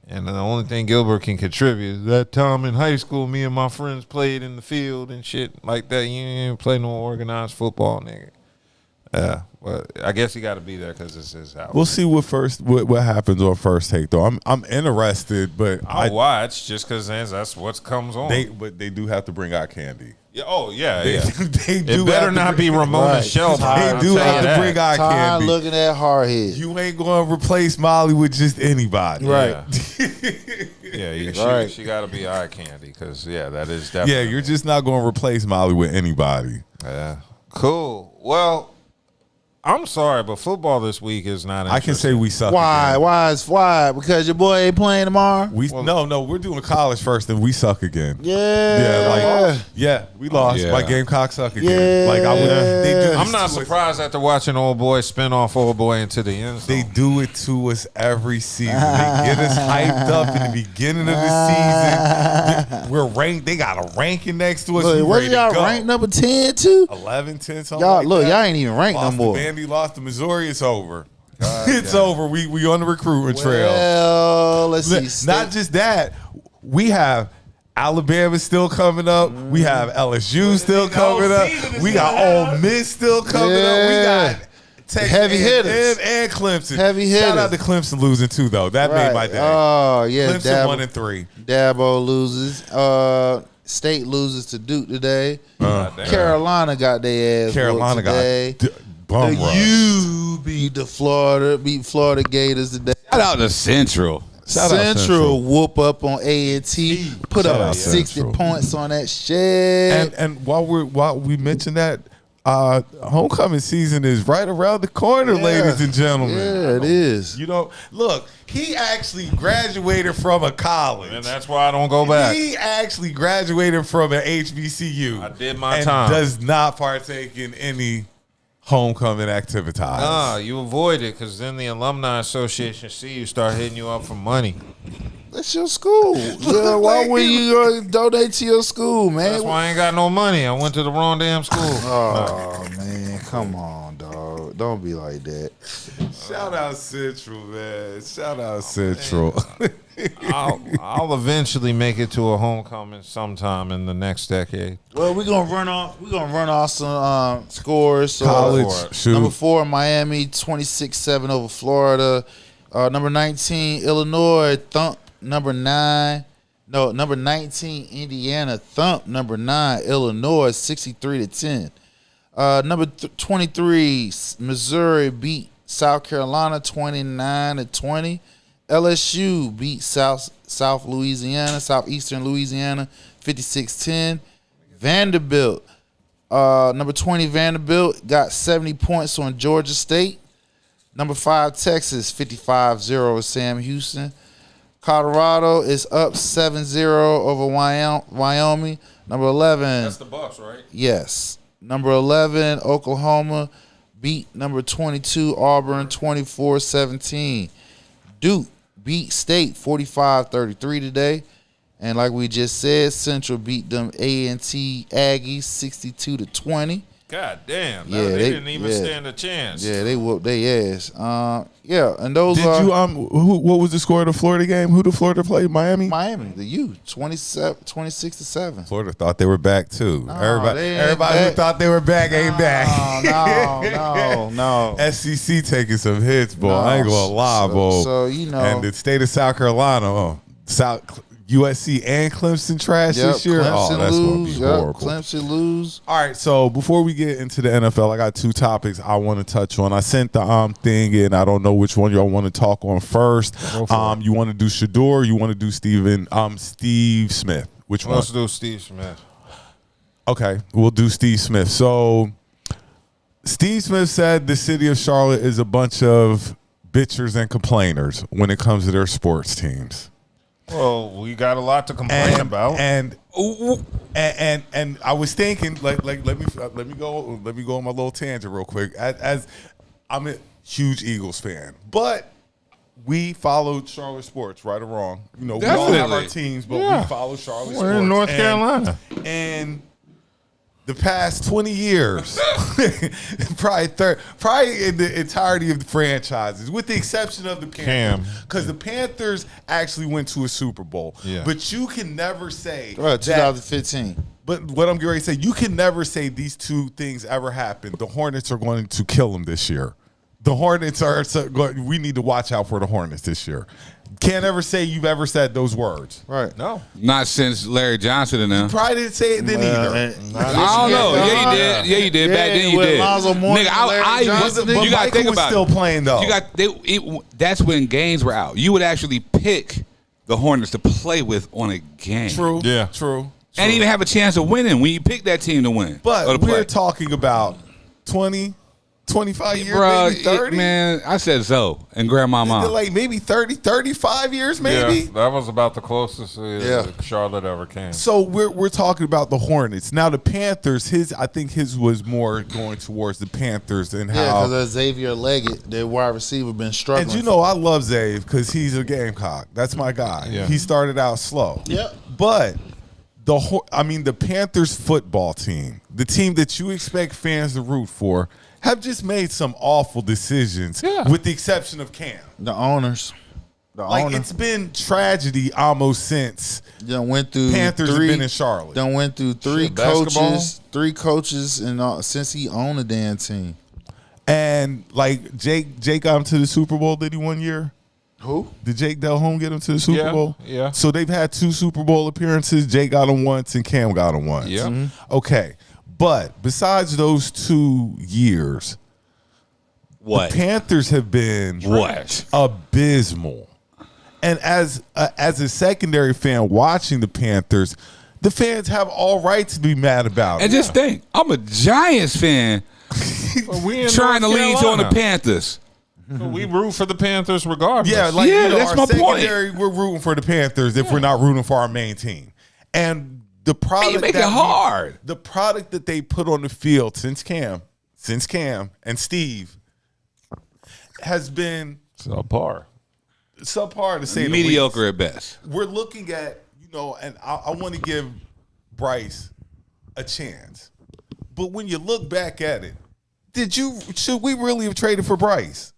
And the only thing Gilbert can contribute is that time in high school, me and my friends played in the field and shit like that. You didn't play no organized football, nigga. Yeah, well, I guess he got to be there because it's his house. We'll see what happens on First Take though. I'm interested, but I'll watch just because that's what comes on. But they do have to bring out candy. Yeah. Oh yeah. They do. It better not be Ramona Shelburne. They do have to bring out candy. Looking at Hardhead. You ain't going to replace Molly with just anybody, right? Yeah, she got to be eye candy because that is definitely. Yeah, you're just not going to replace Molly with anybody. Yeah. Cool. Well. I'm sorry, but football this week is not. I can say we suck. Why? Again. Why? Because your boy ain't playing tomorrow. No, we're doing college first, and we suck again. We lost. My Gamecock suck again. Yeah. Like I'm not surprised after watching Old Boy spin off Old Boy into the end zone. They do it to us every season. They get us hyped up in the beginning of the season. We're ranked. They got a ranking next to us. Look, what y'all ranked number 10 too? 11, 10, something y'all, like look, that. y'all ain't even ranked no more. Vandy lost to Missouri. It's over. It's over. We on the recruiting trail. Well, let's see. Not just that. We have Alabama still coming up. We have LSU still coming up. We got Ole Miss still coming up. We got Texas heavy hitters and Clemson. Heavy hitters. Shout out to Clemson losing too, though. That made my day. Oh yeah, Clemson 1-3. Dabo loses. State loses to Duke today. Carolina got their ass. Carolina today. got bum rush. You beat Florida Gators today. Shout out to Central. Central whoop up on A&T. Put up 60 points on that shit. And while we mention that, homecoming season is right around the corner, ladies and gentlemen. Yeah, it is. You know, look, he actually graduated from a college. And that's why I don't go back. He actually graduated from an HBCU. I did my and time. Does not partake in any homecoming activities. Nah, you avoid it because then the Alumni Association see you start hitting you up for money. That's your school. Yeah, why would you donate to your school, man? That's why I ain't got no money. I went to the wrong damn school. Oh, man. Come on, dog. Don't be like that. Shout out Central, man. Shout out Central. I'll eventually make it to a homecoming sometime in the next decade. Well, we're gonna run off some scores. So, College. Number 4, Miami, 26-7 over Florida. Number 19, Illinois, thump. Number 19, Indiana, thump. Number 9, Illinois, 63-10. Number 23, Missouri beat South Carolina, 29-20. LSU beat Southeastern Louisiana, 56-10. Vanderbilt, number 20, Vanderbilt got 70 points on Georgia State. Number 5, Texas, 55-0 over Sam Houston. Colorado is up 7-0 over Wyoming. Number 11. That's the Bucks, right? Yes. Number 11, Oklahoma beat number 22, Auburn, 24-17. Duke beat State 45-33 today. And like we just said, Central beat them A&T Aggies 62-20. God damn. Yeah, they didn't even stand a chance. Yeah, they whooped their ass. And those what was the score of the Florida game? Who did Florida play? Miami, the U, 26-7. Florida thought they were back too. Everybody who thought they were back ain't back. No. SEC taking some hits, boy. I ain't gonna lie, boy. So you know, and the state of South Carolina, USC and Clemson trash this year. Clemson that's going to be horrible. Clemson lose. All right, so before we get into the NFL, I got 2 topics I want to touch on. I sent the thing in. I don't know which one y'all want to talk on first. You want to do Shador? You want to do Steve Smith? Which one? Let's do Steve Smith. Okay, we'll do Steve Smith. So Steve Smith said the city of Charlotte is a bunch of bitchers and complainers when it comes to their sports teams. Well, we got a lot to complain about, and I was thinking, let me go on my little tangent real quick. As I'm a huge Eagles fan, but we followed Charlotte sports, right or wrong. You know, Definitely. We all have our teams, but we follow Charlotte sports. We're in North Carolina, and the past 20 years, probably in the entirety of the franchises, with the exception of the Panthers, because the Panthers actually went to a Super Bowl. Yeah. But you can never say 2015. But what I'm going to say, you can never say these 2 things ever happened. The Hornets are going to kill them this year. The Hornets we need to watch out for the Hornets this year. Can't ever say you've ever said those words. Right. No. Not since Larry Johnson and them. Probably didn't say it then either. I don't know. Yeah, you did. Yeah, you did. Back then you did. Nigga, you got to think about still playing though. That's when games were out. You would actually pick the Hornets to play with on a game. True. Yeah. True. And even have a chance of winning when you pick that team to win. But we're talking about 20, 25 years, maybe 30. Man, I said so. And grandmama. Like maybe 30, 35 years, maybe. Yeah, that was about the closest Charlotte ever came. So we're talking about the Hornets. Now the Panthers, I think his was more going towards the Panthers and how because Xavier Leggett, their wide receiver, been struggling. And you know I love Zave because he's a Gamecock. That's my guy. Yeah. He started out slow. Yep. But the Panthers football team, the team that you expect fans to root for, have just made some awful decisions, with the exception of Cam. The owners. It's been tragedy almost since went through Panthers have been in Charlotte. Went through 3 coaches, and since he owned the damn team. And Jake got him to the Super Bowl, did he 1 year? Who? Did Jake Delhomme get him to the Super Bowl? Yeah. So they've had 2 Super Bowl appearances. Jake got him once and Cam got him once. Yeah. Mm-hmm. Okay. But besides those 2 years, the Panthers have been abysmal. And as a secondary fan watching the Panthers, the fans have all right to be mad about it. And just think, I'm a Giants fan trying to lead on the Panthers. So we root for the Panthers regardless. Yeah, like that's our my point. secondary, we're rooting for the Panthers if we're not rooting for our main team. And the product make it hard. The product that they put on the field since Cam and Steve has been subpar to say mediocre the at best. We're looking at, and I want to give Bryce a chance. But when you look back at it, should we really have traded for Bryce?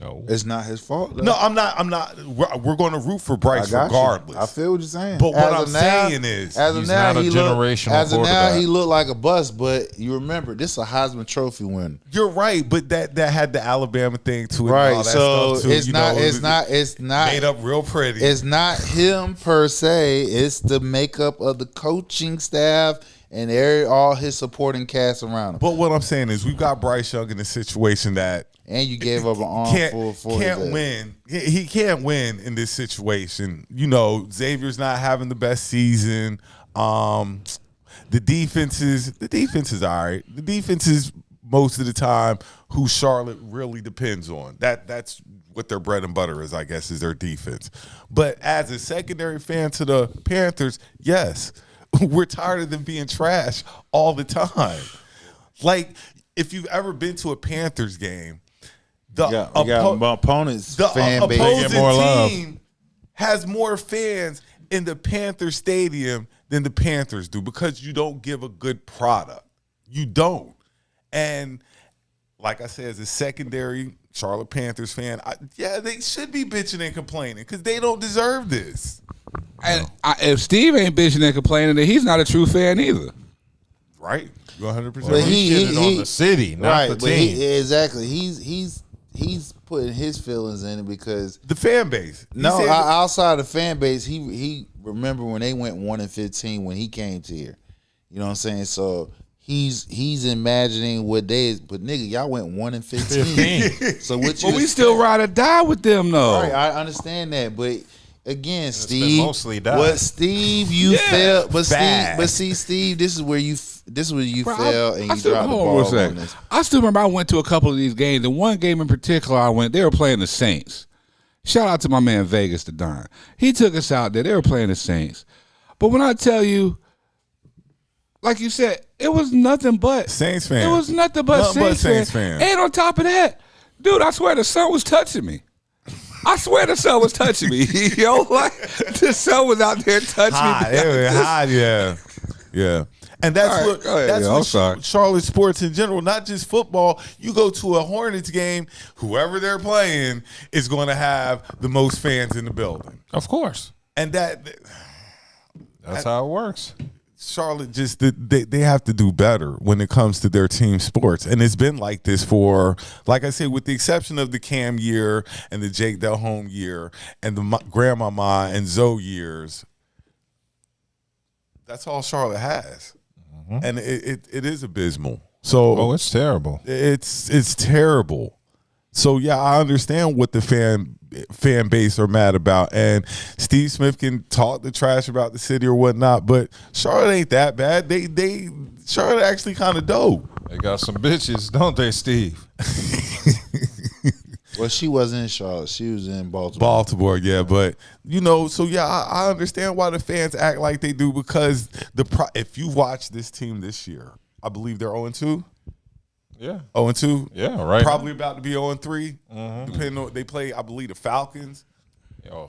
No, it's not his fault. Though. No, I'm not. We're going to root for Bryce regardless. I feel what you're saying. But what I'm saying is, as of he's now, not a generational quarterback. he looked like a bust. But you remember, this is a Heisman Trophy winner. You're right, but that had the Alabama thing to it. Right, and all that so stuff too, it's not made up real pretty. It's not him per se. It's the makeup of the coaching staff and all his supporting cast around him. But what I'm saying is, we've got Bryce Young in a situation that. And you gave up an armful for can't win. He can't win in this situation. Xavier's not having the best season. The defense is all right. The defense is most of the time who Charlotte really depends on. That's what their bread and butter is, I guess, is their defense. But as a secondary fan to the Panthers, yes, we're tired of them being trash all the time. Like, if you've ever been to a Panthers game, the opponent's fan base opposing get more love. team has more fans in the Panther Stadium than the Panthers do because you don't give a good product. You don't. And like I said, as a secondary Charlotte Panthers fan, they should be bitching and complaining because they don't deserve this. And if Steve ain't bitching and complaining, then he's not a true fan either. Right. 100%. But he on the city, not the team. Exactly. He's putting his feelings in it because the fan base. Outside the fan base, he remember when they went 1-15 when he came to here. You know what I'm saying? So he's imagining what they is, but nigga, y'all went 1-15. So what you? But we still ride or die with them though. Right, I understand that, but. Again, it's Steve. Mostly died. What Steve you felt, but Steve, this is where you fell and you dropped the ball on this. I still remember I went to a couple of these games, and one game in particular I went. They were playing the Saints. Shout out to my man Vegas the Don. He took us out there. They were playing the Saints. But when I tell you, like you said, it was nothing but Saints fan. It was nothing but Saints fan. And on top of that, dude, I swear the sun was touching me. I swear the sun was touching me. Like the sun was out there touching me. It was hot, yeah. And that's what Charlotte sports in general, not just football. You go to a Hornets game, whoever they're playing is going to have the most fans in the building. Of course. And that's how it works. Charlotte just they have to do better when it comes to their team sports, and it's been like this for, like I said, with the exception of the Cam year and the Jake Delhomme year and the Grandmama and Zoe years. That's all Charlotte has, and it is abysmal. So it's terrible. It's terrible. So yeah, I understand what the fan base are mad about, and Steve Smith can talk the trash about the city or whatnot, but Charlotte ain't that bad. Charlotte actually kind of dope. They got some bitches, don't they, Steve? Well, she wasn't in Charlotte. She was in Baltimore. Baltimore, yeah, but so yeah, I understand why the fans act like they do because if you watch this team this year, I believe they're 0-2. Yeah. 0-2? Yeah, right. Probably about to be 0-3. Depending on they play, I believe, the Falcons.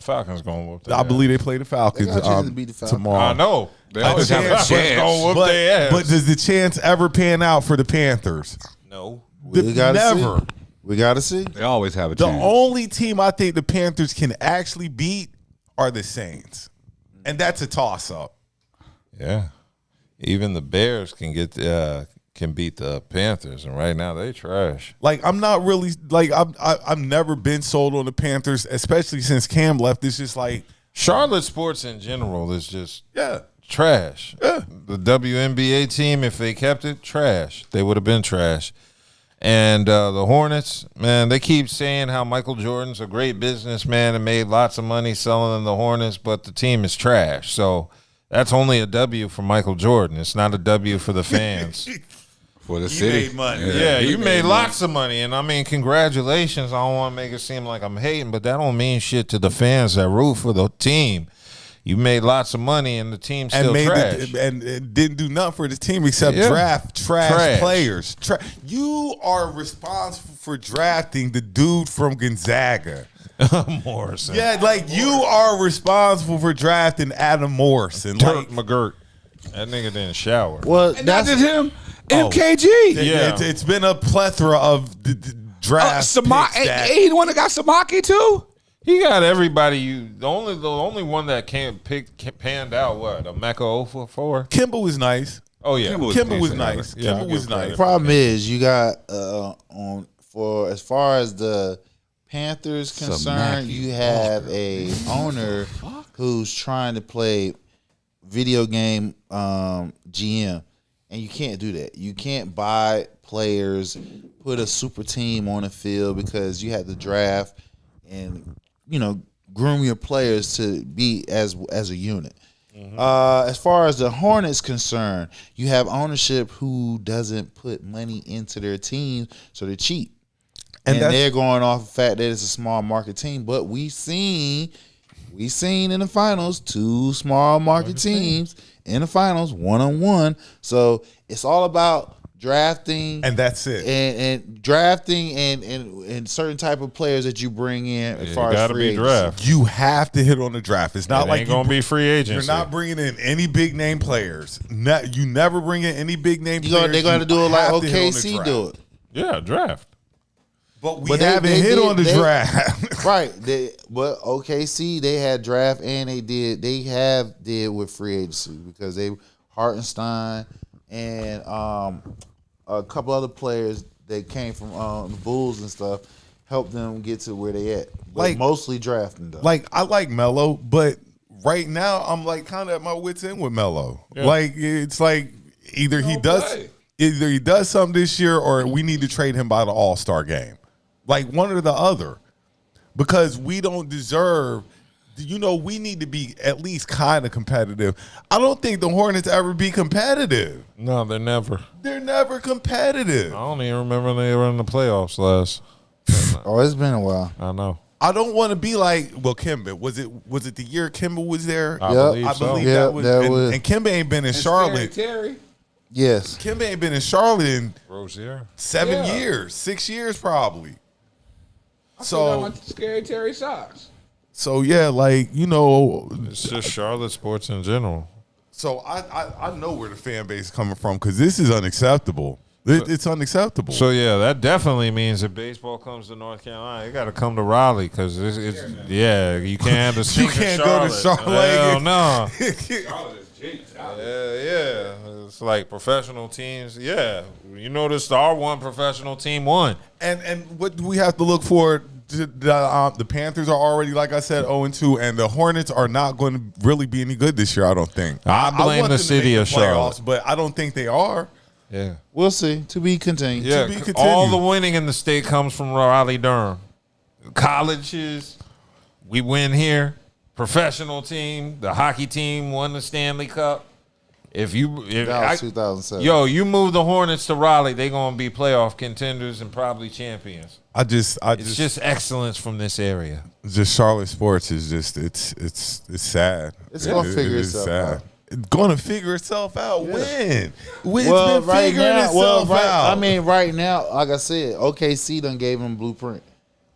Falcons going to whoop their I believe they play the Falcons, They got a chance to beat the Falcons. tomorrow. I know. They always have a chance. But does the chance ever pan out for the Panthers? No. We gotta Never. See. We got to see. They always have a The chance. only team I think the Panthers can actually beat are the Saints. And that's a toss-up. Yeah. Even the Bears can beat the Panthers, and right now they trash. Like, I'm not really I've never been sold on the Panthers, especially since Cam left. It's just like Charlotte sports in general is just trash. Yeah. The WNBA team, if they kept it, trash. They would have been trash. And the Hornets, man, they keep saying how Michael Jordan's a great businessman and made lots of money selling the Hornets, but the team is trash. So that's only a W for Michael Jordan. It's not a W for the fans. For the city. Made money. Yeah, you made lots of money. And I mean, congratulations. I don't want to make it seem like I'm hating, but that don't mean shit to the fans that root for the team. You made lots of money and the team's still trash. And it didn't do nothing for the team except draft trash players. You are responsible for drafting the dude from Gonzaga. Morrison. Yeah, like you are responsible for drafting Adam Morrison. Dirk McGirt. That nigga didn't shower. Well, And not just him. Oh. MKG. Yeah, it's been a plethora of draft picks that- he the one that got Samaki too. He got everybody. The only one that panned out. What, a Mecca 044? Kimba was nice. Oh yeah, Kimba was nice. Yeah, Kimba was nice. The problem is you got as far as the Panthers concerned, you have a owner who's trying to play video game GM, and you can't do that. You can't buy players, put a super team on the field because you have to draft and groom your players to be as a unit. As far as the Hornets concerned, you have ownership who doesn't put money into their team, so they're cheap. And they're going off the fact that it's a small market team. But we seen in the finals 2 small market teams in the finals 1-on-1. So it's all about drafting, and that's it. And drafting and certain type of players that you bring in. As far as free agency. You have to hit on the draft. It's not like ain't gonna be free agency. You're not bringing in any big name players. You never bring in any big name players. They're going to do it like OKC do it. Yeah, draft. But we haven't hit on the draft. Right. But OKC, they had draft and they did with free agency because they Hartenstein and a couple other players that came from the Bulls and stuff helped them get to where they at. But mostly drafting though. Like I like Melo, but right now I'm like kind of at my wit's end with Melo. Yeah. Like it's like either he does something this year or we need to trade him by the All-Star game. Like one or the other. Because we don't deserve, we need to be at least kind of competitive. I don't think the Hornets ever be competitive. No, they're never. They're never competitive. I don't even remember they were in the playoffs last. Oh, it's been a while. I know. I don't want to be like, well, Kimba. Was it the year Kimba was there? I believe so. that was. And Kimba ain't been in Charlotte. Terry. Yes. Kimba ain't been in Charlotte in Rozier. 7 years, 6 years probably. I went to Scary Terry socks. So yeah, it's just Charlotte sports in general. So I know where the fan base is coming from because this is unacceptable. It's unacceptable. So yeah, that definitely means if baseball comes to North Carolina, you got to come to Raleigh because it's you can't have the you can't go to Charlotte. Hell no. Yeah. It's like professional teams. Yeah, the Star one professional team won. And what do we have to look for? The Panthers are already, like I said, 0-2, and the Hornets are not going to really be any good this year. I don't think. I blame the city of Charlotte, but I don't think they are. Yeah, we'll see. To be continued. Yeah, to be continued. All the winning in the state comes from Raleigh-Durham. Colleges, we win here. Professional team, the hockey team won the Stanley Cup. That was 2007. Yo, you move the Hornets to Raleigh, they're gonna be playoff contenders and probably champions. It's just excellence from this area. Just Charlotte sports is just it's sad. It's gonna figure itself out. It's gonna figure itself out. Yeah. When? Well, It's been figuring itself out. I mean, right now, like I said, OKC done gave them blueprint.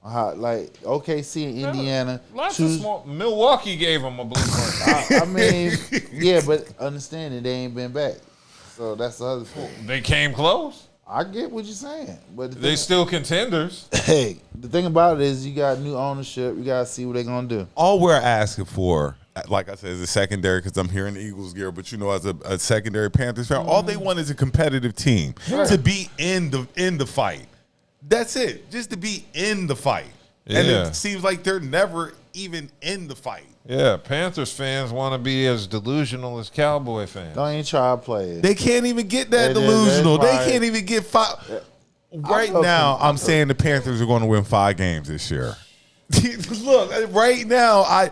Like OKC in Indiana. Lots of small. Milwaukee gave them a blueprint. I mean, yeah, but understanding they ain't been back. So that's the other thing. They came close. I get what you're saying, but they still contenders. Hey, the thing about it is you got new ownership. You got to see what they're gonna do. All we're asking for, like I said, is a secondary because I'm here in the Eagles gear. But as a secondary Panthers fan, all they want is a competitive team to be in the fight. That's it. Just to be in the fight. Yeah. And it seems like they're never even in the fight. Yeah, Panthers fans want to be as delusional as Cowboy fans. Don't even try to play it. They can't even get that delusional. They can't even get five. Right now, I'm saying the Panthers are going to win 5 games this year. Look, right now, I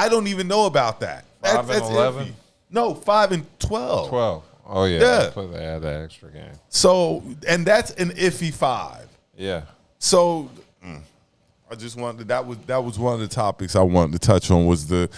don't even know about that. 5-11. No, 5-12. 12. Oh yeah. They add that extra game. So, and that's an iffy 5. Yeah. So, I just wanted that was one of the topics I wanted to touch on was the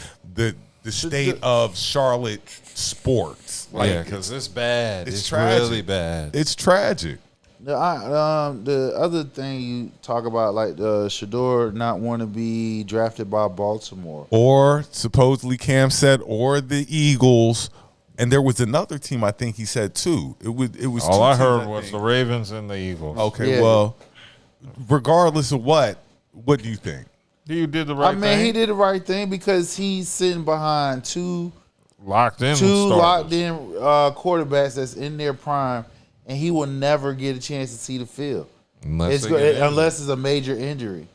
state of Charlotte sports. Yeah, because it's bad. It's tragic. really bad. It's tragic. The other thing you talk about, like Shador not want to be drafted by Baltimore, Or supposedly Cam said, or the Eagles, and there was another team I think he said too. It was All two I teams, heard was think. the Ravens and the Eagles. Okay, Yeah. well, regardless of what do you think? You did the right thing. I mean, he did the right thing because he's sitting behind two locked in quarterbacks that's in their prime, and he will never get a chance to see the field unless it's a major injury.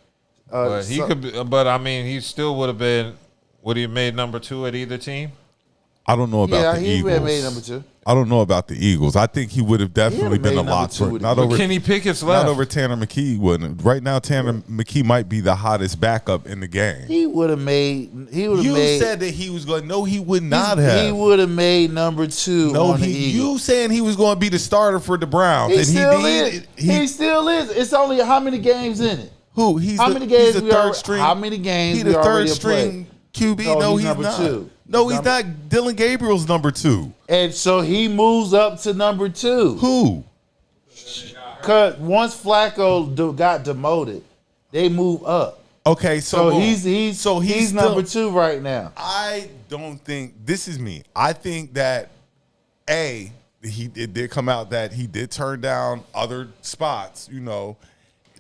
But he could be, but I mean, he still would have been. Would he have made number 2 at either team? I don't know about the he Eagles. made number 2. I don't know about the Eagles. I think he would have definitely been a lot for not over Kenny Pickett's left. Not over Tanner McKee wouldn't. Right now, Tanner McKee might be the hottest backup in the game. He would have made. You said that he was going. No, he would not have. He would have made number 2. No, on the Eagles. you saying he was going to be the starter for the Browns, He and still is. He still is. It's only how many games in it? Who? How many games? He's the third string. How many games? He's the third string QB. No, he's number not. 2. No, he's not. Dylan Gabriel's number 2. And so he moves up to number 2. Who? Cause once Flacco got demoted, they move up. Okay, so he's still, number 2 right now. I don't think this is me. I think that it did come out that he did turn down other spots. You know,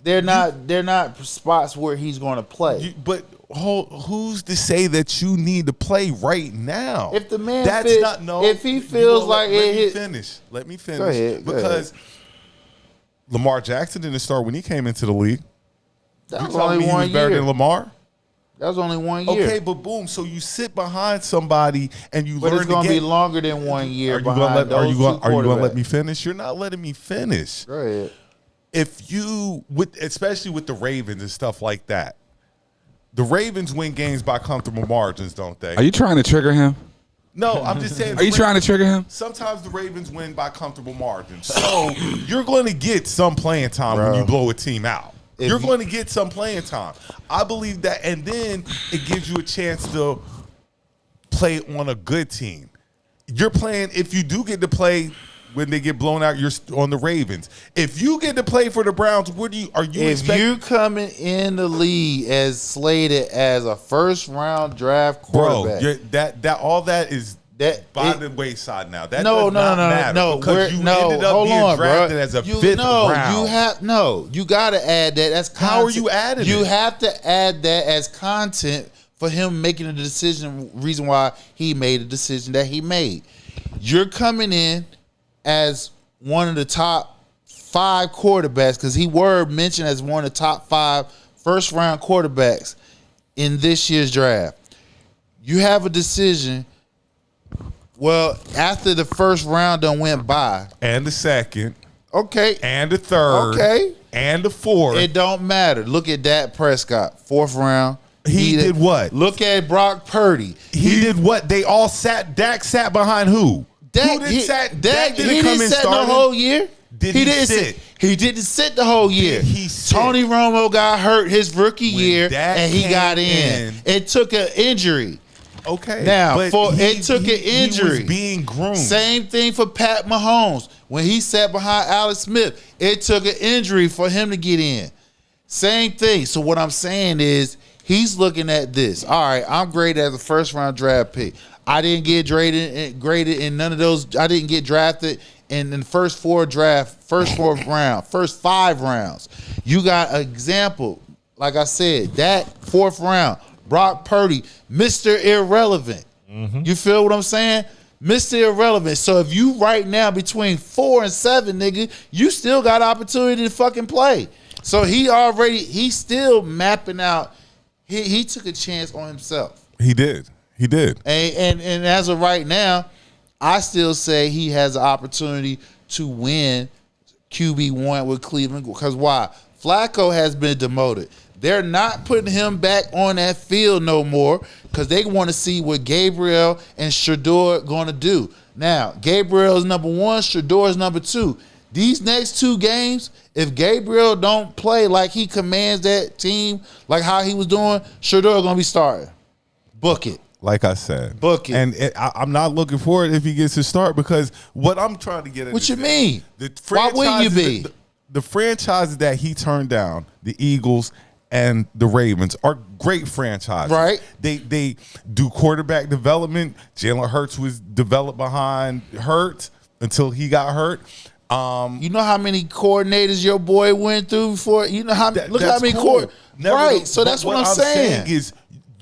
they're not spots where he's going to play. But who's to say that you need to play right now? If the man, if he feels like let me finish. Go ahead, because Lamar Jackson didn't start when he came into the league. That was telling only me he one was better year. than Lamar? That was only 1 year. Okay, but boom. So you sit behind somebody and you But learn it's going to be get- longer than 1 year. Are you going to let me quarterbacks. finish? You're not letting me finish. Go ahead. If you especially with the Ravens and stuff like that, the Ravens win games by comfortable margins, don't they? Are you trying to trigger him? No, I'm just saying. Are you trying to trigger him? Sometimes the Ravens win by comfortable margins. So you're going to get some playing time when you blow a team out. You're going to get some playing time. I believe that. And then it gives you a chance to play on a good team. You're playing, if you do get to play when they get blown out, you're on the Ravens. If you get to play for the Browns, are you If you coming in the league as slated as a first round draft quarterback, that all that is by the wayside now. That no, does not matter because you ended up being drafted as a fifth round. You got to add that. That's content. How are you adding You it? have to add that as content for him making a decision. Reason why he made a decision that he made. You're coming in as one of the top 5 quarterbacks because he were mentioned as one of the top 5 first round quarterbacks in this year's draft. You have a decision. Well, after the first round done went by, and the second, okay, and the third, okay, and the fourth, it don't matter. Look at Dak Prescott, 4th round. He did what? Look at Brock Purdy. He did what? They all sat. Dak sat behind who? Dak didn't Dak didn't sit the whole year. Did he didn't sit? He didn't sit the whole year. Did he sit? Tony Romo got hurt his rookie year, Dak and he got came in. It took an injury. Okay. Now, but it took an injury. He was being groomed. Same thing for Pat Mahomes. When he sat behind Alex Smith, it took an injury for him to get in. Same thing. So what I'm saying is he's looking at this. All right, I'm graded as a first round draft pick. I didn't get graded in none of those. I didn't get drafted in the first 4 round, first 5 rounds. You got an example, like I said, that 4th round, Brock Purdy, Mr. Irrelevant. You feel what I'm saying? Mr. Irrelevant. So if you right now between 4 and 7, nigga, you still got opportunity to fucking play. So he's still mapping out. He took a chance on himself. He did. And as of right now, I still say he has an opportunity to win QB1 with Cleveland. Because why? Flacco has been demoted. They're not putting him back on that field no more because they want to see what Gabriel and Shador going to do. Now, Gabriel is number 1, Shador is number 2. These next 2 games, if Gabriel don't play like he commands that team, like how he was doing, Shador going to be starting. Book it. Like I said. Book it. And I'm not looking for it if he gets to start because what I'm trying to get at What you mean? Why wouldn't you be? The franchises that he turned down, the Eagles and the Ravens, are great franchises. Right. They do quarterback development. Jalen Hurts was developed behind Hurts until he got hurt. You know how many coordinators your boy went through before? You know how look how many right. So that's what I'm saying is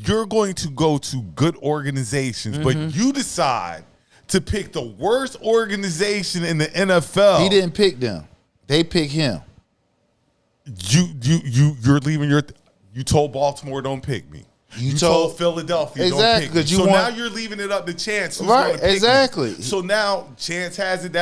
you're going to go to good organizations, but you decide to pick the worst organization in the NFL. He didn't pick them. They picked him. You're leaving you told Baltimore don't pick me. You told Philadelphia don't pick me. So now you're leaving it up to Chance. Who's right, gonna pick exactly. Me. So now Chance has it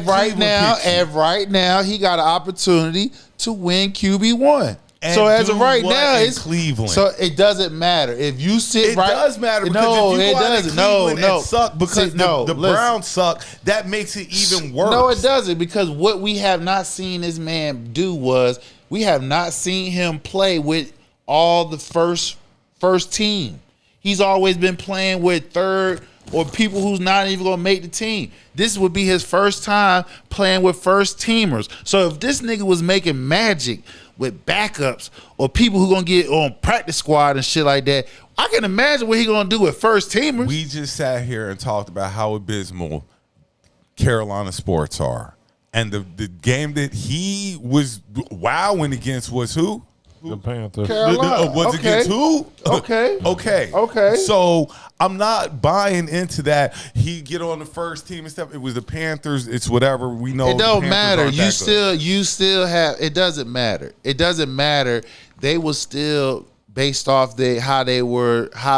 right now he got an opportunity to win QB1. So as of right now, it's Cleveland. So it doesn't matter if you sit right. It does matter because no, if you it go out doesn't. in Cleveland No, and suck because the Browns suck. That makes it even worse. No, it doesn't because what we have not seen this man do was we have not seen him play with all the first team. He's always been playing with third or people who's not even going to make the team. This would be his first time playing with first teamers. So if this nigga was making magic with backups or people who gonna get on practice squad and shit like that, I can imagine what he gonna do with first teamers. We just sat here and talked about how abysmal Carolina sports are. And the game that he was wowing against was who? The Panthers. Carolina. Was against who? Okay. Okay. So I'm not buying into that. He get on the first team and stuff. It was the Panthers. It's whatever. We know it don't the matter. Panthers You still have. It doesn't matter. It doesn't matter. They were still based off how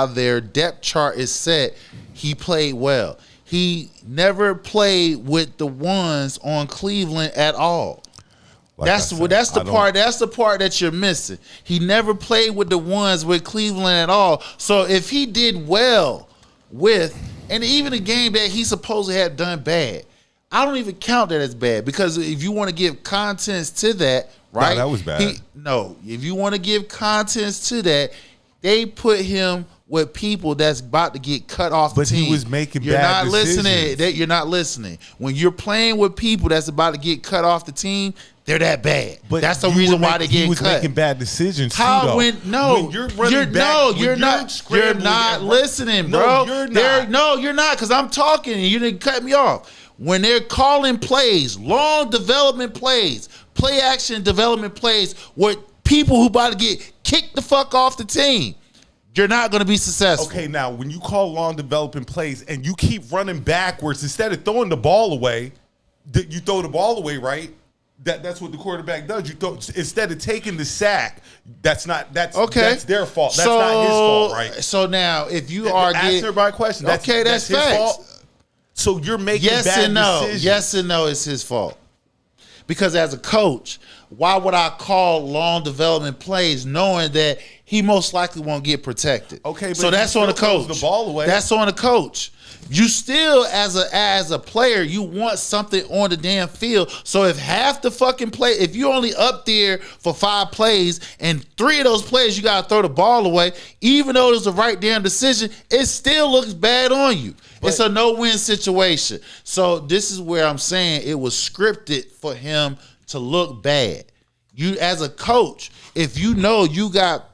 their depth chart is set. He played well. He never played with the ones on Cleveland at all. That's the part that you're missing. He never played with the ones with Cleveland at all. So if he did well with, and even a game that he supposedly had done bad, I don't even count that as bad because if you want to give contents to that, right? No, that was bad. If you want to give contents to that, they put him with people that's about to get cut off the team. But he was making you're bad not decisions. listening. You're not listening. When you're playing with people that's about to get cut off the team, they're that bad. But that's the reason why they get cut. He was making bad decisions How too, though. When you're running back, you're not listening, bro. No, you're not. No, you're not, because I'm talking and you didn't cut me off. When they're calling plays, long development plays, play action development plays, with people who about to get kicked the fuck off the team, you're not going to be successful. Okay, now when you call long developing plays and you keep running backwards instead of throwing the ball away, you throw the ball away, right? That's what the quarterback does. You throw instead of taking the sack. That's their fault. That's not his fault, right? So now, if you are answer my question, that's facts. his fault. So you're making yes bad and no. decisions. Yes and no, it's his fault. Because as a coach, why would I call long development plays knowing that he most likely won't get protected? Okay, but so that's on the coach. The ball away. That's on the coach. You still, as a player, you want something on the damn field. So if half the fucking play, if you only up there for 5 plays and 3 of those plays you gotta throw the ball away, even though it's the right damn decision, it still looks bad on you. It's a no-win situation. So this is where I'm saying it was scripted for him to look bad. You as a coach, if you know you got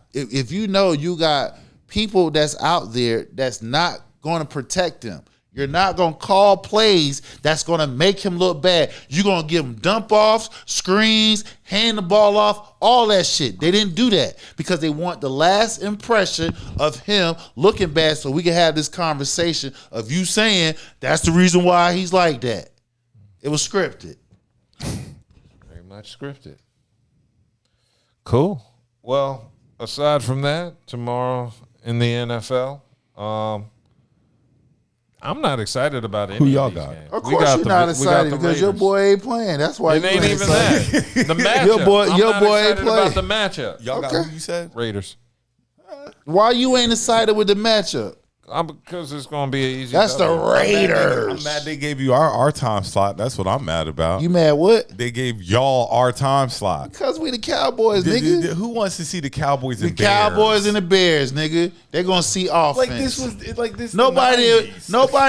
people that's out there that's not going to protect him. You're not going to call plays that's going to make him look bad. You're going to give him dump offs, screens, hand the ball off, all that shit. They didn't do that because they want the last impression of him looking bad so we can have this conversation of you saying that's the reason why he's like that. It was scripted. Very much scripted. Cool. Well, aside from that, tomorrow in the NFL, I'm not excited about any Who y'all of these got? games. Of course you're not excited because your boy ain't playing. That's why It you ain't even excited. that. The matchup. Your I'm boy not ain't excited playing. about the matchup. Y'all got who you said? Raiders. Why you ain't excited with the matchup? Because it's going to be an easy. That's the W. Raiders. I'm mad they gave you our time slot. That's what I'm mad about. You mad what? They gave y'all our time slot. Because we the Cowboys, nigga. Who wants to see the Cowboys The and Bears? Cowboys and the Bears, nigga. They're gonna see offense. Like this was like this. Nobody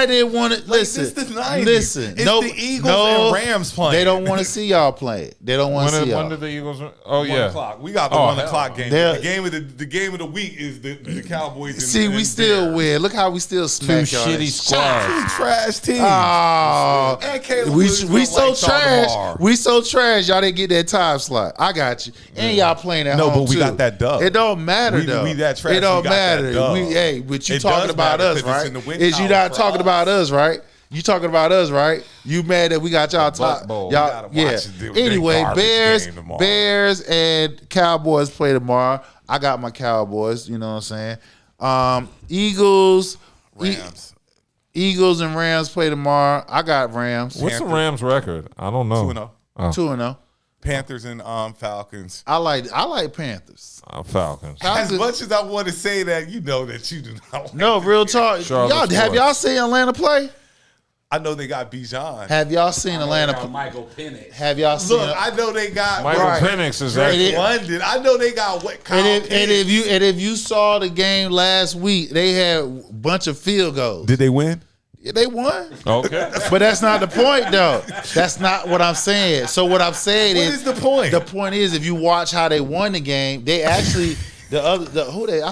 didn't want to Like listen. this the 90s. Listen, It's the Eagles and Rams playing. They don't want to see y'all play. They don't want to see y'all. When did the Eagles? Oh 1 yeah. o'clock. We got the 1 o'clock game. The game of the week is the Cowboys. And, See, we still win. Look how we still smack y'all. Shitty squads. Trash teams. Oh, And Caleb we Williams so gonna like y'all trash. tomorrow. We so trash. Y'all didn't get that time slot. I got you. And y'all playing at No, home but we too. got that dub. It don't matter We though. that trash. It don't We got that matter. dub. Hey, but you It talking does about matter us, 'cause it's right? in the win Is you column not for talking us. about us, right? You talking about us, right? You mad that we got y'all top? Bowl. Y'all, We gotta watch yeah. it, dude. They Anyway, garbage game tomorrow. Bears and Cowboys play tomorrow. I got my Cowboys. You know what I'm saying? Eagles, Rams. Eagles and Rams play tomorrow. I got Rams. What's the Rams record? I don't know. 2-0. 2-0. Panthers and Falcons. I like Panthers. Falcons. As much as I want to say that, you know that you do not. Like No, real talk. Charlotte Y'all, have Sports. y'all seen Atlanta play? I know they got Bijan. Have y'all seen Atlanta? Michael Penix. Have y'all seen? Look, I know they got Michael Right. Penix is Right. actually. London. I know they got what? Kyle And Pitts. if you saw the game last week, they had a bunch of field goals. Did they win? Yeah, they won. Okay. But that's not the point, though. That's not what I'm saying. So what I'm saying What is the point? The point is, if you watch how they won the game, they actually I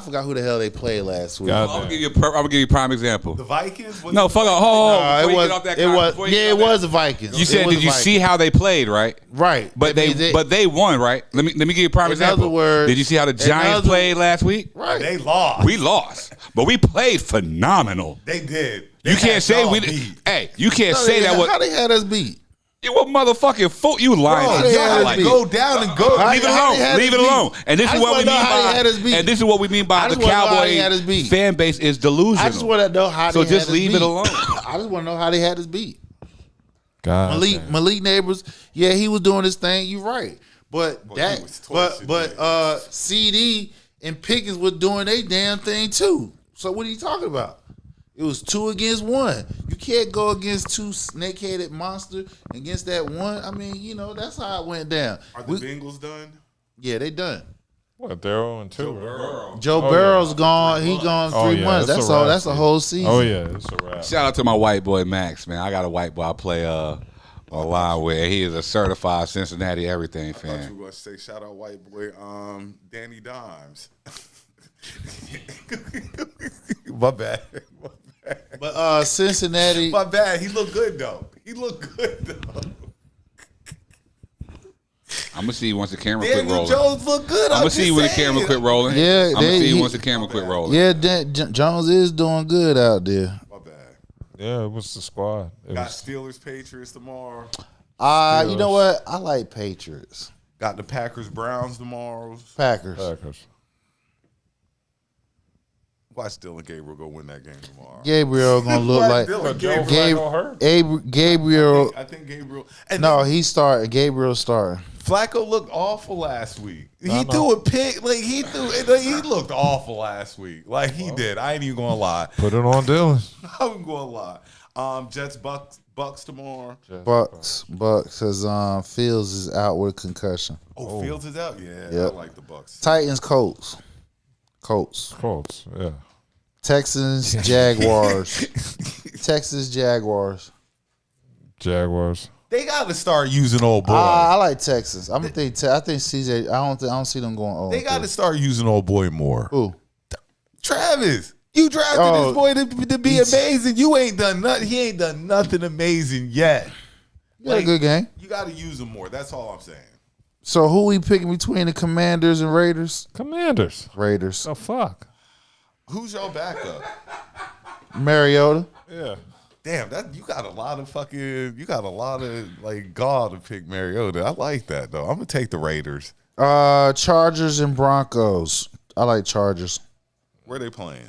forgot who the hell they played last week. God I'm gonna give you a prime example. The Vikings? Was No, fuck off. No, it was the Vikings. You said, did you see how they played, right? Right. But they won, right? Let me give you a prime In example. other words- Did you see how the Giants played last week? Right. They lost. We lost, but we played phenomenal. They did. You can't say we. Hey, you can't say that. How they had us beat? You what motherfucking fool? You lying? Bro, to they God had us like beat. Go down and go. How Leave it they alone. had Leave us it alone. beat? And this I is just what we wanna mean know how they by. had us beat. And this is what we mean by I the just wanna know how they had us Cowboy beat. fan base is delusional. I just want to know how So they just had us leave beat. it alone. I just want to know how they had us beat. God. Malik Neighbors, yeah, he was doing his thing. You're right, but he was torching CD and Pickens were doing their damn thing too. So what are you talking about? It was 2 against 1. You can't go against 2 snake-headed monsters against that one. I mean, that's how it went down. Are the Bengals done? Yeah, they done. What? They're 0-2. Joe Burrow's gone. He gone 3 months. That's all. That's a whole season. Oh yeah, it's a wrap. Shout out to my white boy Max, man. I got a white boy I play online with. He is a certified Cincinnati everything I thought fan. you were going to say shout out white boy Danny Dimes. My bad. But Cincinnati. My bad. He looked good though. I'm gonna see you once the camera Daniel quit rolling. Jones look good. I'm gonna see you when the camera quit rolling. Yeah, I'm gonna see you once the camera quit rolling. Yeah, Jones is doing good out there. My bad. Yeah, it was the squad. Got Steelers Patriots tomorrow. You know what? I like Patriots. Got the Packers Browns tomorrow. Packers. Watch Dylan Gabriel go win that game tomorrow. Gabriel gonna look like Gabriel. I think Gabriel. He's starting. Gabriel's starting. Flacco looked awful last week. He threw a pick. He looked awful last week. Like he did. I ain't even gonna lie. Put it on Dylan. I'm gonna lie. Jets Bucks tomorrow. Bucks, because Fields is out with concussion. Oh, Fields is out. Yeah, Yep. I like the Bucks. Titans, Colts, yeah. Texans, Jaguars, Jaguars. They got to start using old boy. I like Texans. I think CJ. I don't see them going old. They got to start using old boy more. Who? Travis. You drafted this boy to be amazing. You ain't done nothing. He ain't done nothing amazing yet. He had a good game. You got to use him more. That's all I'm saying. So who we picking between the Commanders and Raiders? Raiders. The fuck? Who's your backup? Mariota. Yeah. Damn, you got a lot of like God to pick Mariota. I like that though. I'm gonna take the Raiders. Chargers and Broncos. I like Chargers. Where they playing?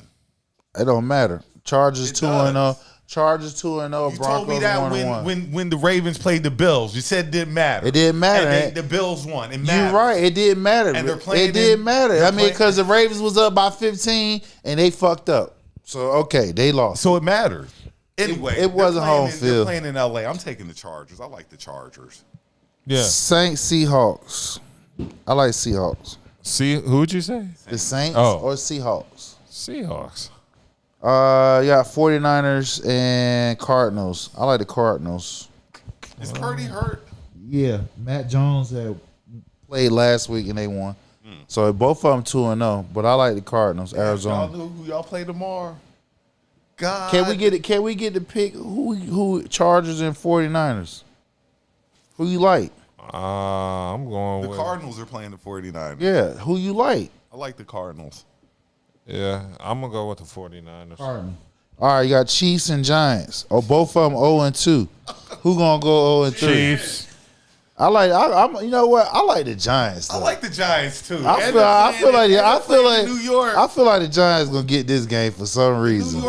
It don't matter. Chargers 2-0. Chargers 2-0. You Broncos told me that 1-1. when the Ravens played the Bills. You said it didn't matter. It didn't matter. And the Bills won. It You're right. It didn't matter. And they're playing it didn't matter. I mean, because the Ravens was up by 15 and they fucked up. So okay, they lost. So it mattered. Anyway, it wasn't home They're field. playing in LA. I'm taking the Chargers. I like the Chargers. Yeah. Saints Seahawks. I like Seahawks. Who would you say? The Saints Oh. or Seahawks? Seahawks. Yeah, 49ers and Cardinals. I like the Cardinals. Is Cardi hurt? Yeah, Matt Jones had played last week and they won. So both of them 2-0, but I like the Cardinals. Arizona. Y'all know who y'all play tomorrow? God. Can we get it? Can we get to pick who Chargers and 49ers? Who you like? I'm going The with Cardinals are playing the 49ers. Yeah, who you like? I like the Cardinals. Yeah, I'm gonna go with the 49ers. All right, you got Chiefs and Giants. Oh, both of them 0-2. Who gonna go 0-3? Chiefs. I like. I'm. You know what? I like the Giants. Though. I like the Giants too. I feel like New York. I feel like the Giants gonna get this game for some reason.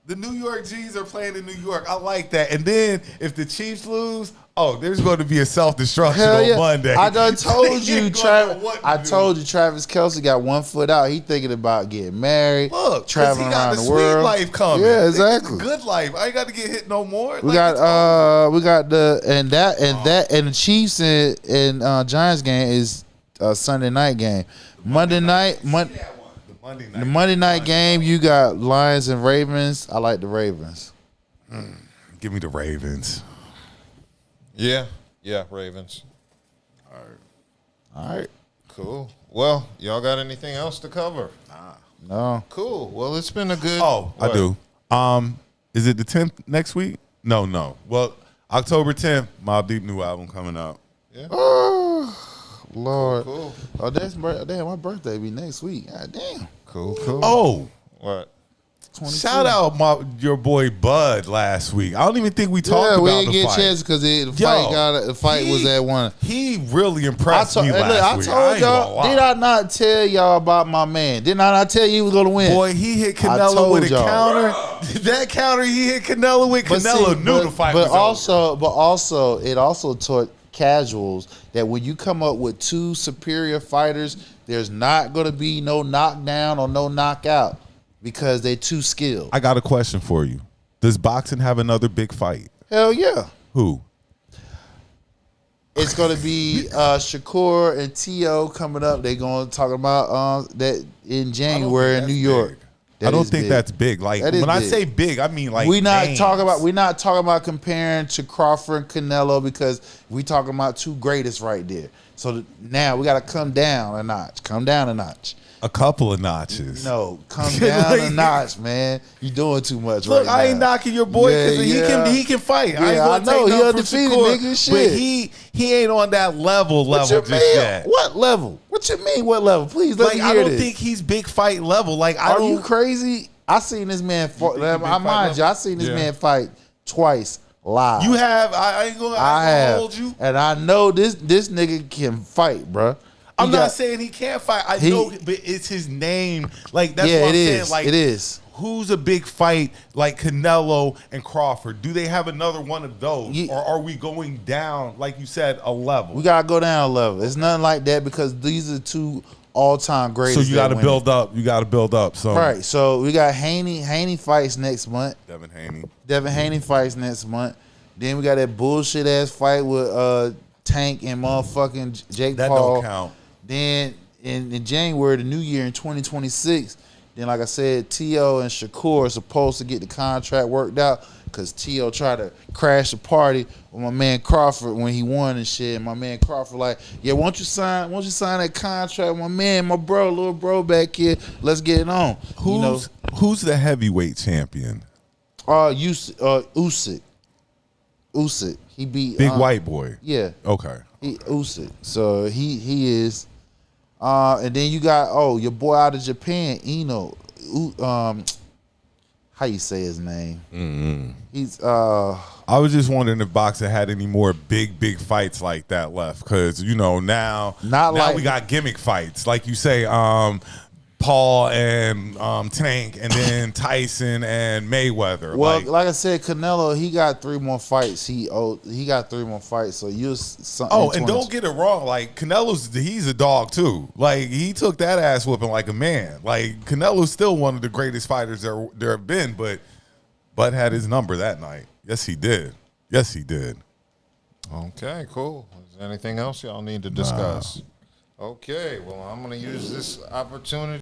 The New York G's are playing in New York. I like that. And then if the Chiefs lose, there's going to be a self-destruction on Monday. I done told you, Travis. told you, Travis Kelce got 1 foot out. He thinking about getting married, Look, traveling he got around the the sweet world. life coming. Yeah, exactly. Good life. I ain't got to get hit no more. We got the Chiefs and Giants game is a Sunday night game. Monday night game, you got Lions and Ravens. I like the Ravens. Give me the Ravens. Yeah, Ravens. All right. Cool. Well, y'all got anything else to cover? No. Cool. Well, it's been a good. I do. Is it the 10th next week? No. Well, October 10th, Mobb Deep new album coming out. Yeah. Oh, Lord. Cool. Oh, damn, my birthday be next week. God damn. Cool. Oh. What? 22. Shout out your boy Bud last week. I don't even think we talked about we the didn't get fight. a chance because the fight was at 1. He really impressed me last week. I told y'all, did I not tell y'all about my man? Didn't I not tell you he was going to win? Boy, he hit Canelo with a counter. That counter he hit Canelo with, Canelo knew the fight was over. But also, it also taught casuals that when you come up with 2 superior fighters, there's not going to be no knockdown or no knockout. Because they're too skilled. I got a question for you. Does boxing have another big fight? Hell yeah. Who? It's going to be Shakur and T.O. coming up. They're going to talk about that in January in New York. I don't think that's big. Like when I say big, I mean like we're not names. talking about comparing to Crawford and Canelo because we talking about 2 greatest right there. So now we got to come down a notch. A couple of notches. No, come down a notch, man. You doing too much right now. Look, I ain't knocking your boy because he can fight. Yeah, I ain't gonna take he nothing undefeated, from Shakur, nigga. Shit. But he ain't on that level just yet. What level? What you mean? What level? Please let me hear I don't this. think he's big fight level. Like, Are you crazy? I seen this man fight. I seen this man fight twice live. You have? I ain't gonna hold you. And I know this nigga can fight, bruh. I'm not saying he can't fight. I know, but it's his name. Like that's what I'm saying. Like it is. Who's a big fight like Canelo and Crawford? Do they have another one of those, or are we going down, like you said, a level? We gotta go down a level. It's nothing like that because these are 2 all-time greatest. So you got to build up. You got to build up. So right. So we got Haney. Haney fights next month. Devin Haney fights next month. Then we got that bullshit ass fight with Tank and motherfucking Jake Paul. That don't count. Then in January, the new year in 2026, then like I said, T.O. and Shakur are supposed to get the contract worked out because T.O. tried to crash the party with my man Crawford when he won and shit. And my man Crawford like, yeah, won't you sign that contract with my man, my bro, little bro back here? Let's get it on. Who's the heavyweight champion? Usyk. He beat big white boy. Yeah. Okay. Usyk. So he is. And then you got your boy out of Japan, Eno. How you say his name? Mm-hmm. He's. I was just wondering if boxing had any more big fights like that left, because now we got gimmick fights, like you say. Paul and Tank, and then Tyson and Mayweather. Well, like I said, Canelo, he got 3 more fights. He got 3 more fights. So you. And don't get it wrong. Like he's a dog too. Like he took that ass whooping like a man. Like Canelo's still one of the greatest fighters there have been. But Bud had his number that night. Yes, he did. Yes, he did. Okay, cool. Is there anything else y'all need to discuss? Okay, well, I'm going to use this opportunity